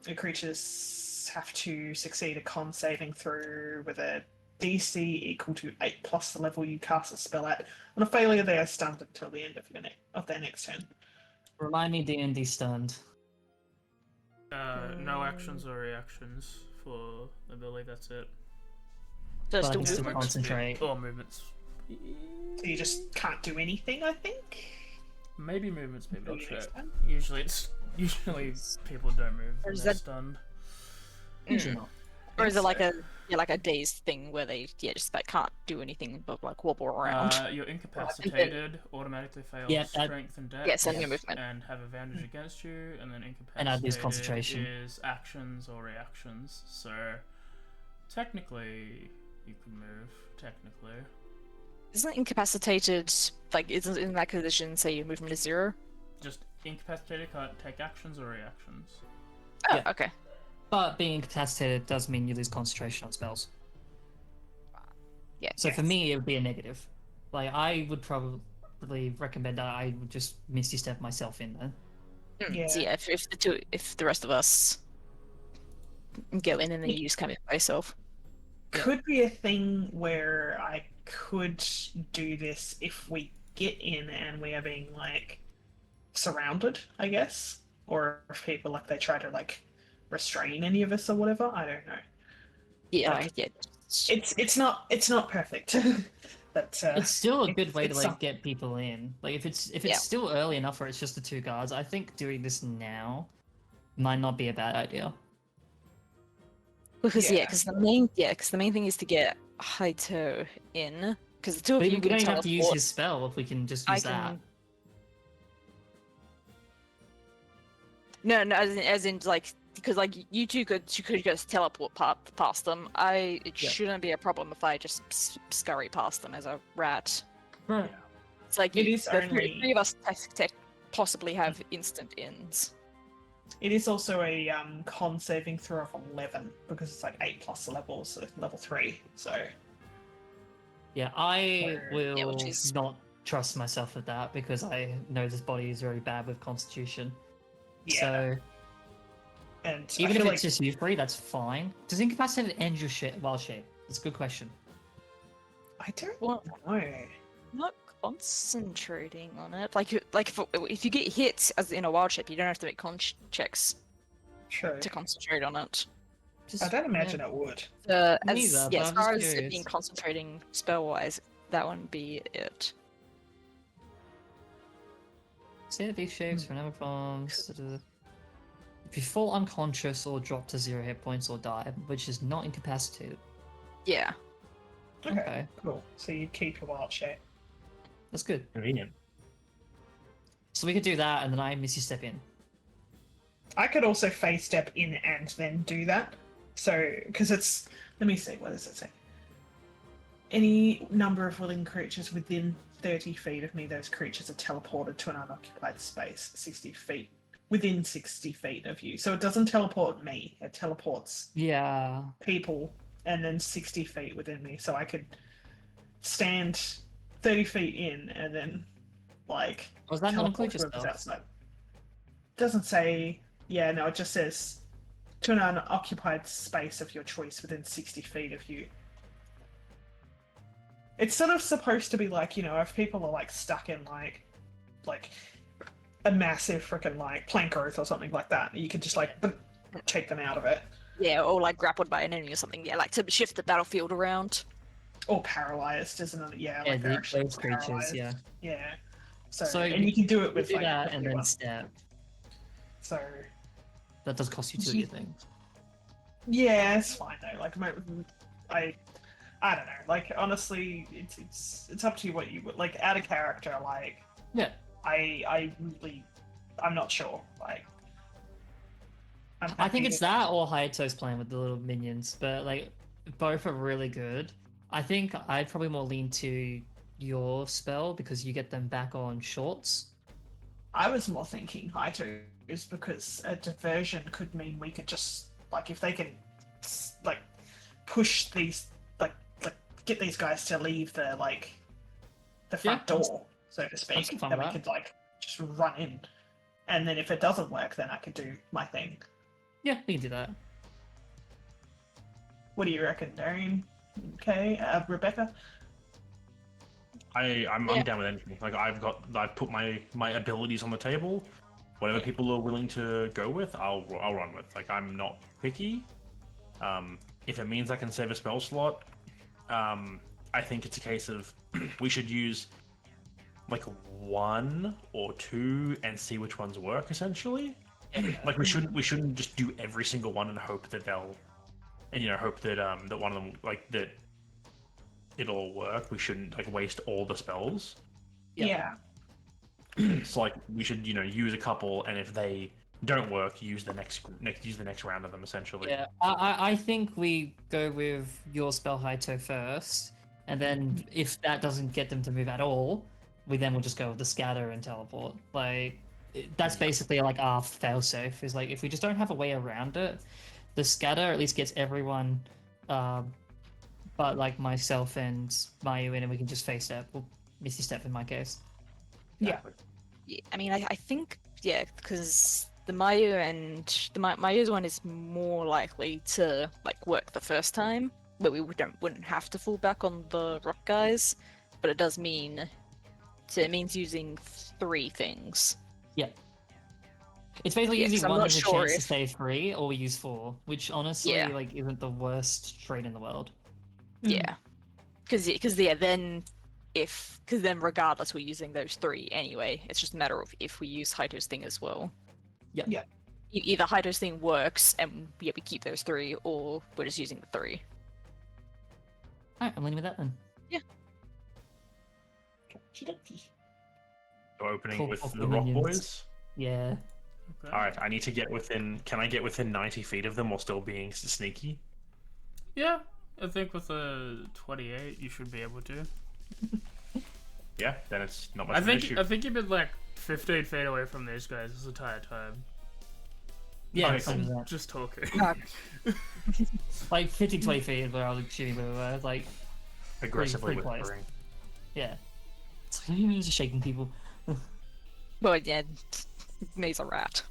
The creatures have to succeed a con saving throw with a DC equal to 8 plus the level you cast a spell at. On a failure, they are stunned until the end of their next turn. Remind me D&D stunned. No actions or reactions for ability. That's it. Just But a I can still movement. concentrate. Or movements. So you just can't do anything, I think. Maybe movements, maybe not Maybe shit. next time. Usually people don't move Or when is they're that- stunned. Usually not. Or is it like So- like a dazed thing where they just like can't do anything but like wobble around? You're incapacitated, automatically fail Yeah, that- strength and dex, Yes, and your movement. and have advantage against you, and then And I'd lose incapacitated concentration. is actions or reactions. So technically, you can move. Technically, Isn't incapacitated like isn't in that condition say your movement is 0? just incapacitated can't take actions or reactions. Oh, Yeah. okay. But being incapacitated does mean you lose concentration on spells. Yeah. So for Yes. me, it would be a negative. Like, I would probably recommend that I would just Misty Step myself in then. So Yeah. yeah, if the rest of us go in and then you just come in by yourself. Could be a thing where I could do this if we get in and we are being like surrounded, I guess, or if people like they try to like restrain any of us or whatever. I don't know. Yeah, Like- yeah. It's not perfect. But It's still a good way to it's like some- get people in. Like if it's Yeah. still early enough where it's just the 2 guards, I think doing this now might not be a bad idea. Because Yeah. because the main thing is to get Haito in because the two of But you we can don't even have to use teleport. his spell if we can just I use that. can. No, as in like because like you could just teleport past them. It Yeah. shouldn't be a problem if I just scurry past them as a rat. Right. It's like It is the only- three of us possibly have instant ins. It is also a con saving throw of 11 because it's like 8 plus the level, so level 3. So Yeah, I will Yeah, which is- not trust myself with that because I know this body is very bad with constitution. yeah, So and even I if feel it's like just you three, that's fine. Does incapacitated end your wild shape? That's a good question. I don't Well, know. not concentrating on it. Like if you get hit as in a wild shape, you don't have to make con checks True. to concentrate on it. Just, I don't imagine it would. As Neither, but as I'm far just as it curious. being concentrating spell wise, that wouldn't be it. Say these shapes for never bombs. If you fall unconscious or drop to 0 hit points or die, which is not incapacitated. Yeah. Okay, Okay. cool. So you keep your wild shape. That's good. Convenient. So we could do that, and then I Misty Step in. I could also phase step in and then do that. So, because it's, let me see, what does it say? Any number of willing creatures within 30 feet of me, those creatures are teleported to an unoccupied space, 60 feet, within 60 feet of you. So it doesn't teleport me, it teleports Yeah. people and then 60 feet within me. So I could stand 30 feet in and then, like, Was that not teleport include whoever's yourself? outside. Doesn't say. Yeah, no, it just says to an unoccupied space of your choice within 60 feet of you. It's sort of supposed to be like, you know, if people are like stuck in like a massive freaking like plank growth or something like that, you can just like take them out of it. Yeah, or like grappled by an enemy or something. Yeah, like to shift the battlefield around. Or paralyzed, isn't it? Yeah, Yeah, like they're actually those creatures, paralyzed. yeah. Yeah. So, So and you can do it You with do like that the and blue then one. step. So That does cost you 2 of your things. yeah, it's fine though. Like I don't know. Like honestly, it's up to you what you would like. Out of character, like Yeah. I'm not sure. Like I'm I think happy it's that or Hayato's playing with the little minions, but like both are really good. I think I'd probably more lean to your spell because you get them back on shorts. I was more thinking Haito is because a diversion could mean we could just like if they can like push these like get these guys to leave the the front Yeah, door, so to speak, fine then we with that. could like just run in, and then if it doesn't work, then I could do my thing. Yeah, we can do that. What do you reckon, Darian? Okay, Rebecca. I'm Yeah. down with anything. Like I've put my abilities on the table. Whatever people are willing to go with, I'll run with. Like I'm not picky. If it means I can save a spell slot, I think it's a case of we should use like 1 or 2 and see which ones work. Essentially, like we shouldn't just do every single one and hope that hope that that one of them like that it'll work. We shouldn't like waste all the spells. Yeah. So like we should use a couple, and if they don't work, use the next round of them essentially. Yeah, I think we go with your spell Haito first, and then if that doesn't get them to move at all, we then will just go with the scatter and teleport. Like that's basically like our failsafe. Is like if we just don't have a way around it, the scatter at least gets everyone, but like myself and Mayu in, and we can just face step. Well, Misty step in my case. Yeah. Yeah, I mean, I think yeah, because the Mayu and the Mayu's one is more likely to like work the first time, but we wouldn't have to fall back on the rock guys. But it does mean, so it means using 3 things. Yeah. It's basically Yeah, 'cause using I'm one not with a sure chance to if- save 3, or we use 4, which honestly Yeah. like isn't the worst trait in the world. Yeah, because then regardless we're using those 3 anyway. It's just a matter of if we use Haito's thing as well. Yeah. Yeah. Either Haito's thing works and yeah we keep those 3, or we're just using the 3. Alright, I'm leaning with that then. So opening Cool, with cool the rock minions. boys. Yeah. Okay. All right, I need to get within. Can I get within 90 feet of them while still being sneaky? Yeah, I think with a 28 you should be able to. Yeah, then it's not much I of an think issue. I think you've been like 15 feet away from these guys this entire time. Yeah, Okay, I'm fine with I'm that. just talking. Like 50, 20 feet is where I was shooting where we were. Like, Aggressively pretty close. whispering. yeah. It's like, just shaking people. Well, yeah, May's a rat.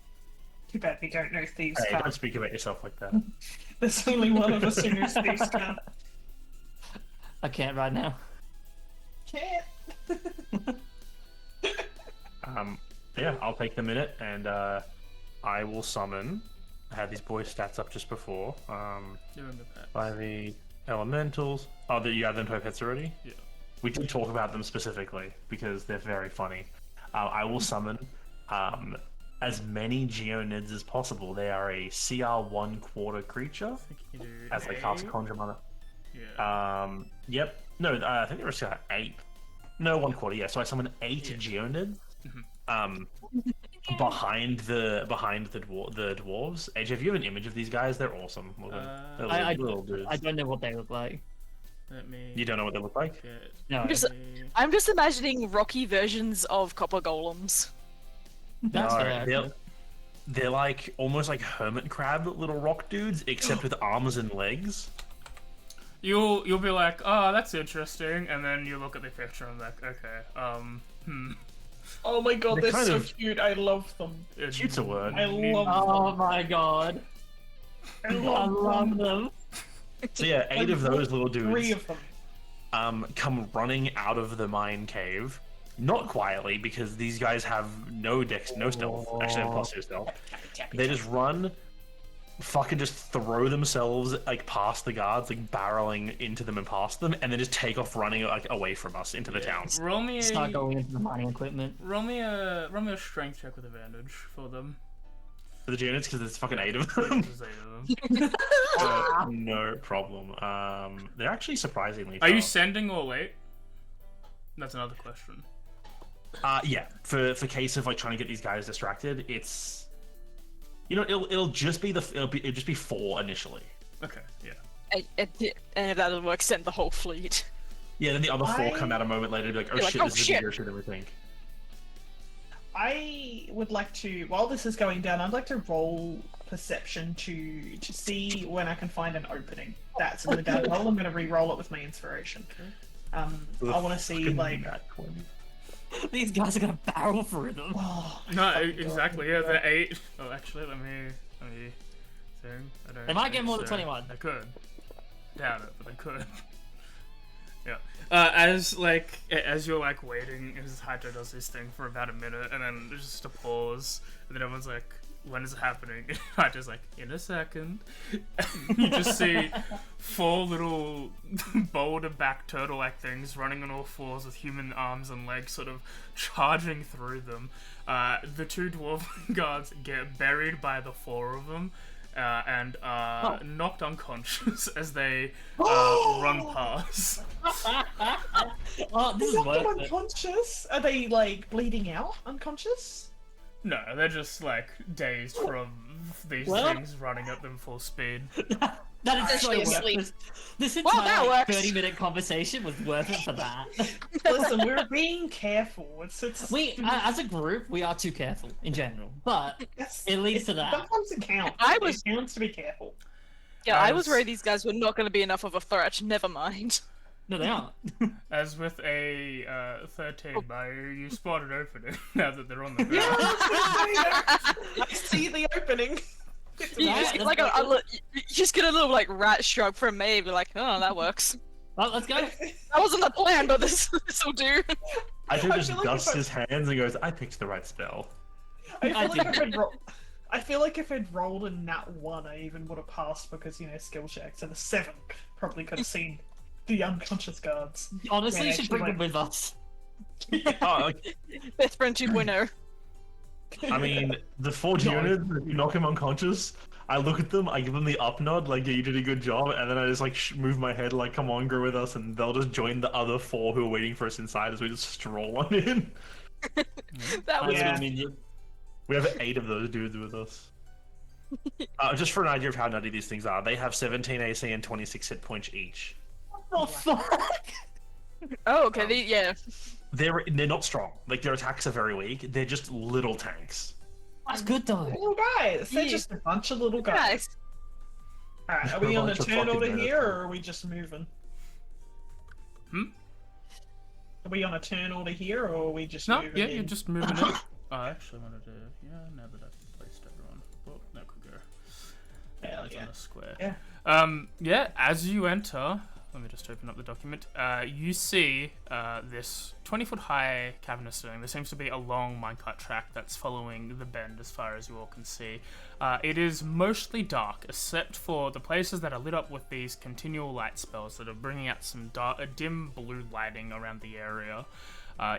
Too bad we don't know thieves' Hey, don't can't. speak about yourself like that. There's only one of us who knows thieves' can't. I can't right now. Can't. Yeah, I'll take the minute and I will summon. I had these boys stats up just before. You're in the past. By the elementals. Oh, you have them to pets already? Yeah. We did talk about them specifically because they're very funny. I will summon as many Geonids as possible. They are a CR1 quarter creature I think you do as they cast a 8. Conjure Mana. Yeah. Yep. No, I think they were CR 8. No, 1 quarter. Yeah. So I summon 8 Yeah. Geonids. Behind the dwarves. AJ, if you have an image of these guys, they're awesome. They're I little dudes. don't know what they look like. Let me. You don't know what they look like? Get No, Just- I'm just imagining rocky versions of copper golems. that's No, fair. they're like almost like hermit crab little rock dudes, except with arms and legs. You'll be like, oh, that's interesting, and then you look at the picture and like, okay, Oh my god, They're they're kind so of- cute. I love them. Cute's a word. I love Oh my god. I I love love them. them. So yeah, 8 of those little 3 dudes. of them. come running out of the mine cave. Not quietly, because these guys have no stealth. Actually, they have +2 stealth. They just run, fucking just throw themselves like past the guards, like barreling into them and past them, and then just take off running like away from us into the town. Roll me Start going into the mining equipment. roll me a strength check with advantage for them. For the units, because there's fucking 8 of them. There's 8 of them. No problem. They're actually surprisingly Are you fast. sending or late? That's another question. Yeah. For case of like trying to get these guys distracted, it's it'll just be it'll just be 4 initially. Okay, yeah. And if that doesn't work, send the whole fleet. Yeah, then the other 4 come out a moment later and be like, oh You're like, shit, "Oh, this is a shit." bigger shit than we think. I would like to, while this is going down, I'd like to roll perception to see when I can find an opening. That's a really bad roll. I'm going to re-roll it with my inspiration. I want to see like. These guys are gonna barrel through them. Oh, No, exactly. Yeah, they're 8. Oh, actually, let me think. I don't They might get think more than so. 21. They could. Doubt it, but they could. Yeah. As you're like waiting, as Hydra does this thing for about a minute, and then there's just a pause, and then everyone's like, "When is it happening?" Hydra's like, "In a second." You just see 4 little boulder-back turtle-like things running on all 4s with human arms and legs, sort of charging through them. The 2 dwarf guards get buried by the 4 of them. And knocked unconscious as they run past. Oh, this is knocked worth them it. unconscious? Are they like bleeding out unconscious? No, they're just like dazed from these Well- things running at them full speed. That is so Essentially worth asleep. it. This Well, that entire works. 30-minute conversation was worth it for that. Listen, we're being careful. It's As a group, we are too careful in general, but Yes, it leads to that. Sometimes it counts. It counts to be careful. Yeah, I was As- worried these guys were not going to be enough of a threat. Never mind. No, they aren't. As with a 13 by you spot an opening now that they're on the ground. I see the opening. You Right, just get let's like go. you just get a little like rat shrug from me, be like, "Oh, that works." Well, let's go. That wasn't the plan, but this will do. I should I just feel like dusts if I- his hands and goes, I picked the right spell. I feel like if I'd rolled a nat 1, I even would have passed because, skill checks. And a 7 probably could have seen the unconscious guards. Honestly, Yeah, you should bring actually, them with us. Oh, like, Best friend 2.0. I mean, the 4 units, if you knock him unconscious, I look at them, I give them the up nod, like, yeah, you did a good job, and then I just, like, move my head, like, come on, go with us, and they'll just join the other 4 who are waiting for us inside as we just stroll on in. That was Yeah. I mean, We have 8 of those dudes with us. Just for an idea of how nutty these things are, they have 17 AC and 26 hit points each. what the fuck? Oh, okay. Yeah. They're not strong. Like, their attacks are very weak. They're just little tanks. That's good though. Little guys. They're Yeah. just a bunch of little guys. Nice. Alright, are we A on a bunch of turn fucking order minutes, here, man. or are we just moving? Hmm? Are we on a turn order here, or are we just No, moving yeah, in? you're just moving in. Oh, I actually wanted to. Yeah, now that I've placed everyone. Oh, that could go. Hell It's yeah. on a square. Yeah. Yeah, as you enter, let me just open up the document. You see this 20-foot high cavernous ceiling. There seems to be a long minecart track that's following the bend as far as you all can see. It is mostly dark, except for the places that are lit up with these continual light spells that are bringing out some dim blue lighting around the area.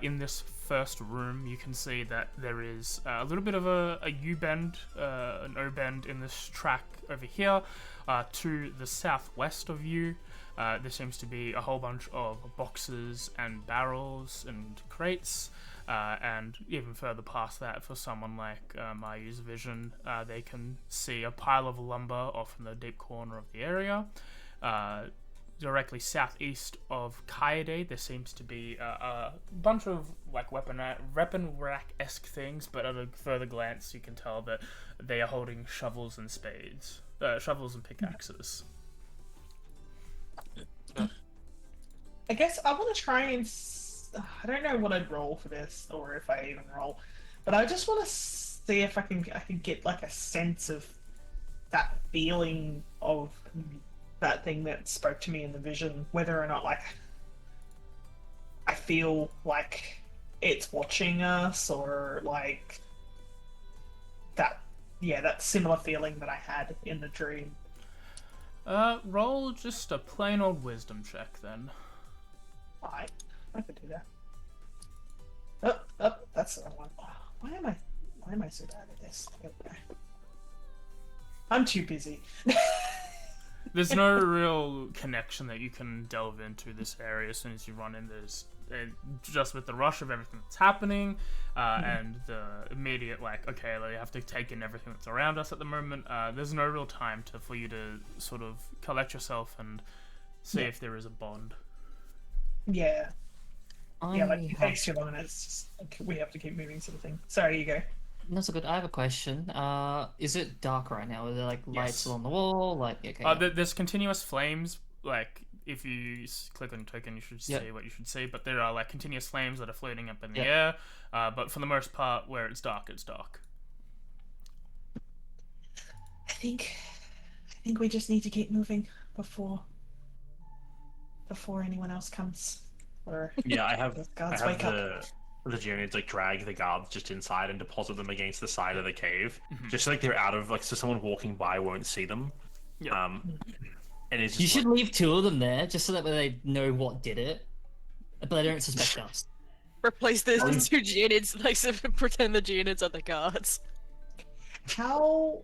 In this first room, you can see that there is a little bit of a U-bend, an O-bend in this track over here. To the southwest of you, there seems to be a whole bunch of boxes and barrels and crates. And even further past that, for someone like Mayu's vision, they can see a pile of lumber off in the deep corner of the area. Directly southeast of Kaede, there seems to be a bunch of like weapon rack-esque things, but at a further glance, you can tell that they are holding shovels and spades, shovels and pickaxes. I guess I want to try and. I don't know what I'd roll for this, or if I even roll, but I just want to see if I can get like a sense of that feeling of that thing that spoke to me in the vision, whether or not like feel like it's watching us, or like that. Yeah, that similar feeling that I had in the dream. Roll just a plain old wisdom check then. I could do that. That's the wrong one. Why am I so bad at this? I'm too busy. There's no real connection that you can delve into this area as soon as you run in. There's just with the rush of everything that's happening, and the immediate okay, you have to take in everything that's around us at the moment. There's no real time for you to sort of collect yourself and see if there is a bond. Yeah. Yeah, like it have... takes too long, and it's just like, we have to keep moving, sort of thing. Sorry, you go. That's so good. I have a question. Is it dark right now? Are there like lights Yes. along the wall? Like, okay. Yeah. There's continuous flames. Like if you click on token, you should see what you should see. But there are like continuous flames that are floating up in the air. But for the most part, where it's dark, it's dark. I think we just need to keep moving before anyone else comes. Or Yeah, I have the guards the wake up. the journey to like drag the guards just inside and deposit them against the side of the cave, just so, like they're out of so someone walking by won't see them. Yeah. And it's just You should leave 2 of them there, just so that way they know what did it, but they don't suspect us. Replace the 2 Geonids, pretend the Geonids are the guards. How?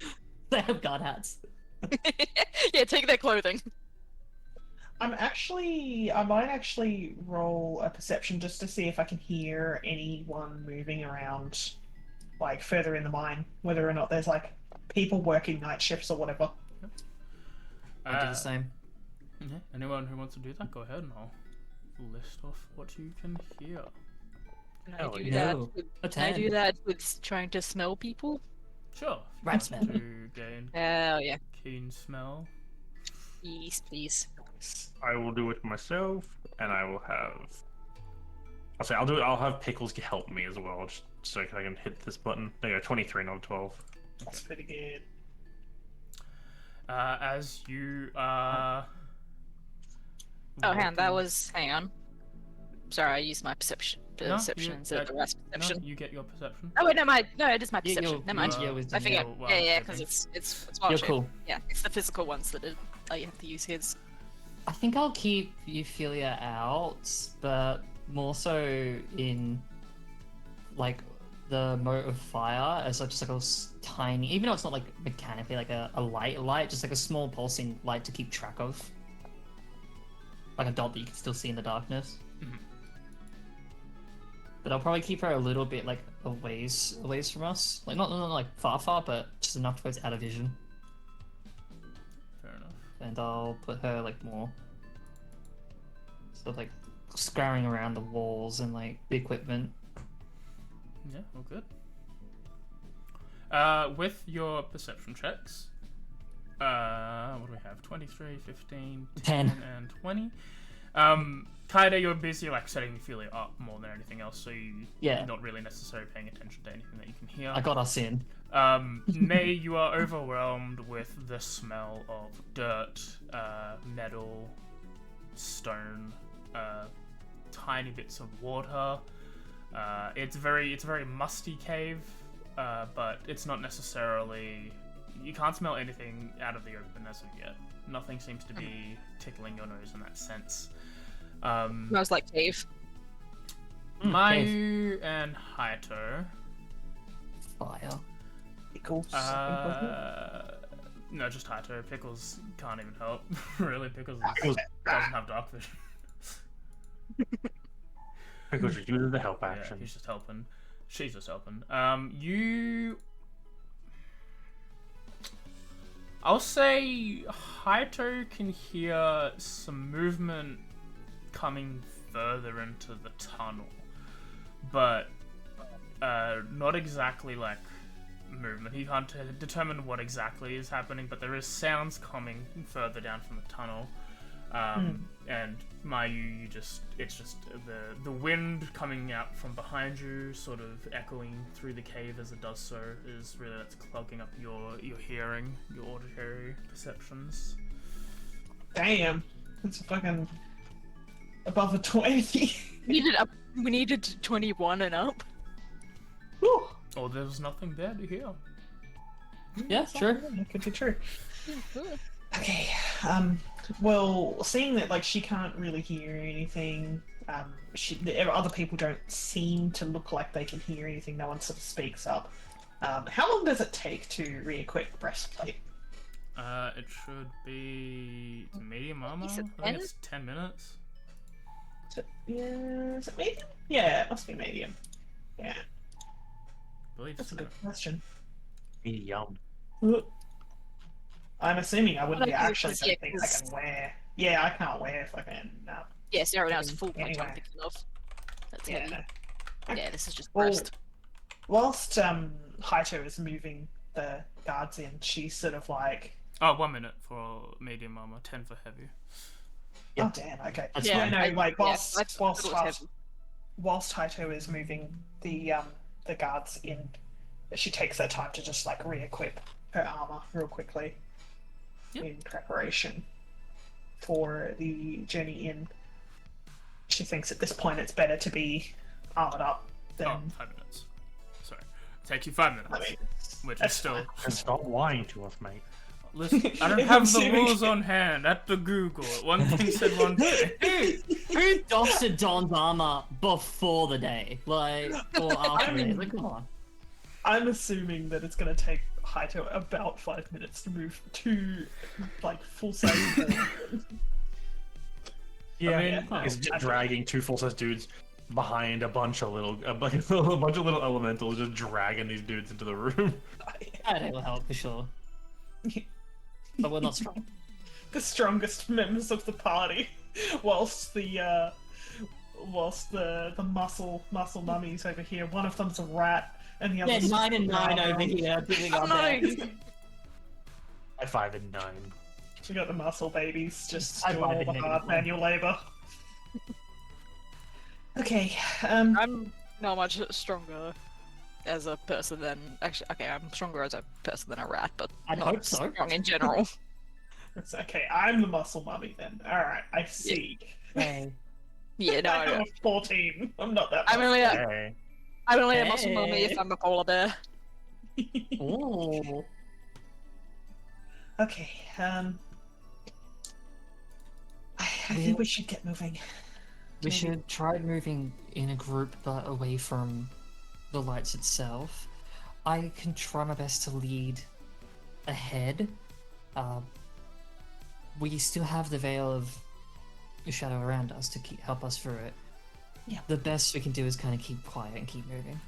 They have guard hats. Yeah, take their clothing. I might actually roll a perception just to see if I can hear anyone moving around, like further in the mine, whether or not there's like people working night shifts or whatever. I do the same. Yeah, anyone who wants to do that, go ahead and I'll list off what you can hear. Can Oh, I do no. that? A Can I 10. do that with trying to smell people? Sure. Rat smell. To gain Oh yeah. keen smell. Yes, please. I will do it myself, and I will have. I'll do it. I'll have Pickles help me as well, just so I can hit this button. There you go, 23, not a 12. That's pretty good. As you are. Oh, hang on. Sorry, I used my perception No, instead of the rest perception. No, you get your perception. Oh wait, no, it is my Yeah, perception. you're- Never mind. you're- I forget. you're Yeah, wild because it's You're wild shape. cool. Yeah, it's the physical ones that you have to use his. I think I'll keep Euphilia out, but more so in like the mote of fire as just like a tiny, even though it's not like mechanically like a light, just like a small pulsing light to keep track of, like a dot that you can still see in the darkness. Mhm. But I'll probably keep her a little bit like a ways from us, like not like far, but just enough to where it's out of vision. Fair enough. And I'll put her like more sort of like scouring around the walls and like the equipment. Yeah, all good. With your perception checks, what do we have? 23, 15, 10. and 20. Kaida, you're busy like setting Ophelia up more than anything else, so you're not really necessarily paying attention to anything that you can hear. I got us in. May, you are overwhelmed with the smell of dirt, metal, stone, tiny bits of water. It's a very musty cave, but it's not necessarily. You can't smell anything out of the open as of yet. Nothing seems to be tickling your nose in that sense. Smells like cave. Mayu and Hayato. Fire. Pickles. No, just Hayato. Pickles can't even help. Really, Pickles Pickles- doesn't have dark vision. Pickles are due to the help Yeah, action. he's just helping. She's just helping. I'll say Hayato can hear some movement coming further into the tunnel, but not exactly like movement. He can't determine what exactly is happening, but there is sounds coming further down from the tunnel. And Mayu, it's just the wind coming out from behind you, sort of echoing through the cave as it does so, is really that's clogging up your hearing, your auditory perceptions. Damn. That's a fucking above a 20. We needed 21 and up. Whew. Oh, there's nothing there to hear. Yeah, sure. That could be true. Okay. Well, seeing that like she can't really hear anything, the other people don't seem to look like they can hear anything. No one sort of speaks up. How long does it take to re-equip breastplate? It should be medium armor. Is it I think it's 10 minutes. Is it medium? Yeah, it must be medium. Yeah, I believe that's a so. good question. Medium. I'm assuming I wouldn't be Well, actually yeah, something I can wear. Yeah, I can't wear fucking. Yeah, so right now it's full Anyway. punch I'm thinking of. That's heavy. Yeah. Yeah, this is just Well, breast. whilst Haito is moving the guards in, she's sort of like, Oh, 1 minute for medium armor, 10 for heavy. oh damn, okay. That's Yeah, fine. no, like I whilst thought it was heavy. whilst Haito is moving the guards in, she takes her time to just like re-equip her armor real quickly in preparation for the journey in. She thinks at this point it's better to be armored up than. Oh, 5 minutes. Sorry. Take you 5 minutes. I mean, Which is that's still. fine. And stop lying to us, mate. Listen, I don't have the Assuming- rules on hand at the Google. One thing said one thing. Who dusted Don's armor before the day? Like, or after the day? Like, come on. I'm assuming that it's going to take Haito about 5 minutes to move to like full size. Yeah, I mean, it's just dragging two full-size dudes behind a bunch of little elementals, just dragging these dudes into the room. I think will help for sure. But we're not strong. The strongest members of the party, whilst the muscle mummies over here. One of them's a rat, and the Yeah, other's 9 and just a 9 rat. over here doing our No! best. At 5 and 9. We got the muscle babies just I doing all find the it hard negative. manual labor. Okay, I'm not much stronger as a person than I'm stronger as a person than a rat, but I'd not hope so. strong in general. it's okay. I'm the muscle mummy then. All right, I see. Hey. Yeah, no, I no. have a 14. I'm not that. I'm only a, Hey. I'm only a muscle mummy Hey. if I'm a polar bear. Ooh. Okay, I think we should get moving. We Maybe- should try moving in a group but away from the lights itself. I can try my best to lead ahead. We still have the veil of shadow around us to help us through it. Yeah. The best we can do is kind of keep quiet and keep moving.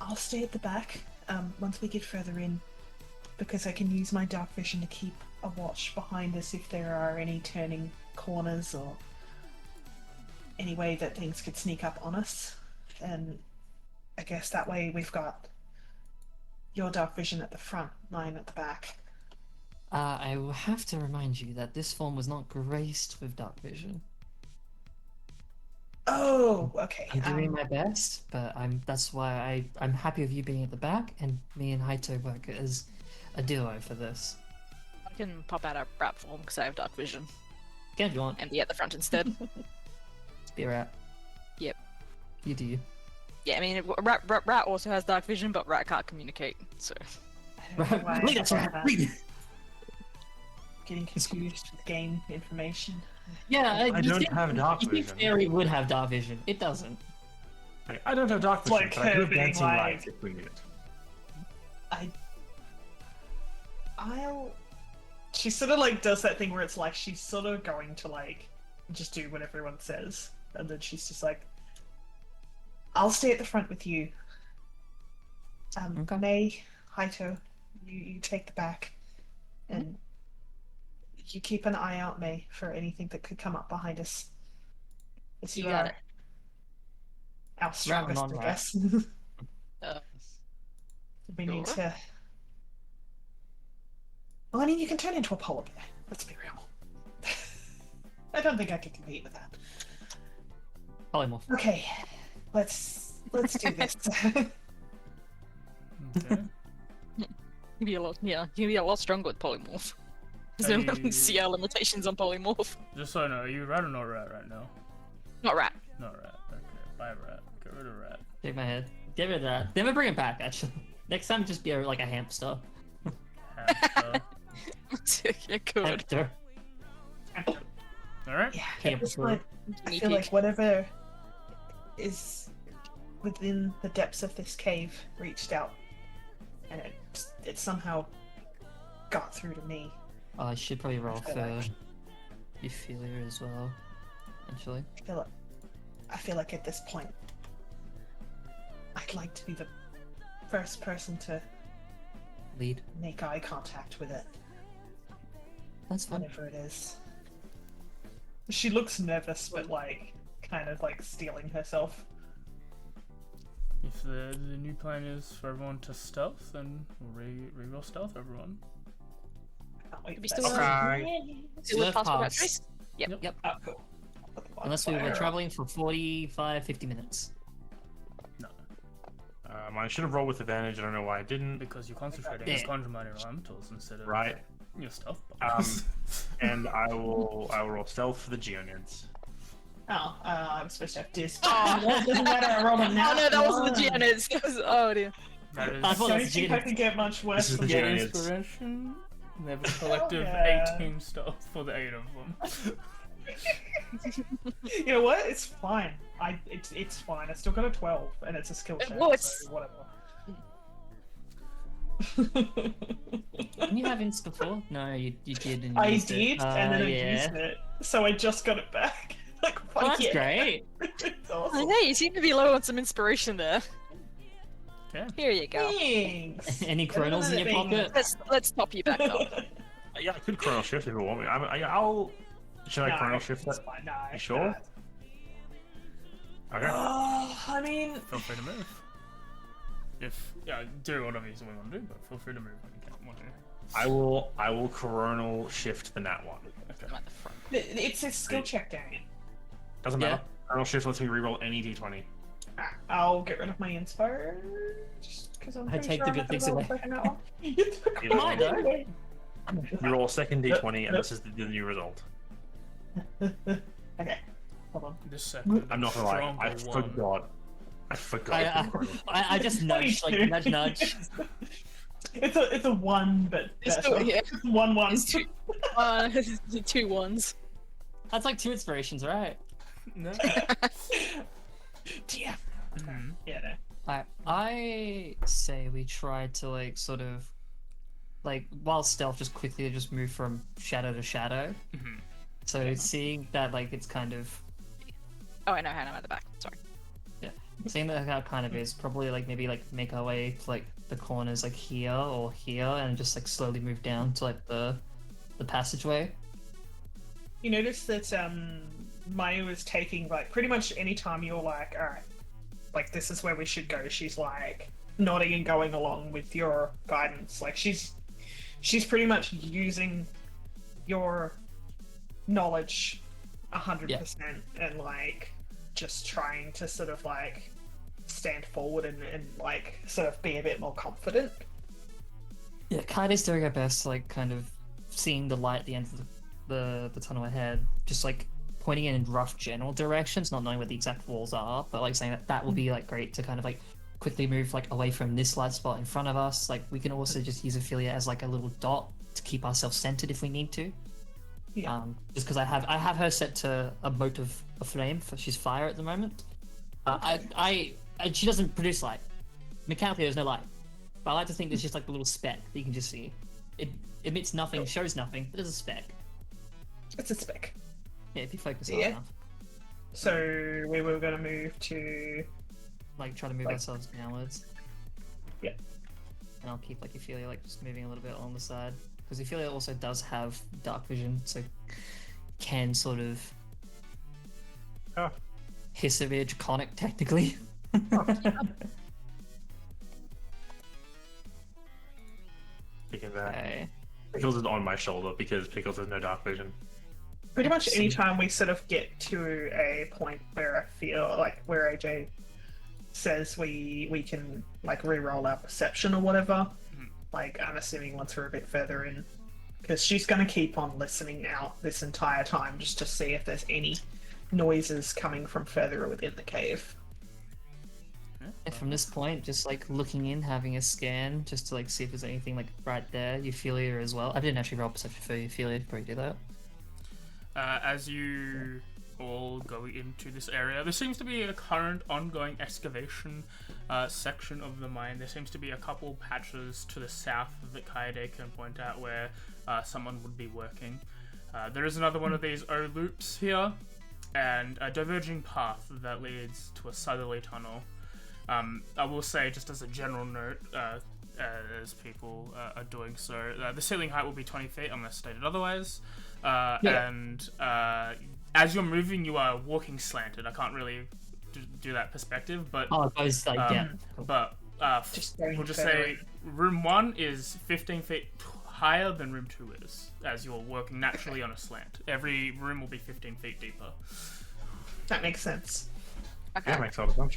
I'll stay at the back once we get further in, because I can use my dark vision to keep a watch behind us if there are any turning corners or any way that things could sneak up on us. And I guess that way we've got your dark vision at the front, mine at the back. I will have to remind you that this form was not graced with dark vision. Oh, okay. I'm doing my best, but that's why I'm happy with you being at the back, and me and Haito work as a duo for this. I can pop out a rat form because I have dark vision Again, if you want, and be at the front instead. be a rat. Yep. You do you. Yeah, I mean, rat also has dark vision, but rat can't communicate, so. I don't know why I Lead us, thought rat. that. Lead. Getting confused with game information. Yeah, I you don't think- have dark you think vision. Fairy would have dark vision. It doesn't. I don't have dark vision, Like but I do her have being dancing like- lights if we need it. I'll. She sort of like does that thing where it's like she's sort of going to like just do what everyone says, and then she's just like, "I'll stay at the front with you." Okay. May, Haito, you take the back, and you keep an eye out, May, for anything that could come up behind us. As You you got are it. our strongest, I non-rat. guess. Uh, We need Sure. to. Well, I mean, you can turn into a polar bear. Let's be real. I don't think I could compete with that. Polymorph. Okay, let's do this. Okay. you'd be a lot stronger with polymorph. Does anyone see our limitations on polymorph? Just so I know, are you rat or not rat right now? Not rat. Not rat. Okay. Bye rat. Get rid of rat. Shake my head. Get rid of that. Never bring it back, actually. Next time, just be like a hamster. Hamster. Yeah, good. Hamster. Alright. Yeah, Camp it's food. like, I feel like whatever is within the depths of this cave reached out, and it somehow got through to me. Oh, I should probably roll feel for like- Euphilia as well, actually. I feel like at this point, I'd like to be the first person to Lead. make eye contact with it, That's fine. whatever it is. She looks nervous, but like kind of like stealing herself. If the new plan is for everyone to stealth, then we'll reroll stealth, everyone. Can't wait We for still that. Still with Surf passport pass. batteries? Yep. Yep. Oh, cool. I'll put the Unless we were bonfire. traveling for 45, 50 minutes. No. I should have rolled with advantage. I don't know why I didn't. Because you're concentrating Yeah. on conjure minor elementals instead of Right. your stealth. And I will roll stealth for the Geonids. Oh, I'm supposed to have dis. Oh, that doesn't matter. I rolled a nat Oh no, that wasn't the one. Giannis. Oh dear. That is I I thought don't that's think I Geonids. can get much worse This is than the Get that. Geonids. inspiration. They have a collective yeah. 18 stealth for the 8 of them. You know what? It's fine. It's fine. I still got a 12, and it's a skill check. Well, it's- So whatever. Didn't you have Insta before? No, you did. And you I used it. did, and then I yeah. used it, so I just got it back. Like, fuck Oh, that's yeah. great. It's Oh, awesome. hey, you seem to be low on some inspiration there. Okay. Here you go. Thanks. Any chronos in your pocket? Let's top you back up. Yeah, I could chrono shift if you want me. I'll. Should I chrono shift It's that? fine. No, You sure? Okay. I mean, Feel free to move. Do whatever you want to do, but feel free to move when you can want to. I will coronal shift the nat one. Okay. I'm at the front. it's a skill check, Daniel. Doesn't Yeah. matter. Coronal shift lets me reroll any d20. I'll get rid of my inspo. Just because I'm I pretty take sure the I'm good not things gonna away. roll second that one. You took You know, mine, though. You roll a second d20, and this is the new result. Okay, hold on. This second. I'm not gonna lie. I stronger one. forgot. I forgot. I just nudged, like 22. nudge. It's a one, but It's better. still- yeah. One. It's two, two ones. That's like 2 inspirations, right? No. Yeah. Mhm. Yeah. No. I say we try to like sort of like while stealth just quickly just move from shadow to shadow. Mhm. So seeing that like it's kind of Oh, I know, hang on, I'm at the back. Sorry. seeing that how it kind of is probably like maybe like make our way to like the corners like here or here and just like slowly move down to like the passageway. You notice that Maya was taking like pretty much any time you're like, all right, like this is where we should go. She's like nodding and going along with your guidance. Like she's pretty much using your knowledge 100% and like just trying to sort of like stand forward and like sort of be a bit more confident. Yeah, Kaide's doing her best, like kind of seeing the light at the end of the tunnel ahead, just like pointing in rough general directions, not knowing where the exact walls are, but like saying that will be like great to kind of like quickly move like away from this light spot in front of us. Like we can also just use Ophelia as like a little dot to keep ourselves centered if we need to. Yeah. Just because I have her set to a mote of a flame, for she's fire at the moment. She doesn't produce light. Mechanically, there's no light. But I like to think there's just like a little speck that you can just see. It emits nothing, shows nothing, but there's a speck. It's a spec. Yeah, if you focus hard Yeah. enough. So we were going to move to Like try to move Like- ourselves downwards. Yeah. And I'll keep like Ophelia like just moving a little bit on the side. Because Ophelia also does have dark vision, so can sort of Oh. hiss a bit draconic technically. Because that Okay. Pickles is on my shoulder because Pickles has no dark vision. pretty much any time we sort of get to a point where I feel like where AJ says we can like re-roll our perception or whatever. Like I'm assuming once we're a bit further in, because she's going to keep on listening out this entire time just to see if there's any noises coming from further within the cave. And from this point, just like looking in, having a scan, just to like see if there's anything like right there. Euphilia as well. I didn't actually roll perception for Euphilia. Probably do that. As you all go into this area, there seems to be a current ongoing excavation section of the mine. There seems to be a couple patches to the south that Kaede can point out where someone would be working. There is another one of these O loops here, and a diverging path that leads to a southerly tunnel. I will say, just as a general note, as people are doing so, the ceiling height will be 20 feet unless stated otherwise. And as you're moving, you are walking slanted. I can't really do that perspective, but Oh, it goes like yeah. Cool. but we'll just say room 1 is 15 feet higher than room 2 is, as you're working naturally on a slant. Every room will be 15 feet deeper. That makes sense. Okay. Yeah, makes a lot of sense.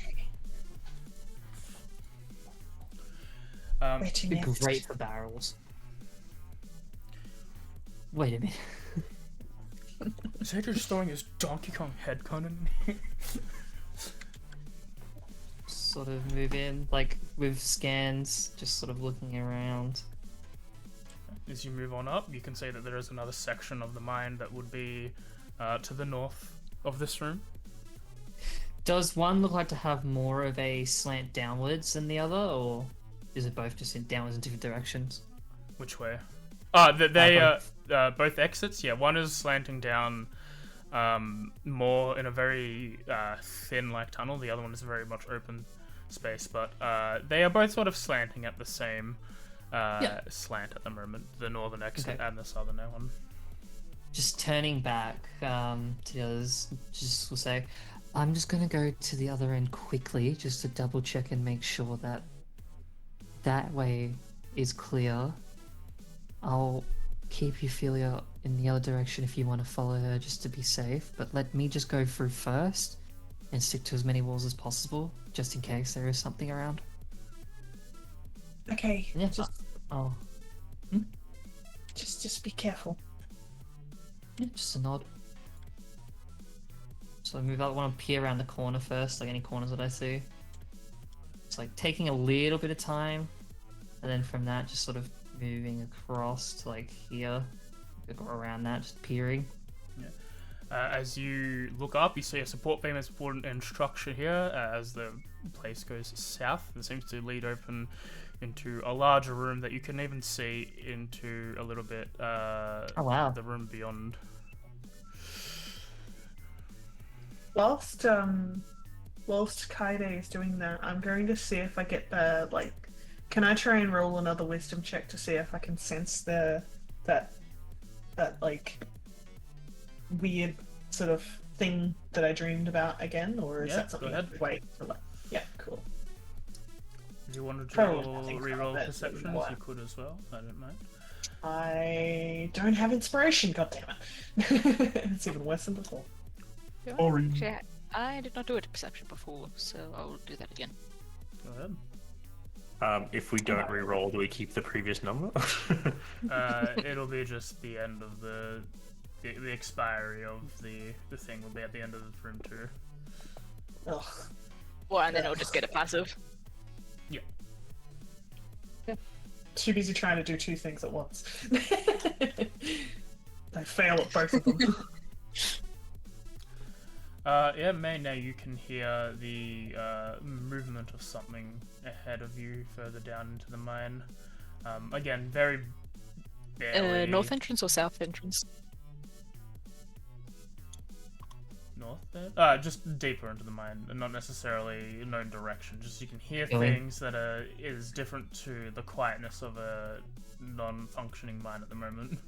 Where to Be next? great for barrels. Wait a minute. Is Adrian just throwing his Donkey Kong head cannon? Sort of move in, like with scans, just sort of looking around. As you move on up, you can see that there is another section of the mine that would be to the north of this room. Does one look like to have more of a slant downwards than the other, or is it both just in downwards in different directions? Which way? They Both. both exits. Yeah, one is slanting down more in a very thin like tunnel. The other one is very much open space, but they are both sort of slanting at the same slant at the moment. The northern exit Okay. and the southern one. Just turning back to the others, just will say, I'm just gonna go to the other end quickly, just to double check and make sure that that way is clear. I'll keep Euphilia in the other direction if you want to follow her, just to be safe. But let me just go through first and stick to as many walls as possible, just in case there is something around. Okay. Yeah. Just be careful. Yeah, just a nod. So I move out. I want to peer around the corner first, like any corners that I see. It's like taking a little bit of time, and then from that, just sort of moving across to like here, go around that, just peering. As you look up, you see a support beam is put in structure here as the place goes south. It seems to lead open into a larger room that you can even see into a little bit Oh wow. the room beyond. Whilst Kaede is doing that, I'm going to see if I get the can I try and roll another wisdom check to see if I can sense that like weird sort of thing that I dreamed about again, or is Yeah, that something go I ahead. have to wait for yeah, cool. If you wanted to Probably nothing from reroll it, perceptions, but- you could as well. I don't mind. I don't have inspiration, goddammit. It's even worse than before. Yeah, Boring. actually, I did not do it to perception before, so I'll do that again. Go ahead. If we don't re-roll, do we keep the previous number? It'll be just the end of the expiry of the thing will be at the end of room 2. Ugh. Well, and then I'll just get a passive. Too busy trying to do two things at once. I fail at both of them. May, now you can hear the movement of something ahead of you further down into the mine. Again, very barely. North entrance or south entrance? North there? Just deeper into the mine, and not necessarily no direction. Just you can hear Going. things that is different to the quietness of a non-functioning mine at the moment.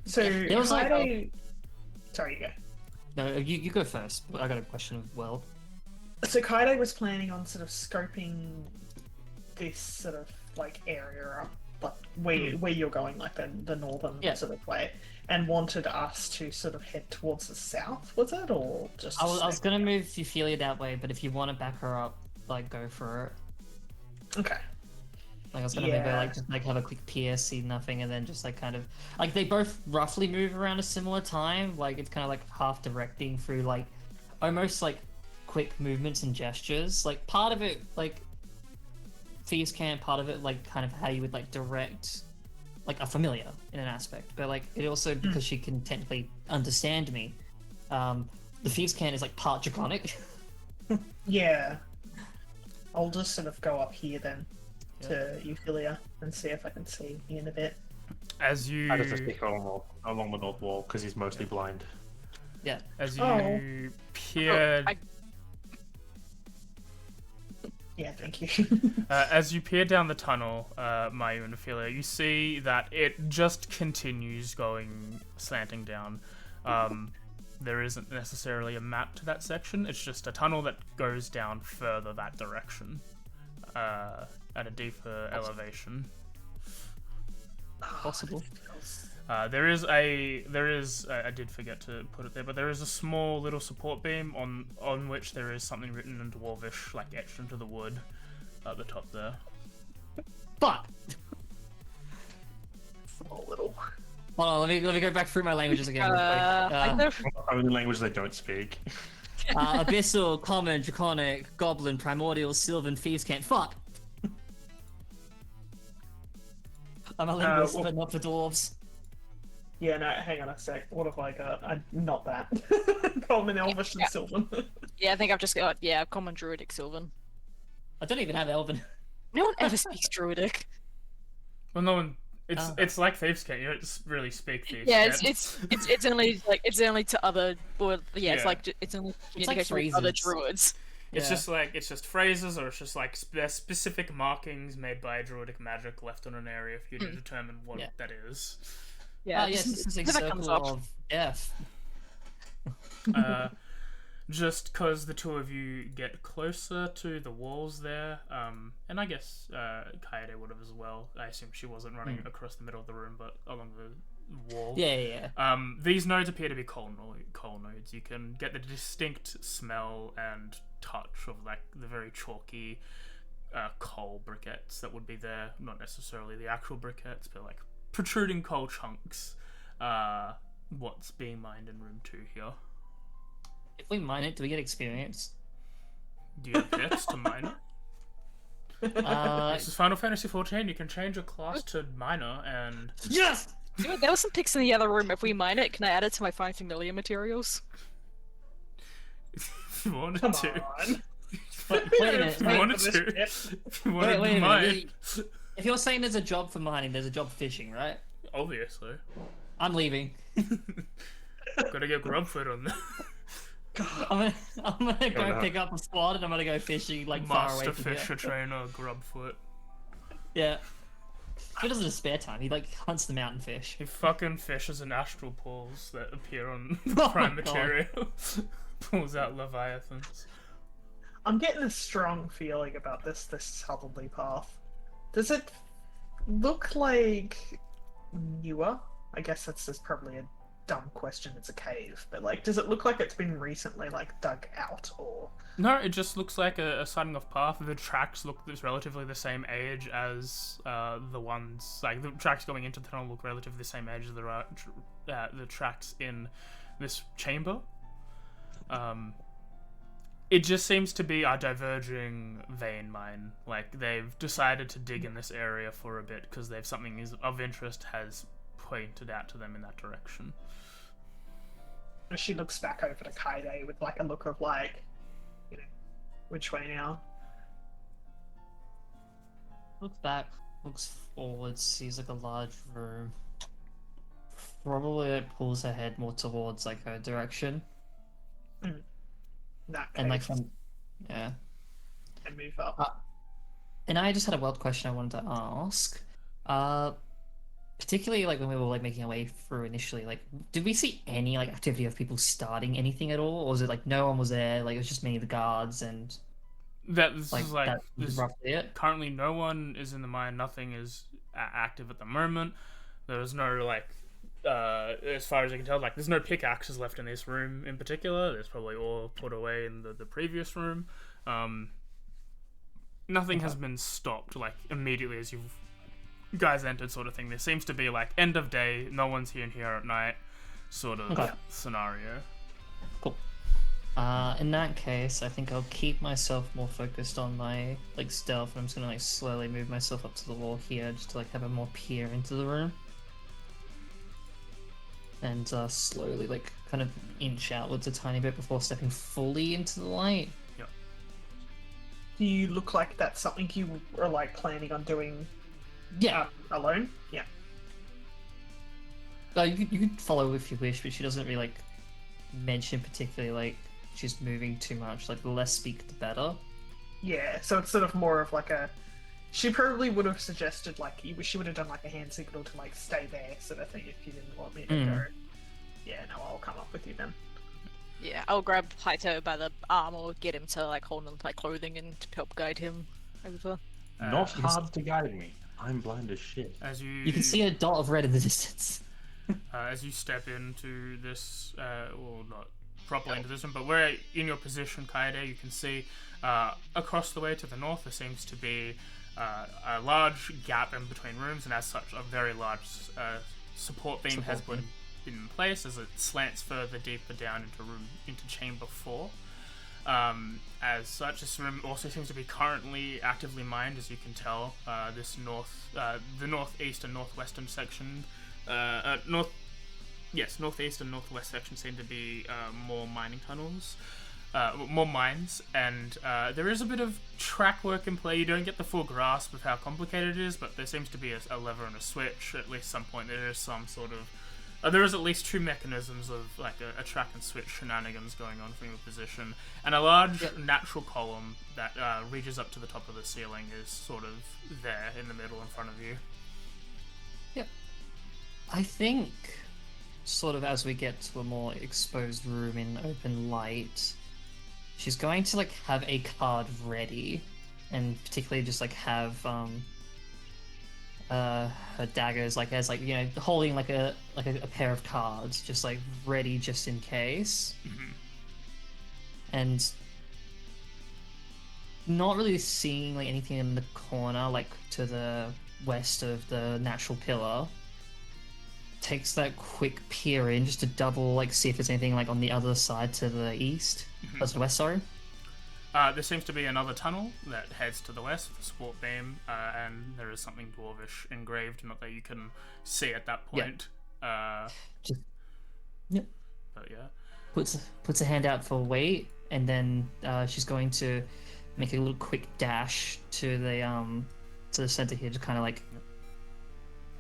So, There was like Kaede... Sorry, you go. No, you go first. I got a question as well. So Kaede was planning on sort of scoping this sort of like area up, like where you're going, like the northern Yeah. sort of way, and wanted us to sort of head towards the south. Was it, or just? I was gonna move Euphilia that way, but if you want to back her up, like go for it. Okay. Like I was gonna maybe like just like have a quick PS, see nothing, and then just like kind of like they both roughly move around a similar time. Like it's kind of like half directing through like almost like quick movements and gestures. Like part of it like Thieves Camp, part of it like kind of how you would like direct like a familiar in an aspect, but like it also because she can technically understand me. The Thieves Camp is like part draconic. Yeah. I'll just sort of go up here then to Euphilia and see if I can see Ian a bit. As you I just stick along the north wall because he's mostly blind. Yeah. As you peer Yeah, thank you. as you peer down the tunnel, Mayu and Ophelia, you see that it just continues going slanting down. There isn't necessarily a map to that section. It's just a tunnel that goes down further that direction, at a deeper elevation. Possible. I did forget to put it there, but there is a small little support beam on which there is something written in Dwarvish, like etched into the wood at the top there. Fuck. Small little. Hold on, let me go back through my languages again. Real quick. Only language they don't speak. Abyssal, Common, Draconic, Goblin, Primordial, Sylvan, Thieves Camp. Fuck. I'm a linguist, but not for dwarves. Yeah, no, hang on a sec. What have I got? Not that. Common, Elvish, and Sylvan. Yeah, I think I've just got common druidic Sylvan. I don't even have Elven. No one ever speaks druidic. Well, no one. It's like Thieves Camp. You don't really speak Thieves Yeah, Camp. it's only to other. Well, yeah, it's like it's only communication with other druids. It's just phrases, or it's just like specific markings made by druidic magic left on an area for you to determine what that is. Yeah, yes, this is a circle of death. Just because the two of you get closer to the walls there, and I guess Kaede would have as well. I assume she wasn't running across the middle of the room, but along the wall. Yeah. These nodes appear to be coal nodes. You can get the distinct smell and touch of like the very chalky coal briquettes that would be there. Not necessarily the actual briquettes, but like protruding coal chunks. What's being mined in room 2 here? If we mine it, do we get experience? Do you have bits to mine it? This is Final Fantasy XIV. You can change your class to miner and... Yes! There were some pics in the other room. If we mine it, can I add it to my Find Familiar materials? If you wanted Come to. on. Wait a minute. If you wanted to. If you wanted Wait to a mine. minute. If you're saying there's a job for mining, there's a job for fishing, right? Obviously. I'm leaving. Gotta get grub food on there. I'm gonna go no. pick up a squad and I'm gonna go fishing like far away Master from Fisher here. Trainer Grubfoot. Yeah. He does it in his spare time. He like hunts the mountain fish. He fucking fishes in astral pools that appear on Oh Prime my God. material. Pulls out leviathans. I'm getting a strong feeling about this southerly path. Does it look like newer? I guess that's just probably a dumb question. It's a cave, but like, does it look like it's been recently like dug out or? No, it just looks like a starting off path. The tracks look relatively the same age as the ones, like the tracks going into the tunnel look relatively the same age as the tracks in this chamber. It just seems to be a diverging vein mine. Like they've decided to dig in this area for a bit because they've something of interest has pointed out to them in that direction. She looks back over to Kaede with like a look of like, you know, which way now? Looks back, looks forward, sees like a large room. Probably like, pulls her head more towards like her direction. That And like cave, from yeah. and move up. And I just had a wild question I wanted to ask. Particularly like when we were like making our way through initially, like did we see any like activity of people starting anything at all? Or was it like no one was there, like it was just mainly the guards and This like is like that was this, roughly it? currently no one is in the mine. Nothing is active at the moment. There's no like, as far as I can tell, like there's no pickaxes left in this room in particular. There's probably all put away in the previous room. nothing has been stopped like immediately as you've guys entered, sort of thing. There seems to be like end of day, no one's here at night, sort of scenario. Cool. In that case, I think I'll keep myself more focused on my like stealth, and I'm just gonna like slowly move myself up to the wall here, just to like have a more peer into the room, and slowly like kind of inch outwards a tiny bit before stepping fully into the light. Yep. Do you look like that's something you are like planning on doing? Yeah. Alone? Yeah. You could follow if you wish, but she doesn't really like mention particularly like she's moving too much. Like the less speak, the better. Yeah, so it's sort of more of like a. She probably would have suggested like she would have done like a hand signal to like stay there sort of thing if you didn't want me to go. Yeah, no, I'll come up with you then. Yeah, I'll grab Haito by the arm or get him to like hold on to my clothing and help guide him over. Not hard to guide me. I'm blind as shit. As you can see a dot of red in the distance. As you step into this, well, not properly into this one, but where in your position, Kaede, you can see across the way to the north there seems to be a large gap in between rooms, and as such, a very large support beam has been in place as it slants further deeper down into chamber 4. As such, this room also seems to be currently actively mined, as you can tell. The northeast and northwestern section, northeast and northwest section seem to be more mining tunnels, more mines, and there is a bit of track work in play. You don't get the full grasp of how complicated it is, but there seems to be a lever and a switch. At least some point, there is some sort of there is at least 2 mechanisms of like a track and switch shenanigans going on from your position, and a large natural column that reaches up to the top of the ceiling is sort of there in the middle in front of you. Yep. I think, sort of as we get to a more exposed room in open light, she's going to like have a card ready, and particularly just like have her daggers like as like, you know, holding like a pair of cards just like ready just in case. And not really seeing like anything in the corner like to the west of the natural pillar, takes that quick peer in just to double like see if there's anything like on the other side to the east, to the west, sorry. There seems to be another tunnel that heads to the west with a support beam, and there is something dwarvish engraved, not that you can see at that point. Yep. But yeah. Puts a hand out for wait, and then she's going to make a little quick dash to the center here to kind of like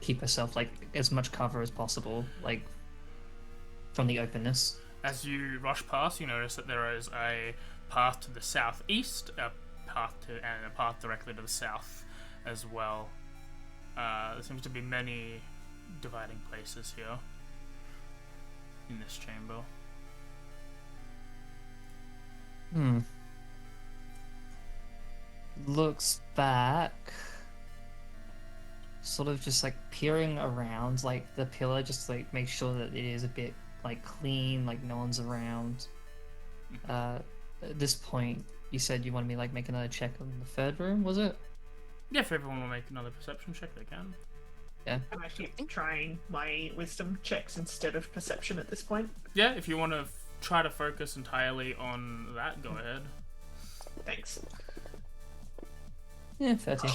keep herself like as much cover as possible, like from the openness. As you rush past, you notice that there is a path to the southeast, and a path directly to the south as well. There seems to be many dividing places here in this chamber. Looks back, sort of just like peering around like the pillar, just like make sure that it is a bit like clean, like no one's around. At this point, you said you wanted me like make another check on the third room, was it? Yeah, if everyone will make another perception check, they can. Yeah. I'm actually trying my wisdom checks instead of perception at this point. Yeah, if you want to try to focus entirely on that, go ahead. Thanks. Yeah, 13.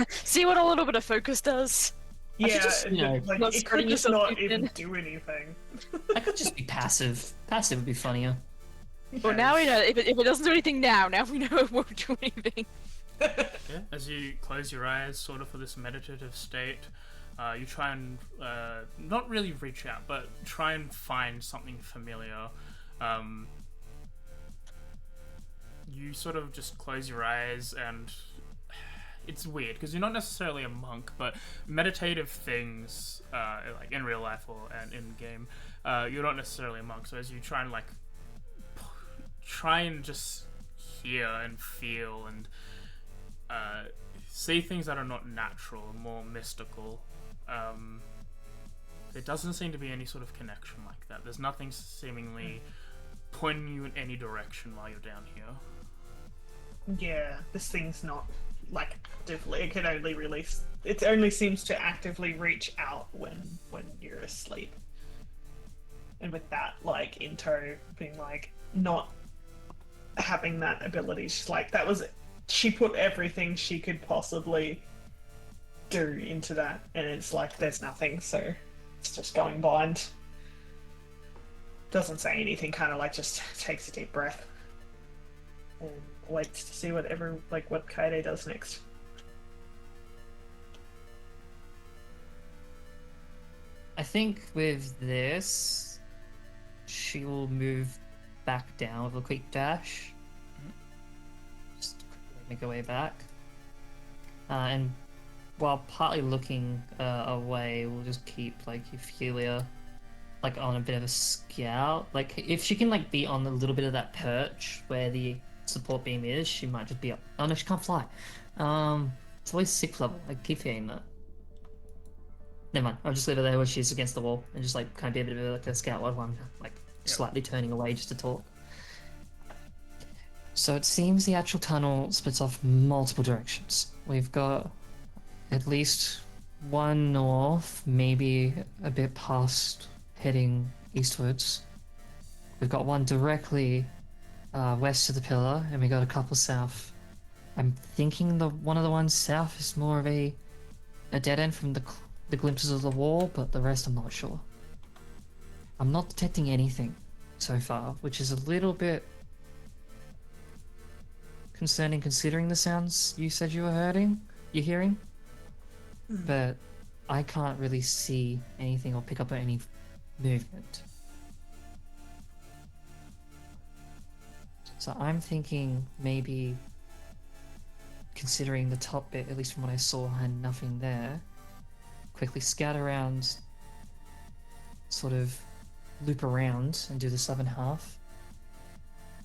See what a little bit of focus does? Yeah, just, you know, like, not it could spreading just yourself not too even thin. do anything. I could just be passive. Passive would be funnier. Well, now we know. If it doesn't do anything now we know it won't do anything. Yeah, as you close your eyes, sort of for this meditative state, you try and not really reach out, but try and find something familiar. You sort of just close your eyes, and it's weird because you're not necessarily a monk, but meditative things, like in real life or in game, you're not necessarily a monk. So as you try and just hear and feel and see things that are not natural, more mystical, there doesn't seem to be any sort of connection like that. There's nothing seemingly pointing you in any direction while you're down here. yeah, this thing's not like actively. It can only release. It only seems to actively reach out when you're asleep. And with that, like Into being like not having that ability, she's like that was. She put everything she could possibly do into that, and it's like there's nothing, so it's just going blind. Doesn't say anything, kind of like just takes a deep breath and waits to see what Kaede does next. I think with this, she will move back down with a quick dash. Just quickly make her way back. And while partly looking away, we'll just keep like Ophelia like on a bit of a scout. Like if she can like be on a little bit of that perch where the support beam is, she might just be up. Oh no, she can't fly. It's always 6th level. I keep hearing that. Never mind. I'll just leave her there where she's against the wall and just like kind of be a bit of like a scout while I'm like slightly turning away just to talk. So it seems the actual tunnel splits off multiple directions. We've got at least one north, maybe a bit past heading eastwards. We've got one directly west of the pillar, and we got a couple south. I'm thinking one of the ones south is more of a dead end from the glimpses of the wall, but the rest I'm not sure. I'm not detecting anything so far, which is a little bit concerning considering the sounds you said you're hearing. But I can't really see anything or pick up on any movement. So I'm thinking maybe, considering the top bit, at least from what I saw, had nothing there, quickly scout around, sort of loop around and do the southern half,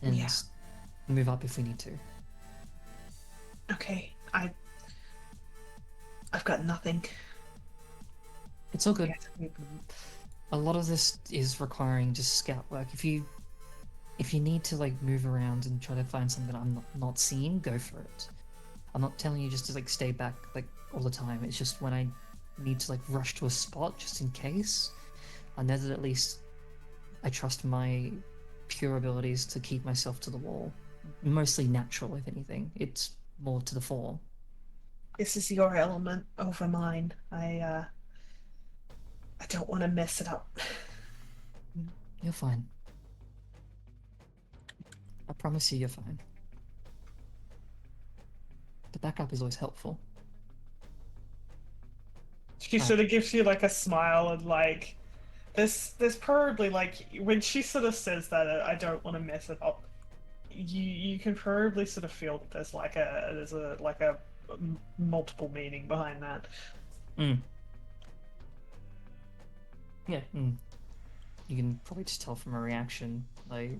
and move up if we need to. Okay, I've got nothing. It's all good. A lot of this is requiring just scout work. If you need to like move around and try to find something that I'm not seeing, go for it. I'm not telling you just to like stay back like all the time. It's just when I need to like rush to a spot just in case, I know that at least I trust my pure abilities to keep myself to the wall. Mostly natural, if anything. It's more to the fore. This is your element over mine. I don't want to mess it up. You're fine. I promise you're fine. The backup is always helpful. She sort of gives you like a smile and like there's probably like when she sort of says that I don't want to mess it up. You can probably sort of feel that there's a multiple meaning behind that. Yeah. You can probably just tell from her reaction. Like,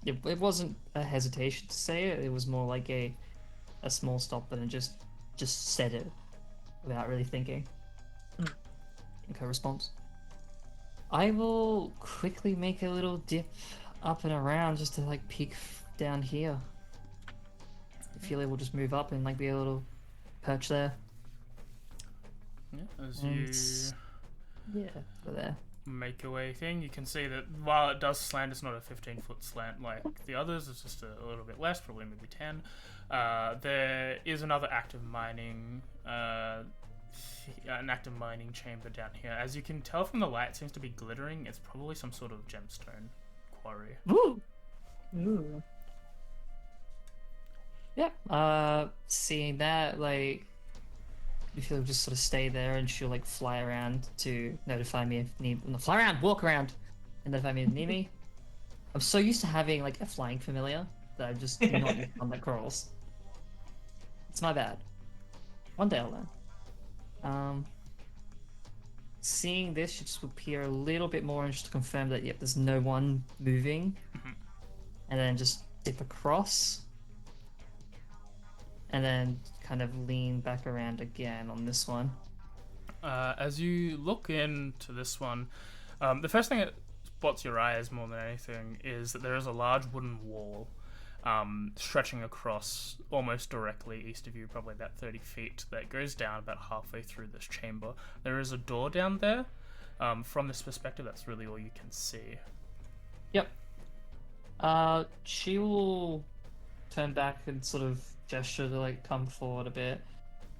it wasn't a hesitation to say it. It was more like a small stop, and just said it without really thinking. Okay, response. I will quickly make a little dip up and around just to like peek down here. Ophelia will just move up and like be a little perch there. Yeah, as you there. Make your way thing, you can see that while it does slant, it's not a 15-foot slant like the others, it's just a little bit less, probably maybe 10. There is another active mining chamber down here. As you can tell from the light, it seems to be glittering. It's probably some sort of gemstone quarry. Ooh. Yep. Seeing that, like, if you'll just sort of stay there, and she'll like fly around to notify me if need. No, fly around, walk around, and notify me if need me. I'm so used to having like a flying familiar that I'm just not used on that crawls. It's my bad. One day I'll learn. Seeing this should just appear a little bit more, and just to confirm that yep, there's no one moving, and then just dip across. And then kind of lean back around again on this one. As you look into this one, the first thing that spots your eyes more than anything is that there is a large wooden wall stretching across almost directly east of you, probably about 30 feet, that goes down about halfway through this chamber. There is a door down there. From this perspective, that's really all you can see. Yep. She will turn back and sort of gesture to like come forward a bit,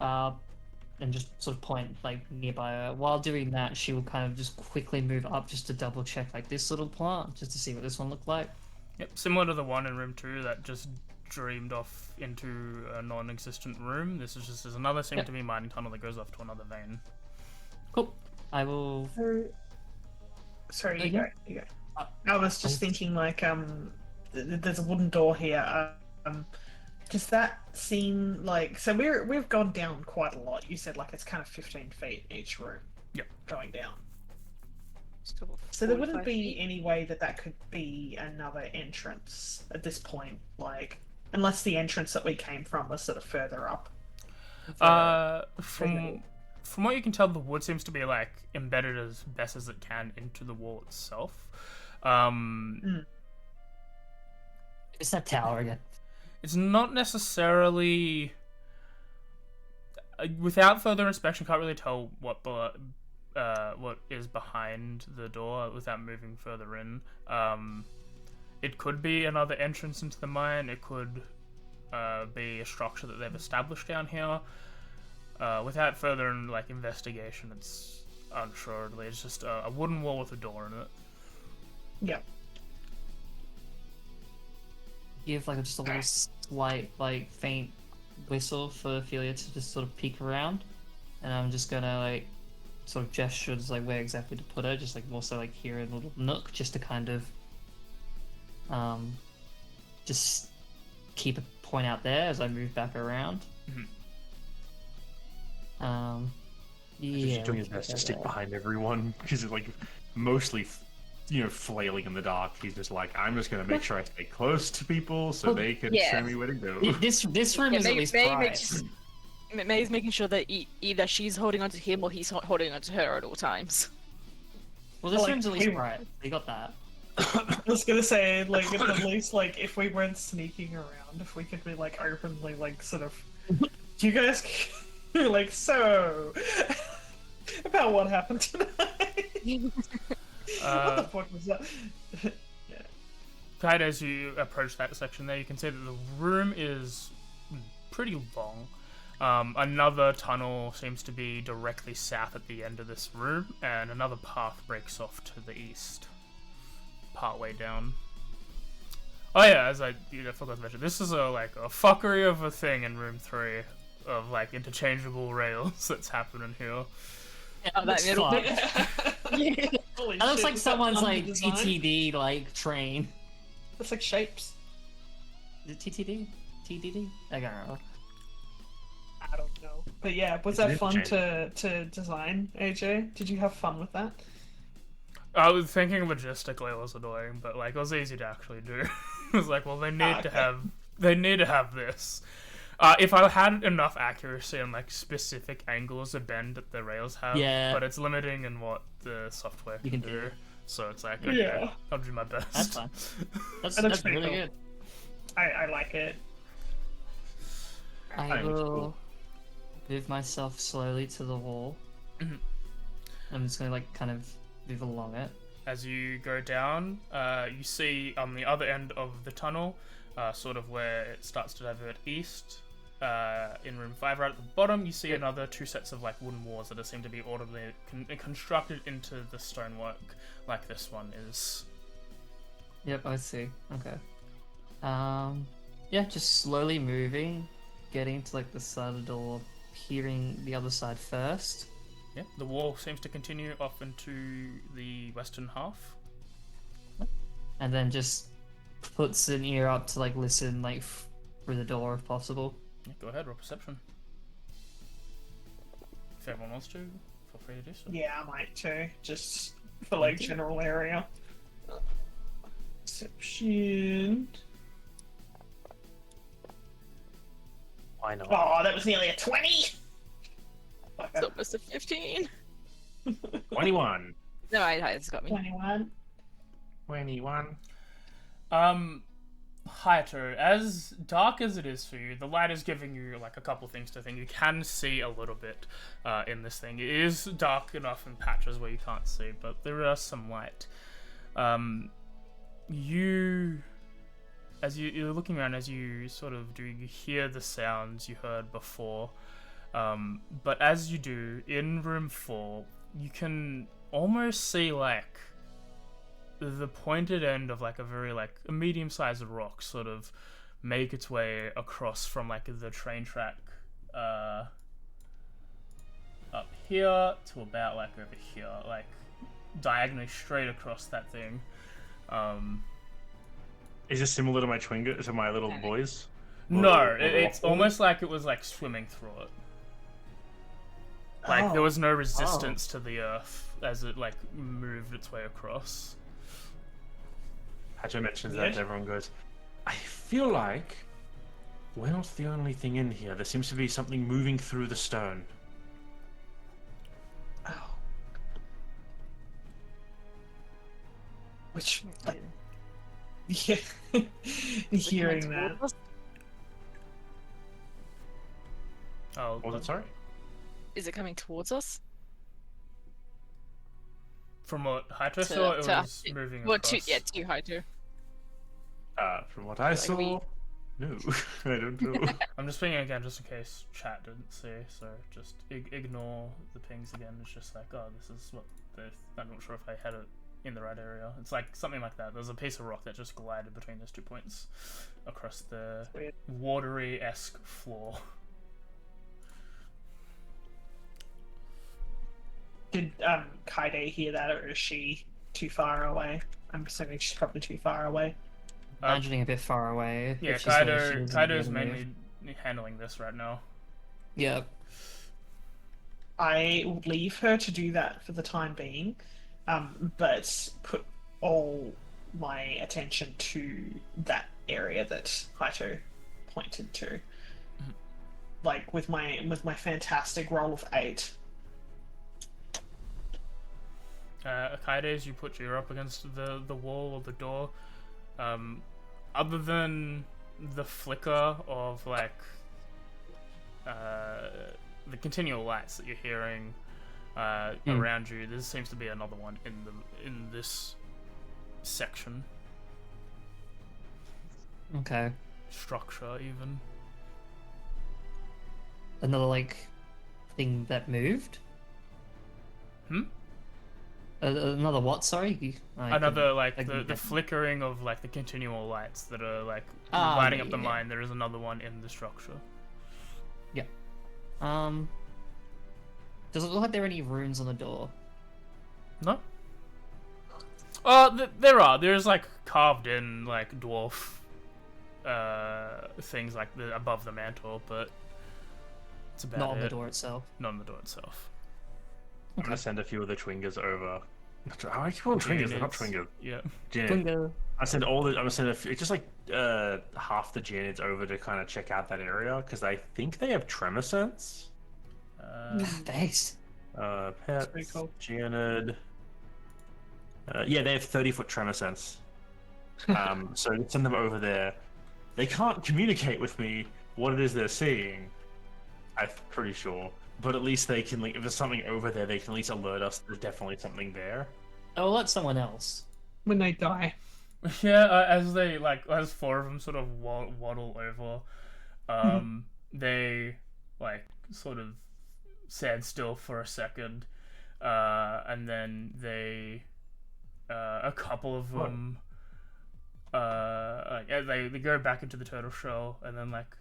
and just sort of point like nearby her. While doing that, she will kind of just quickly move up just to double check like this little plant, just to see what this one looked like. Yep, similar to the one in room 2 that just dreamed off into a non-existent room. This is just another seem to be mining tunnel that goes off to another vein. Cool. I will. Sorry, you go. You go. I was just thinking, like, there's a wooden door here. Does that seem like so? We've gone down quite a lot. You said like it's kind of 15 feet each room. Yep. Going down. Still So there wouldn't 45 be feet. any way that could be another entrance at this point, like unless the entrance that we came from was sort of further up. From what you can tell, the wood seems to be like embedded as best as it can into the wall itself. It's that tower again. It's not necessarily. Without further inspection, can't really tell what is behind the door without moving further in. It could be another entrance into the mine. It could be a structure that they've established down here. Without further like investigation, it's unsure. It's just a wooden wall with a door in it. Yeah. Give like just a little slight, like faint whistle for Ophelia to just sort of peek around, and I'm just gonna like sort of gesture to like where exactly to put her, just like more so like here in a little nook, just to kind of just keep a point out there as I move back around. He's Yeah, doing his best to stick behind everyone because it's like mostly, flailing in the dark. He's just like, I'm just gonna make sure I stay close to people so they can show me where to go. This room is at least bright. May's making sure that either she's holding onto him or he's holding onto her at all times. Well, this Like, room's at least hey- bright. You got that. I was gonna say, like, at least, like, if we weren't sneaking around, if we could be, like, openly, like, sort of, you guys, like, so, about what happened tonight? What the fuck was that? Right as you approach that section there, you can see that the room is pretty long. Another tunnel seems to be directly south at the end of this room, and another path breaks off to the east, partway down. Oh yeah, as I forgot to mention, this is a fuckery of a thing in room 3 of like interchangeable rails that's happening here. Oh, that middle bit. Holy That looks shit, like is that someone's under like design? TTD like train. Looks like shapes. Is it TTD? TDD? I can't remember. I don't know. But yeah, was It's that fun interchangeable. to design, AJ? Did you have fun with that? I was thinking logistically it was annoying, but like it was easy to actually do. It was like, well, they need to have this. If I had enough accuracy on like specific angles of bend that the rails have, Yeah. but it's limiting in what the software You can can do. do. So it's like, okay, Yeah. I'll do my best. That's fine. That's That looks that's pretty really cool. good. I like it. I Thanks, will cool. move myself slowly to the wall. Mhm. I'm just gonna like kind of move along it. As you go down, you see on the other end of the tunnel, sort of where it starts to divert east, in room 5 right at the bottom, you see another 2 sets of like wooden walls that seem to be audibly constructed into the stonework like this one is. Yep, I see. Okay. Yeah, just slowly moving, getting to like the side of the door, peering the other side first. Yeah, the wall seems to continue off into the western half. And then just puts an ear up to like listen like through the door if possible. Yeah, go ahead, roll perception. If everyone wants to, feel free to do so. Yeah, I might too. Just for like general area. Perception. Why not? Oh, that was nearly a 20! It's almost a 15. 21. No, it's got me. 21. 21. Haito, as dark as it is for you, the light is giving you like a couple things to think. You can see a little bit in this thing. It is dark enough in patches where you can't see, but there is some light. You're looking around, as you sort of do, you hear the sounds you heard before. But as you do, in room 4, you can almost see like the pointed end of like a very like a medium-sized rock sort of make its way across from like the train track up here to about like over here, like diagonally straight across that thing. Is this similar to my Twingo, to my little boys? No, it's almost like it was like swimming through it. Like there was no resistance to the earth as it like moved its way across. Hacho mentions that, and everyone goes, I feel like we're not the only thing in here. There seems to be something moving through the stone. Oh. Which, yeah, hearing that. Oh, Was it, sorry? Is it coming towards us? From what Haito saw, it was moving Well, across. to Haito. From what I saw, we- no, I don't know. I'm just pinging again just in case chat didn't see, so just ignore the pings again. It's just like, oh, this is what I'm not sure if I had it in the right area. It's like something like that. There's a piece of rock that just glided between those 2 points across the watery-esque floor. Did Kaide hear that, or is she too far away? I'm assuming she's probably too far away. Imagining a bit far away. Yeah, if she saw that she wasn't gonna Kaido's be able to mainly move. handling this right now. Yeah. I will leave her to do that for the time being, but put all my attention to that area that Haito pointed to. Like with my fantastic roll of 8. Akaide, as you put your up against the wall or the door, other than the flicker of like the continual lights that you're hearing around you, there seems to be another one in this section. Okay. Structure even. Another like thing that moved. Another what? Sorry. Another like I couldn't the get- flickering of like the continual lights that are like Ah, lighting yeah, up the yeah. mine. There is another one in the structure. Does it look like there are any runes on the door? No. There are. There's like carved in like dwarf things like above the mantle, but it's about Not on it. the door itself. Not on the door itself. I'm gonna send a few of the Twingers over. I keep calling Twingers, they're not Twingers. Yeah. Geonids. I send all the. I'm gonna send a few, just like half the Geonids over to kind of check out that area because I think they have tremor sense. Thanks. Pets, pretty cool. Geonid. Yeah, they have 30-foot tremor sense. So send them over there. They can't communicate with me what it is they're seeing. I'm pretty sure, but at least they can. Like, if there's something over there, they can at least alert us. There's definitely something there. Oh, let someone else. When they die. Yeah, as 4 of them sort of waddle over, they like sort of stand still for a second, and then a couple of them, they go back into the turtle shell, and then like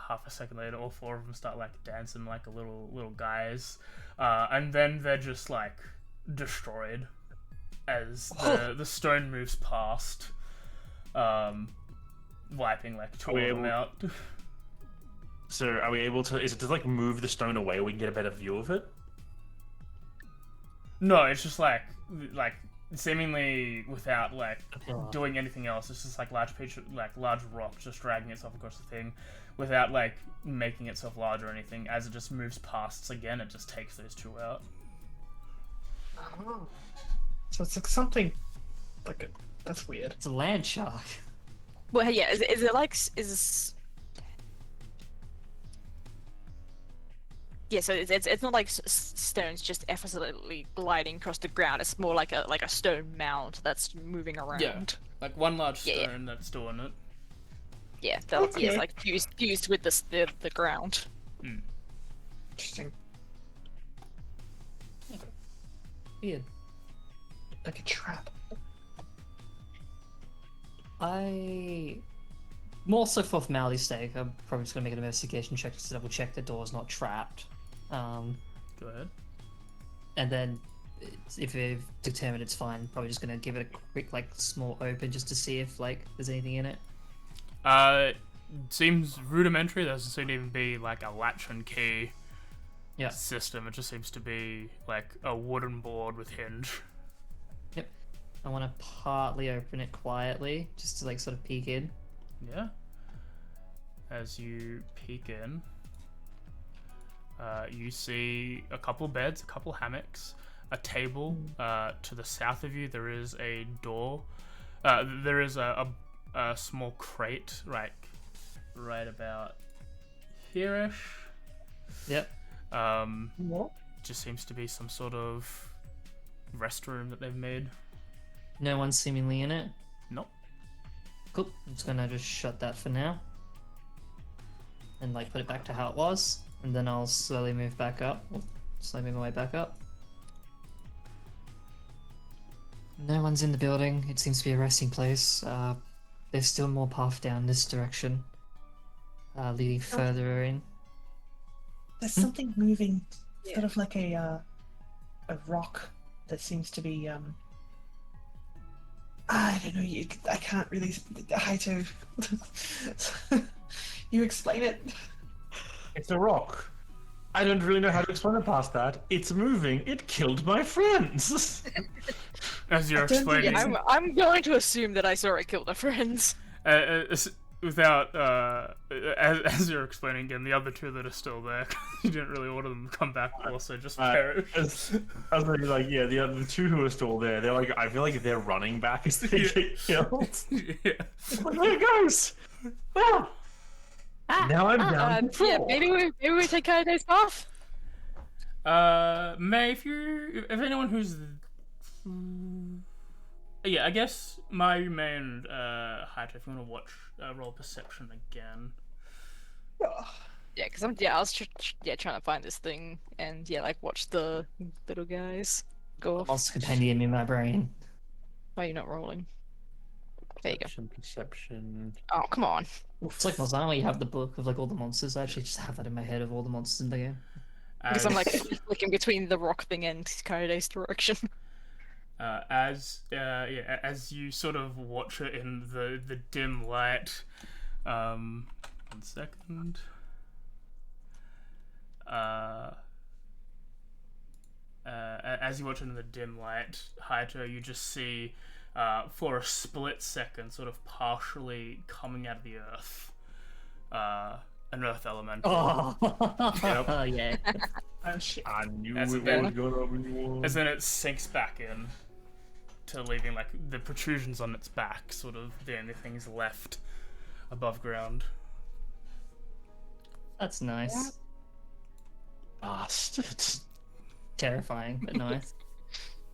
half a second later, all 4 of them start like dancing like a little guys, and then they're just like destroyed as the stone moves past, wiping like 2 of them out. So are we able to? Is it to like move the stone away? We can get a better view of it. No, it's just like seemingly without like pillar. doing anything else. It's just like large rock just dragging itself across the thing, without like making itself large or anything. As it just moves past again, it just takes those 2 out. So it's like something like that's weird. It's a land shark. Well, yeah. Is it like is? Yeah, so it's not like stones just effortlessly gliding across the ground. It's more like a stone mound that's moving around. Yeah, like one large Yeah, yeah. stone that's doing it. Yeah, Okay. it's like fused with the ground. Interesting. Weird. Like a trap. More so for formality's sake, I'm probably just gonna make an investigation check just to double check the door's not trapped. Go ahead. And then if they've determined it's fine, probably just gonna give it a quick like small open just to see if like there's anything in it. Seems rudimentary. There doesn't seem to even be like a latch and key Yeah. system. It just seems to be like a wooden board with hinge. Yep. I want to partly open it quietly just to like sort of peek in. Yeah. As you peek in, you see a couple beds, a couple hammocks, a table. To the south of you, there is a door. There is a small crate, right about here-ish. Yep. What? Just seems to be some sort of restroom that they've made. No one's seemingly in it. Nope. Cool. I'm just gonna just shut that for now. And like put it back to how it was. And then I'll slowly move back up. Slowly move my way back up. No one's in the building. It seems to be a resting place. There's still more path down this direction. Leading further in. There's something moving, sort of like a rock that seems to be I don't know. I can't really. Haito, you explain it. It's a rock. I don't really know how to explain it past that. It's moving. It killed my friends. As you're I don't think explaining, Yeah, I'm going to assume that I saw it kill their friends. without as you're explaining again, the other two that are still there, you didn't really order them to come back, also just perish. As like, yeah, the two who are still there, they're like, I feel like they're running back as they get killed. Yeah. Like, there it goes. Ah. Now I'm down. to Yeah, four. maybe we take care of those off. May, if anyone who's, yeah, I guess May and Haito, if you want to watch roll perception again. Yeah, because I was trying to find this thing and like watch the little guys go off. Monster compendium in my brain. Why are you not rolling? There you go. Perception. Oh, come on. It's like Zalania where you have the book of like all the monsters. I actually just have that in my head of all the monsters in the game. Because I'm like flicking between the rock thing and Kaide's direction. As you sort of watch it in the dim light, 1 second. As you watch it in the dim light, Haito, you just see, for a split second, sort of partially coming out of the earth, an earth elemental. Oh, Yep. yeah. Oh shit. I knew As it then- was gonna be one. As then it sinks back in, to leaving like the protrusions on its back, sort of the only things left above ground. That's nice. Bastard. Terrifying, but nice.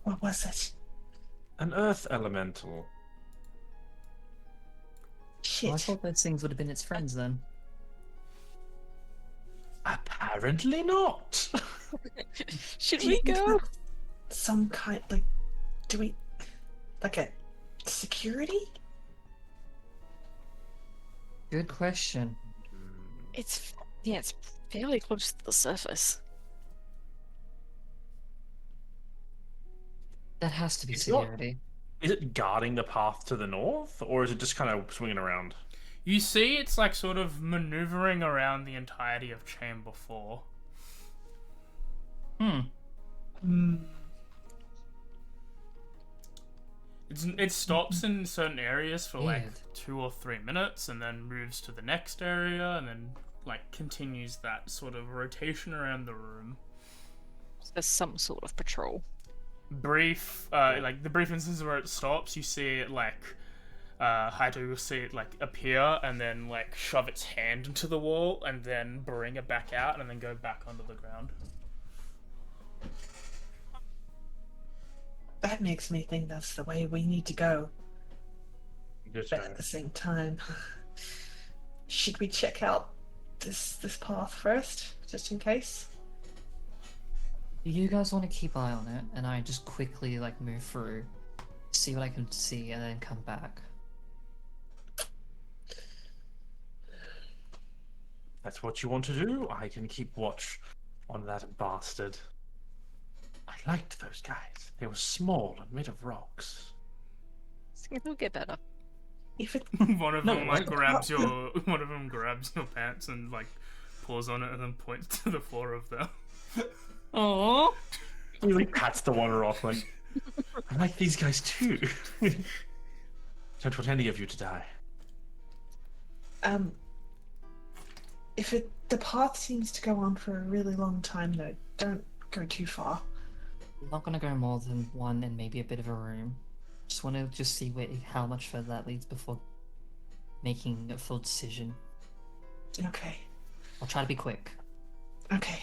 What was it? An earth elemental. Well, I Shit. thought those things would have been its friends then. Apparently not. Should Do we you think go? that some kind, like, do we, like a security? Good question. It's fairly close to the surface. That has to be It's not- security. Is it guarding the path to the north, or is it just kind of swinging around? You see, it's like sort of maneuvering around the entirety of Chamber 4. Hmm. It stops in certain areas for like Weird. 2 or 3 minutes, and then moves to the next area, and then like continues that sort of rotation around the room. There's some sort of patrol. Brief, like the brief instance where it stops, you see it like Haito will see it like appear and then like shove its hand into the wall and then bring it back out and then go back onto the ground. That makes me think that's the way we need to go. Just But at the same time, should we check out this path first, just in case? You guys want to keep eye on it, and I just quickly like move through, see what I can see, and then come back. That's what you want to do? I can keep watch on that bastard. I liked those guys. They were small and made of rocks. It'll get better. If it One of No, them like like- grabs your pants and like paws on it and then points to the four of them. Oh, He like pats the water off like, I like these guys too. Don't want any of you to die. the path seems to go on for a really long time, though, don't go too far. I'm not gonna go more than one and maybe a bit of a room. Just want to see how much further that leads before making a full decision. Okay. I'll try to be quick. Okay.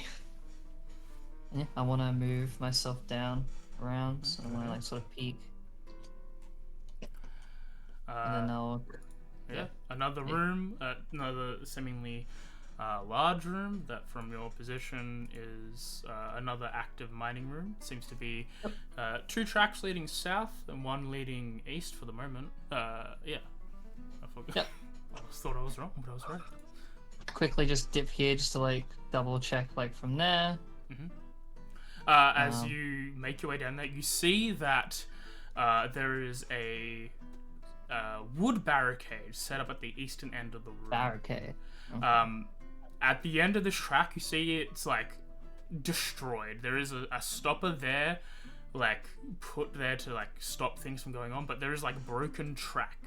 Yeah, I want to move myself down around, so I want to like sort of peek, and then I'll. Yeah, another room, another seemingly large room that from your position is another active mining room. Seems to be two tracks leading south and one leading east for the moment. Yeah. I forgot. Yep. I thought I was wrong, but I was right. Quickly just dip here just to like double check like from there. As you make your way down there, you see that there is a wood barricade set up at the eastern end of the room. Barricade. Okay. At the end of this track, you see it's like destroyed. There is a stopper there, like put there to like stop things from going on, but there is like broken track.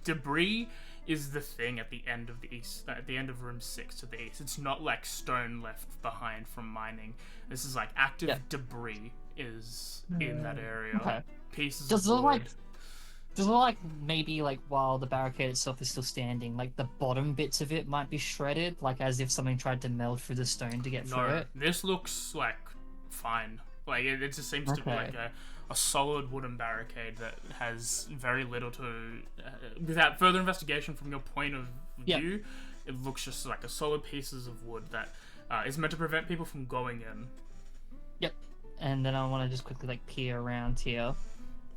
Debris is the thing at the end of the east, at the end of room 6 to the east. It's not like stone left behind from mining. This is like active debris is in that area. Okay. Pieces Does it of look wood. like? Does it look like maybe like while the barricade itself is still standing, like the bottom bits of it might be shredded, like as if something tried to meld through the stone to get through No, it? this looks like fine. Like it just seems to be like a solid wooden barricade that has very little to. Without further investigation from your point of view, it looks just like a solid pieces of wood that is meant to prevent people from going in. Yep. And then I want to just quickly like peer around here.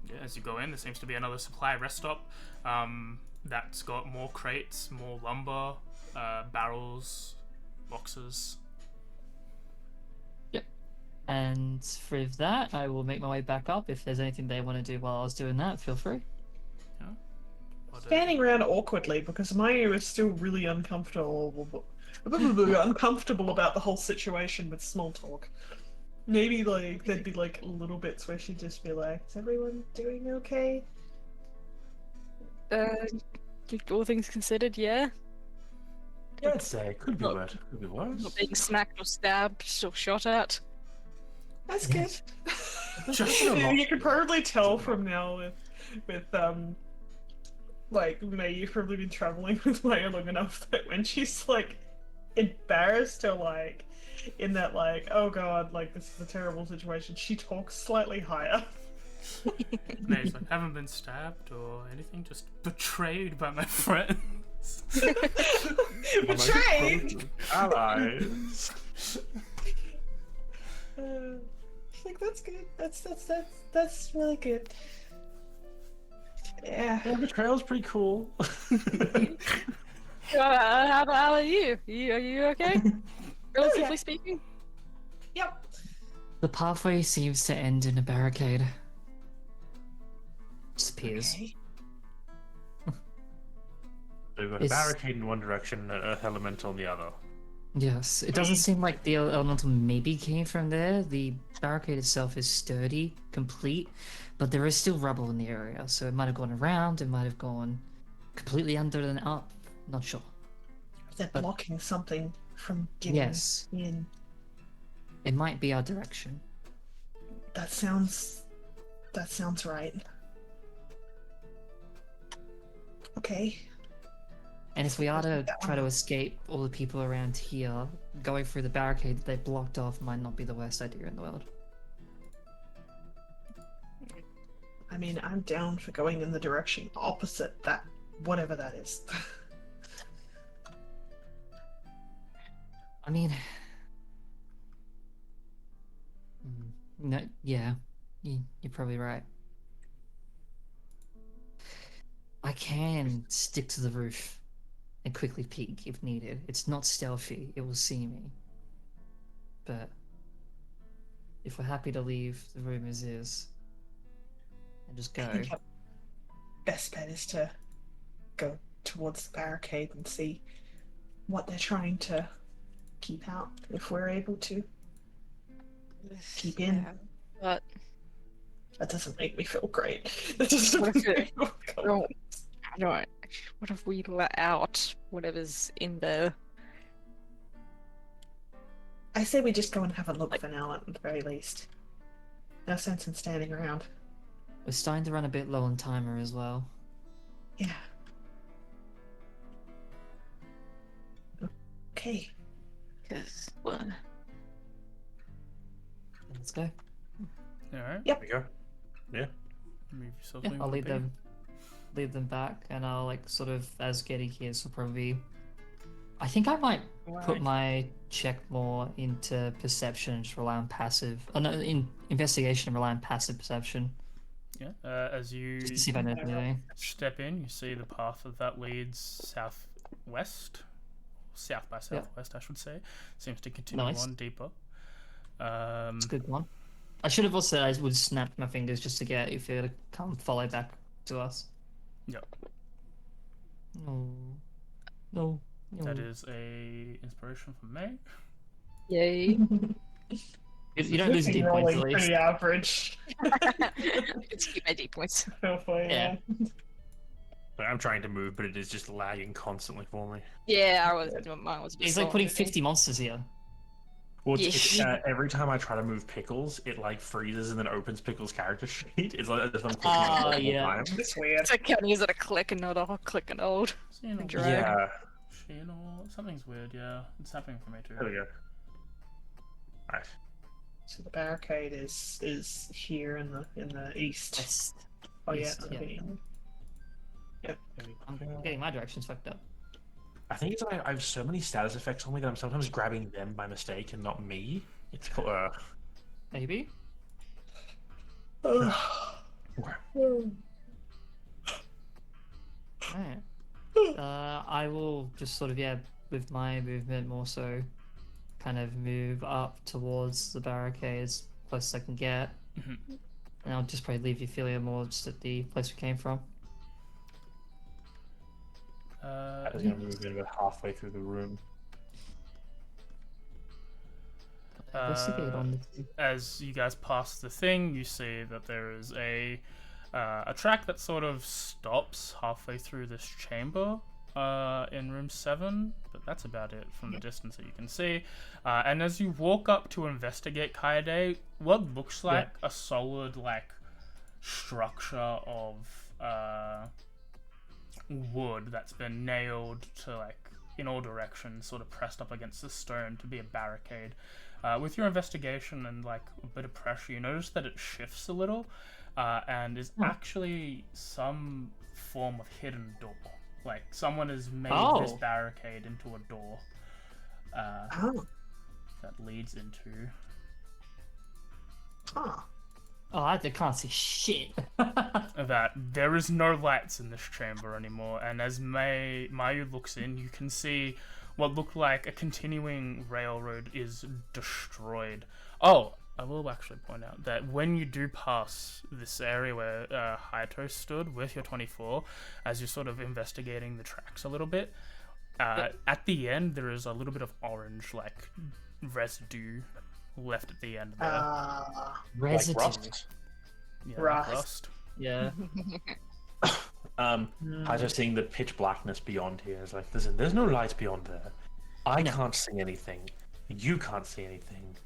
Yeah, as you go in, there seems to be another supply rest stop that's got more crates, more lumber, barrels, boxes. Yep. And for that, I will make my way back up. If there's anything they want to do while I was doing that, feel free. Standing around awkwardly because Mayu is still really uncomfortable about the whole situation with small talk. Maybe like there'd be like little bits where she'd just be like, "Is everyone doing okay?" All things considered, yeah. Yeah, I'd say could be worse. Could be worse. Not being smacked or stabbed or shot at. That's good. Just You can probably tell from now with like May, you've probably been traveling with Maya long enough that when she's like embarrassed or like in that like, oh god, like this is a terrible situation, she talks slightly higher. May's like, haven't been stabbed or anything, just betrayed by my friends. Betrayed! Allies. Like that's good. That's really good. Yeah. Yeah, betrayal's pretty cool. How are you? Are you okay? Relatively speaking? Yep. The pathway seems to end in a barricade. Disappears. Okay. So we've got a barricade in one direction and an elemental in the other. Yes, it doesn't seem like the elemental maybe came from there. The barricade itself is sturdy, complete, but there is still rubble in the area, so it might have gone around, it might have gone completely under and up. Not sure. They're blocking something from getting Yes. in. It might be our direction. That sounds right. Okay. And if we are to That try one to up. escape all the people around here, going through the barricade that they blocked off might not be the worst idea in the world. I mean, I'm down for going in the direction opposite that, whatever that is. I mean, no, yeah, you're probably right. I can stick to the roof and quickly peek if needed. It's not stealthy, it will see me. But if we're happy to leave the room as is and just I go, think our best bet is to go towards the barricade and see what they're trying to keep out, if we're able to. Keep in. Yeah, but That doesn't make me feel great. That doesn't What make if me it- feel I don't. What if we let out whatever's in there? I say we just go and have a look for now at the very least. No sense in standing around. we're starting to run a bit low on timer as well. Yeah. Okay. Because well, Let's go. Alright. There we go. Yeah. Move yourself. Yeah, where you I'll wanna leave them back, and I'll like sort of as Getty here, so probably. I think I might put Right. my check more into perception and just rely on passive. Oh no, in investigation and rely on passive perception, be. Yeah. As you just to see if I know anything. step in, you see the path that leads southwest, south by southwest, I should say. Seems to continue Nice. on deeper. It's a good one. I should have also said I would snap my fingers just to get if it to come follow back to us. Yep. No. No. No. That is a inspiration from May. yay! You don't lose deep points at least. Pretty average. Let's keep my D points. Hopefully, Yeah. Like, I'm trying to move, but it is just lagging constantly for me. Yeah, mine was. A bit It's like slow. putting 50 monsters here. Well, it's, Yeah. every time I try to move Pickles, it like freezes and then opens Pickles' character sheet. It's like as if I'm clicking on it Ah, multiple yeah. times. It's weird. It's like counting is it a click and not a click and hold. Xenol. Drag. Yeah. Xenol. Something's weird. Yeah, it's happening for me too. There we go. Alright. So the barricade is here in the east. Yes. Oh yeah. east, yeah. Okay. Yep. I'm getting my directions fucked up. I think it's like I have so many status effects on me that I'm sometimes grabbing them by mistake and not me. It's called, Maybe? okay. Alright. I will just sort of, yeah, with my movement more so, kind of move up towards the barricade as close as I can get. Mhm. And I'll just probably leave Ophelia more just at the place we came from. I was gonna move in about halfway through the room. Investigate on the As you guys pass the thing, you see that there is a track that sort of stops halfway through this chamber in room 7, but that's about it from the distance that you can see. And as you walk up to investigate Kaede, what looks like a solid like structure of wood that's been nailed to like in all directions, sort of pressed up against the stone to be a barricade. With your investigation and like a bit of pressure, you notice that it shifts a little, and is actually some form of hidden door. Like someone has made this Oh. barricade into a door Oh. that leads into. Huh. Oh, I can't see shit. That there is no lights in this chamber anymore, and as Mayu looks in, you can see what looked like a continuing railroad is destroyed. Oh, I will actually point out that when you do pass this area where Hayato stood with your 24, as you're sort of investigating the tracks a little bit, at the end there is a little bit of orange like residue left at the end there. Residue. Like rust. Yeah, rust. like rust. Yeah. I just seeing the pitch blackness beyond here. It's like, listen, there's no lights beyond there. I can't see anything. You can't see anything.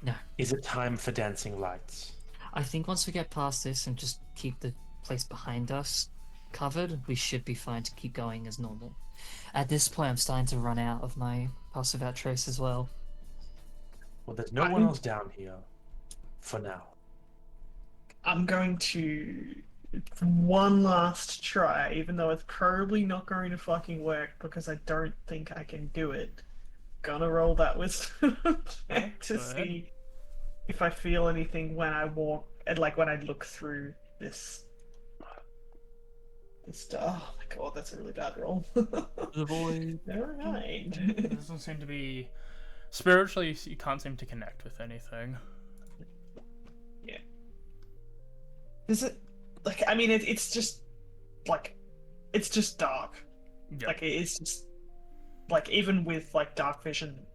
No. Is it time for dancing lights? I think once we get past this and just keep the place behind us, covered, we should be fine to keep going as normal. At this point, I'm starting to run out of my pulse without trace as well. Well, there's no one else down here for now. I'm going to one last try, even though it's probably not going to fucking work because I don't think I can do it. Gonna roll that wisdom check to see if I feel anything when I walk, and like when I look through this. Oh my god, that's a really bad roll. The void. Never mind. It doesn't seem to be spiritually. You can't seem to connect with anything. Yeah. Is it like? I mean, it's just like it's just dark. Yeah. Like it's just like even with like dark vision.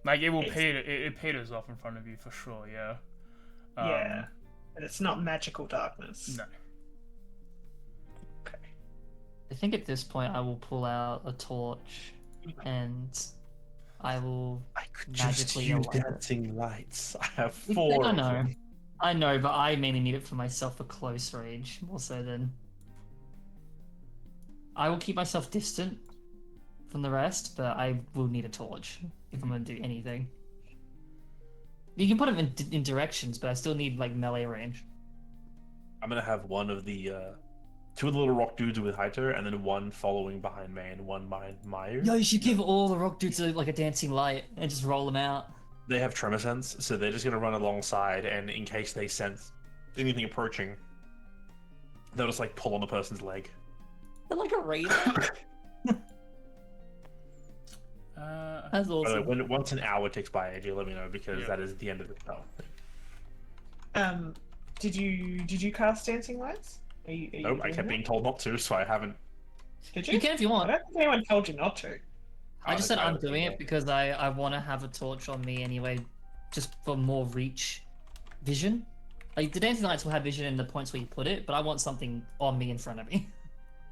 Like it will it peters off in front of you for sure. Yeah. Yeah, and it's not magical darkness. No. Okay. I think at this point I will pull out a torch and I will I could just magically use light it. dancing lights. I have I 4 of know. them. I know, but I mainly need it for myself for close range, more so than. I will keep myself distant from the rest, but I will need a torch if I'm going to do anything. You can put them in directions, but I still need like melee range. I'm gonna have one of the 2 of the little rock dudes with Haito, and then one following behind me and one behind Mayu. Yo, you should give all the rock dudes like a dancing light and just roll them out. They have tremor sense, so they're just gonna run alongside, and in case they sense anything approaching, they'll just like pull on the person's leg. They're like a raider. That's By the awesome. way, once an hour ticks by, AJ, let me know because Yeah. that is the end of the spell. Did you cast dancing lights? Are you Nope, I doing kept that? being told not to, so I haven't. Did you? You can if you I want. don't think anyone told you not to. I just said I I'm don't doing think it because I want to have a torch on me anyway, just for more reach vision. Like the dancing lights will have vision in the points where you put it, but I want something on me in front of me.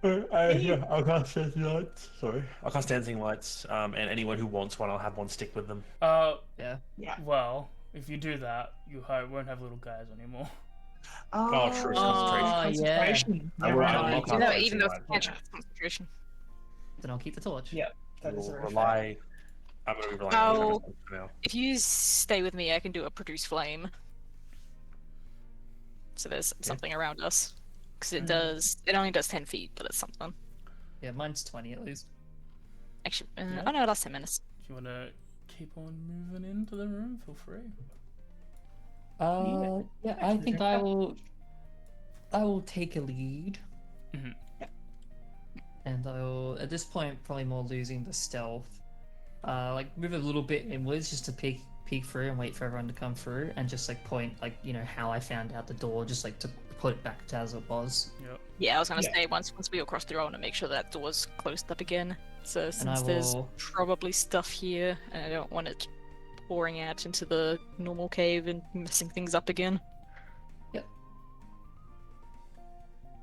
I'll cast dancing lights. Sorry, I'll cast dancing lights. And anyone who wants one, I'll have one stick with them. Yeah. Yeah. Well, if you do that, you won't have little guys anymore. Oh, true. Concentration. yeah. Concentration. I will- Never I will mind. lock You on know, dancing even though lights. it's cantrip concentration. Then I'll keep the torch. Yeah, that is We'll very fair. rely. I'm gonna be relying Oh. on tremor sense for now. If you stay with me, I can do a produce flame. So there's something around us. Because it only does 10 feet, but it's something. Yeah, mine's 20 at least. Actually, Yeah. oh no, it lasts 10 minutes. If you want to keep on moving into the room, feel free. Yeah, I think I will take a lead. Mhm. And I will, at this point, probably more losing the stealth. Like move a little bit inwards just to peek through and wait for everyone to come through, and just like point like how I found out the door, just like to put it back to as it was. Yep. Yeah, I was gonna Yeah. say once we all cross through, I want to make sure that door's closed up again. So I since there's will- probably stuff here, and I don't want it pouring out into the normal cave and messing things up again.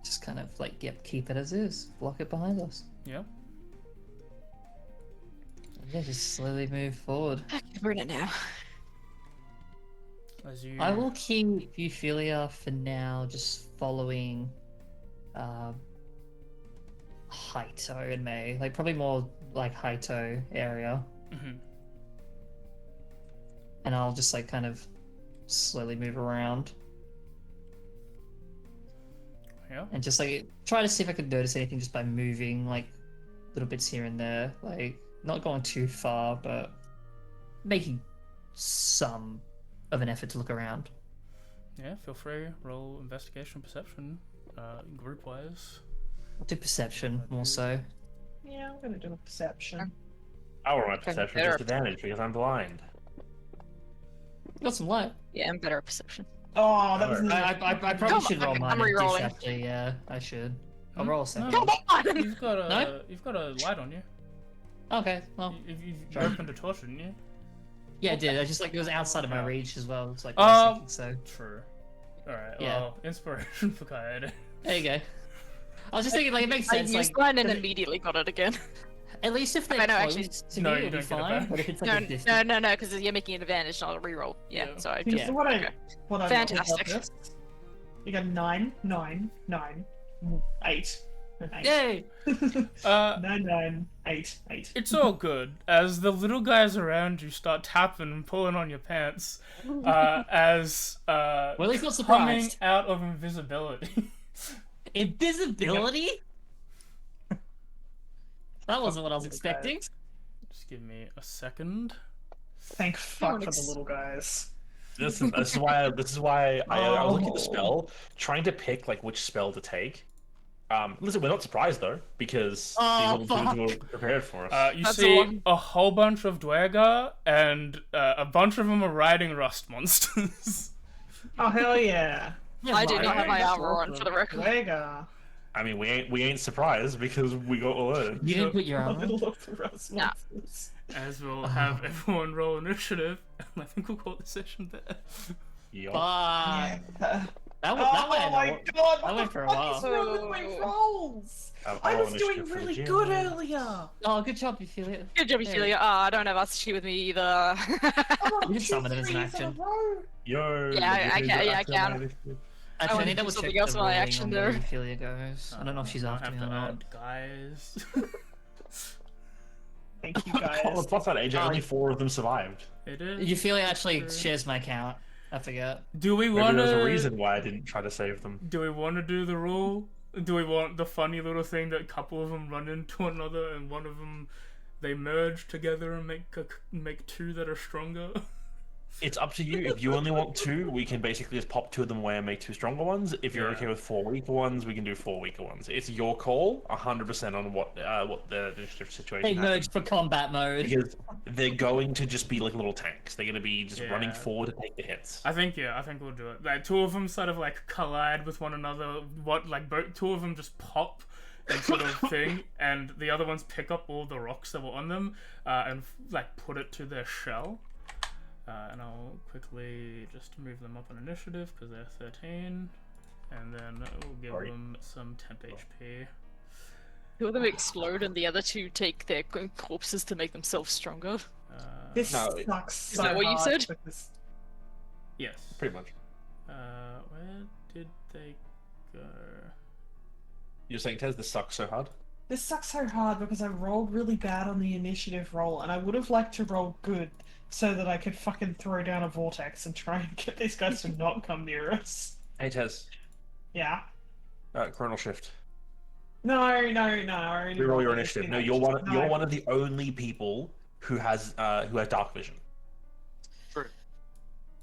Just kind of like keep it as is, block it behind us. Yep. Yeah, just slowly move forward. We're in it now. As you. I will keep Euphilia for now, just following Haito and May. Like probably more like Haito area. Mhm. And I'll just like kind of slowly move around Yeah. and just like try to see if I could notice anything just by moving like little bits here and there. Like not going too far, but making some of an effort to look around. Yeah. Feel free. Roll investigation, perception, group wise. I'll do perception more so. Yeah, I'm gonna do a perception. I will roll my Okay, perception better. disadvantage because I'm blind. Got some light. Yeah, I'm better at perception. Oh, that was Alright. I probably Come should on, roll mine. I'm in re-rolling. actually, yeah, I should. I'll Hmm? roll a second. No. Come on! You've got a No? you've got a light on you. Okay, well, You Sure. opened a torch, didn't you? yeah, I did. I just like it was outside of my Yeah. reach as well. It's like what I was thinking, so True. All right. Yeah. Well, inspiration for Kaede. there you go. I was just thinking like it makes I sense. used Like mine and if it- immediately got it again. at least if they're I know, close actually- to No, me, you it'll be don't get it fine. back. But if it's like No, a distance, no, because you're making an advantage, not a reroll. Yeah, Yeah. so I Yeah. just. So what I Fantastic. rolled, you got 9, 9, 9, 8, Yay! 9988. It's all good as the little guys around you start tapping and pulling on your pants, as Well, at least not coming surprised. out of invisibility. Invisibility? That wasn't what I was expecting. Just give me a second. Thank fuck for the little guys. This is why I was looking at the spell, trying to pick like which spell to take. Listen, we're not surprised though, because Oh, these little dudes were prepared for us. You That's see the one. a whole bunch of Dwergar, and a bunch of them are riding rust monsters. Oh hell yeah. I do not have my That's armor on awesome. for the record. Wega. I mean, we ain't surprised because we got alerted. You didn't put your armor on? Nah. As we'll have everyone roll initiative, and I think we'll call the session there. Yup. Fuck. Yeah. That Oh my went. god, that what went the for a fuck while. is wrong with my rolls? I was doing really good earlier. Oh, good job, Ophelia. Good job, Ophelia. I don't have Archie with me either. You just summon it as an action. Yo. Yeah, I can. Actually, I wanna need do to double check something the else with my rolling action on there. where Ophelia goes. I don't know if she's I'll after have me to or not. add guys. Thank you Oh, guys. plus that age, only 4 of them survived. It is. Ophelia actually true. shares my account. I forget. Do we Maybe want there's a to? reason why I didn't try to save them. Do we want to do the rule? Do we want the funny little thing that a couple of them run into another, and one of them they merge together and make two that are stronger? It's up to you. If you only want 2, we can basically just pop 2 of them away and make 2 stronger ones. If you're Yeah. okay with 4 weaker ones, we can do 4 weaker ones. It's your call, 100% on what the situation. They happens. merged for combat mode. Because they're going to just be like little tanks. They're going to be just running Yeah. forward to take the hits. I think we'll do it. Like 2 of them sort of like collide with one another. Both 2 of them just pop and sort of thing, and the other ones pick up all the rocks that were on them and like put it to their shell. And I'll quickly just move them up on initiative because they're 13, and then we'll give them some temp HP. 2 of them explode, and the other 2 take their corpses to make themselves stronger. This No, sucks Is so that what you hard said? because- Yes. Pretty much. Where did they go? You're saying, Tez, this sucks so hard? This sucks so hard because I rolled really bad on the initiative roll, and I would have liked to roll good so that I could fucking throw down a vortex and try and get these guys to not come near us. Hey, Tez. Yeah. Chronal Shift. No. Reroll your initiative. No, you're one of the only people who has dark vision.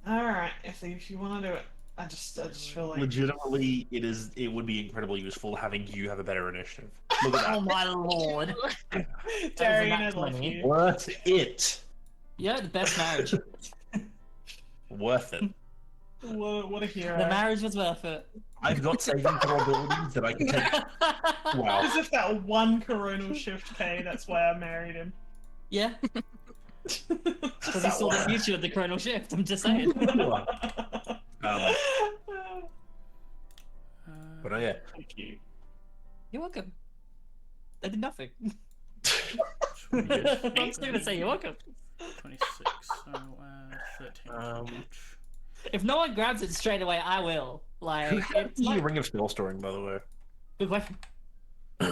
Alright, if you want to do it. I just feel like... Legitimately, it would be incredibly useful having you have a better initiative. Look at Oh that. my lord. Darian, I That was a love nat 20. you. Worth it. Yeah, the best marriage. Worth it. What a hero. The marriage was worth it. I've got saving throw abilities that I can take. Wow. As if that one coronal shift pay, that's why I married him. Yeah, because he saw the future of the chronal shift. I'm just saying. But yeah. Thank you. You're welcome. I did nothing. Yeah. I'm just gonna say you're welcome. 26. So 13. Each. If no one grabs it straight away, I will. Who Like, had it's the like... Ring of Spell Storing, by the way? Good question.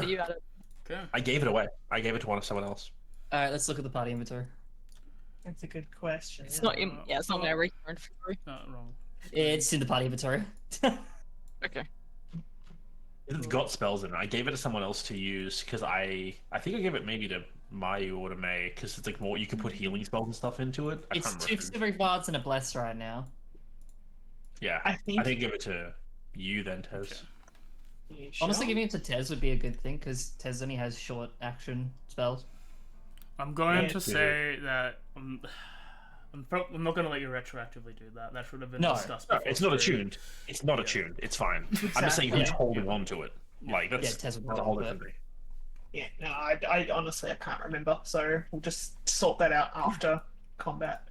You got it. Okay. I gave it away. I gave it to someone else. All right, let's look at the party inventory. That's a good question. It's not in. Yeah, it's not in our regular inventory. Not wrong. It's in the party inventory. Okay. It's got spells in it. I gave it to someone else to use because I think I gave it maybe to Mayu or to May because it's like more you can put healing spells and stuff into it. I It's can't 2 remember. Civic Bards and a Bless right now. Yeah, I think give it to you then, Tez. you Honestly, shall. giving it to Tez would be a good thing because Tez only has short action spells. I'm going Yeah, to too. say that I'm not going to let you retroactively do that. That should have been No. discussed No, before. it's not stream. attuned. It's not Yeah. attuned. It's fine. I'm just saying who's Exactly. holding on to it. Like Yeah, that's, Tez would that's a hold whole on to different thing. Yeah, no, I honestly I can't remember, so we'll just sort that out after combat.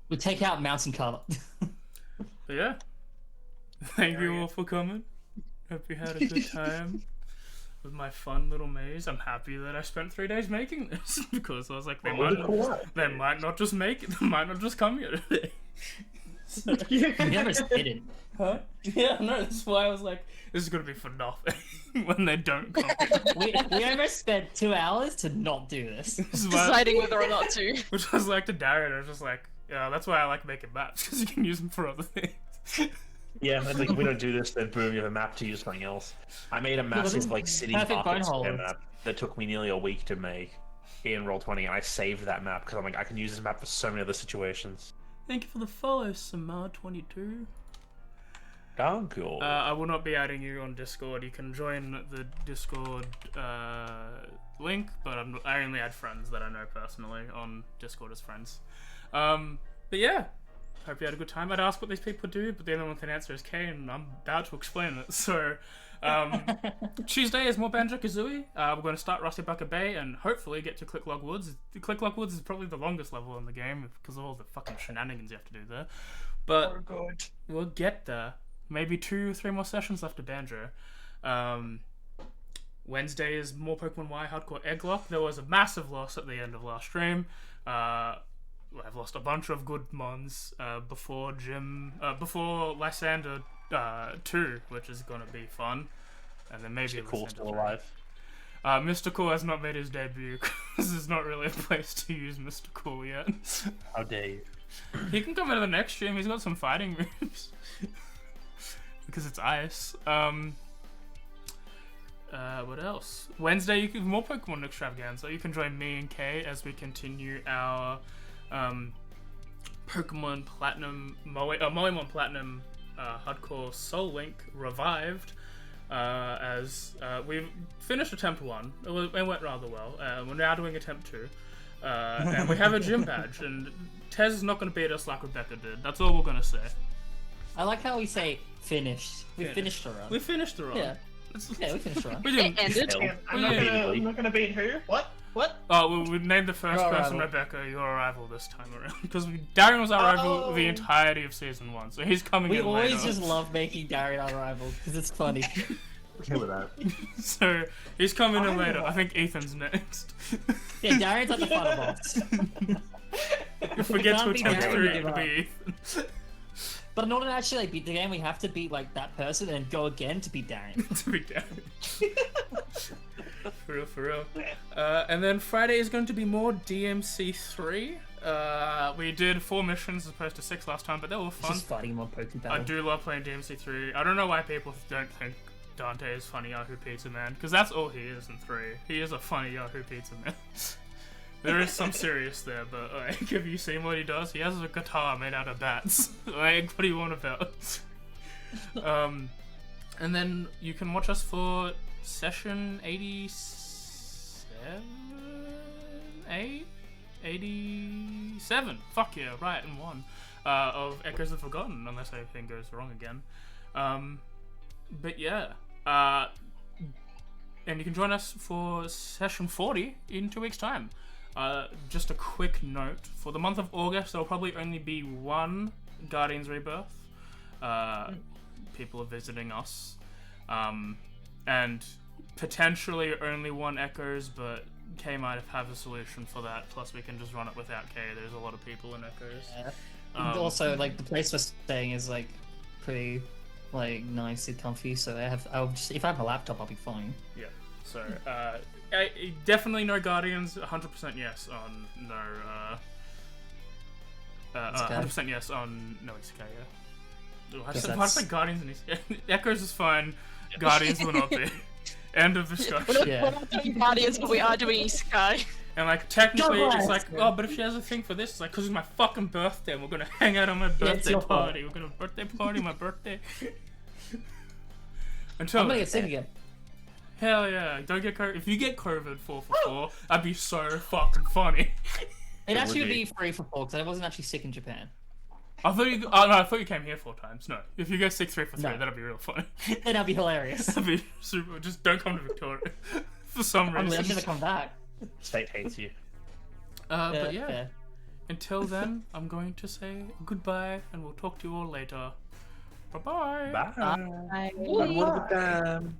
We'll take out Mountain Cart. But yeah. Thank you all for coming. Hope you had a good time with my fun little maze. I'm happy that I spent 3 days making this because I was like, they might not just make it. They might not just come here today. So, We never didn't. huh? Yeah, no, that's why I was like, this is gonna be for nothing when they don't come. We almost spent 2 hours to not do this. This is why- Deciding whether or not to. Which I was like to Darren, I was just like, yeah, that's why I like making maps, because you can use them for other things. Yeah, it's like, we don't do this, then boom, you have a map to use something else. I made a massive, like, city perfect market bone square holes. map that took me nearly a week to make in Roll20, and I saved that map, because I'm like, I can use this map for so many other situations. Thank you for the follow, Samar22. Darn cool. I will not be adding you on Discord. You can join the Discord link, but I only add friends that I know personally on Discord as friends. But yeah, hope you had a good time. I'd ask what these people do, but the only one that can answer is Kay, and I'm about to explain it. So, Tuesday is more Banjo-Kazooie. We're going to start Rusty Bucket Bay and hopefully get to Clicklog Woods. Clicklog Woods is probably the longest level in the game because of all the fucking shenanigans you have to do there. But we'll get there. Maybe 2-3 more sessions left of Banjo. Wednesday is more Pokemon Y Hardcore Egglock. There was a massive loss at the end of last stream. I've lost a bunch of good mons before Lysander 2, which is gonna be fun, and then maybe Cool, still 3. alive. Mystical has not made his debut because there's not really a place to use Mystical yet. How dare you? He can come into the next stream. He's got some fighting moves because it's ice. What else? Wednesday, you can more Pokemon Extravaganza. You can join me and Kay as we continue our Pokemon Platinum, Moemon Platinum Hardcore Soul Link Revived. As we've finished attempt 1, it went rather well. We're now doing attempt 2, and we have a gym badge. And Tez is not going to beat us like Rebecca did. That's all we're going to say. I like how we say finished. We finished the run. We finished the run. Yeah. Yeah, we finished the run. We didn't. It ended. Hell. I'm not gonna beat who? What? Oh, we named the first Your person arrival. Rebecca your arrival this time around because Darren was our rival the entirety of season 1, so he's coming We in always later. just love making Darren our rival because it's funny. Okay with that. So he's coming in later. I think Ethan's next. Yeah, Darren's at the final boss. If we forget to Can't be attempt Darren, 3, give it'll up. be Ethan. But in order to actually like beat the game, we have to beat like that person and go again to beat Darren. To be Darren. For real. And then Friday is going to be more DMC3. We did 4 missions as opposed to 6 last time, but they were It's fun. just fighting him on Pokemon. I do love playing DMC3. I don't know why people don't think Dante is funny Yahoo Pizza Man, because that's all he is in 3. He is a funny Yahoo Pizza Man. There is some serious there, but like, have you seen what he does? He has a guitar made out of bats. Like, what do you want about? And then you can watch us for session 87. Fuck yeah, right, and 1 of Echoes of Forgotten, unless anything goes wrong again. But yeah, and you can join us for session 40 in 2 weeks' time. Just a quick note, for the month of August there will probably only be 1 Guardians Rebirth. People are visiting us, and potentially only 1 Echoes, but Kay might have a solution for that, plus we can just run it without Kay. There's a lot of people in Echoes. Yeah. And also, like the place we're staying is like pretty like nice and comfy. So I'll just, if I have a laptop, I'll be fine. Yeah. So definitely no Guardians. 100% yes on no. 100% yes on no Isekai. Yeah. Why did I say Guardians and Isekai? Echoes is fine. Guardians will not be. End of discussion. Yeah. We're not doing Guardians, but we are doing Isekai. And like technically, No, it's like, yeah. oh, but if she has a thing for this, it's like, 'cause it's my fucking birthday, and we're gonna hang out on my birthday your fault. party. We're gonna birthday party my birthday. Until I'm gonna get sick again. hell yeah, don't get COVID. If you get COVID 4 for 4, that'd be so fucking funny. It actually would would be. be 3 for 4 because I wasn't actually sick in Japan. I thought you. Oh no, I thought you came here 4 times. No, if you go 6 3 for 3, No. that'd be real funny. Then that'd be hilarious. That'd be super. Just don't come to Victoria for some I'm reason. gonna come back. State hates you. But yeah. fair. Until then, I'm going to say goodbye, and we'll talk to you all later. Bye-bye. Bye. Bye. Have a wonderful time.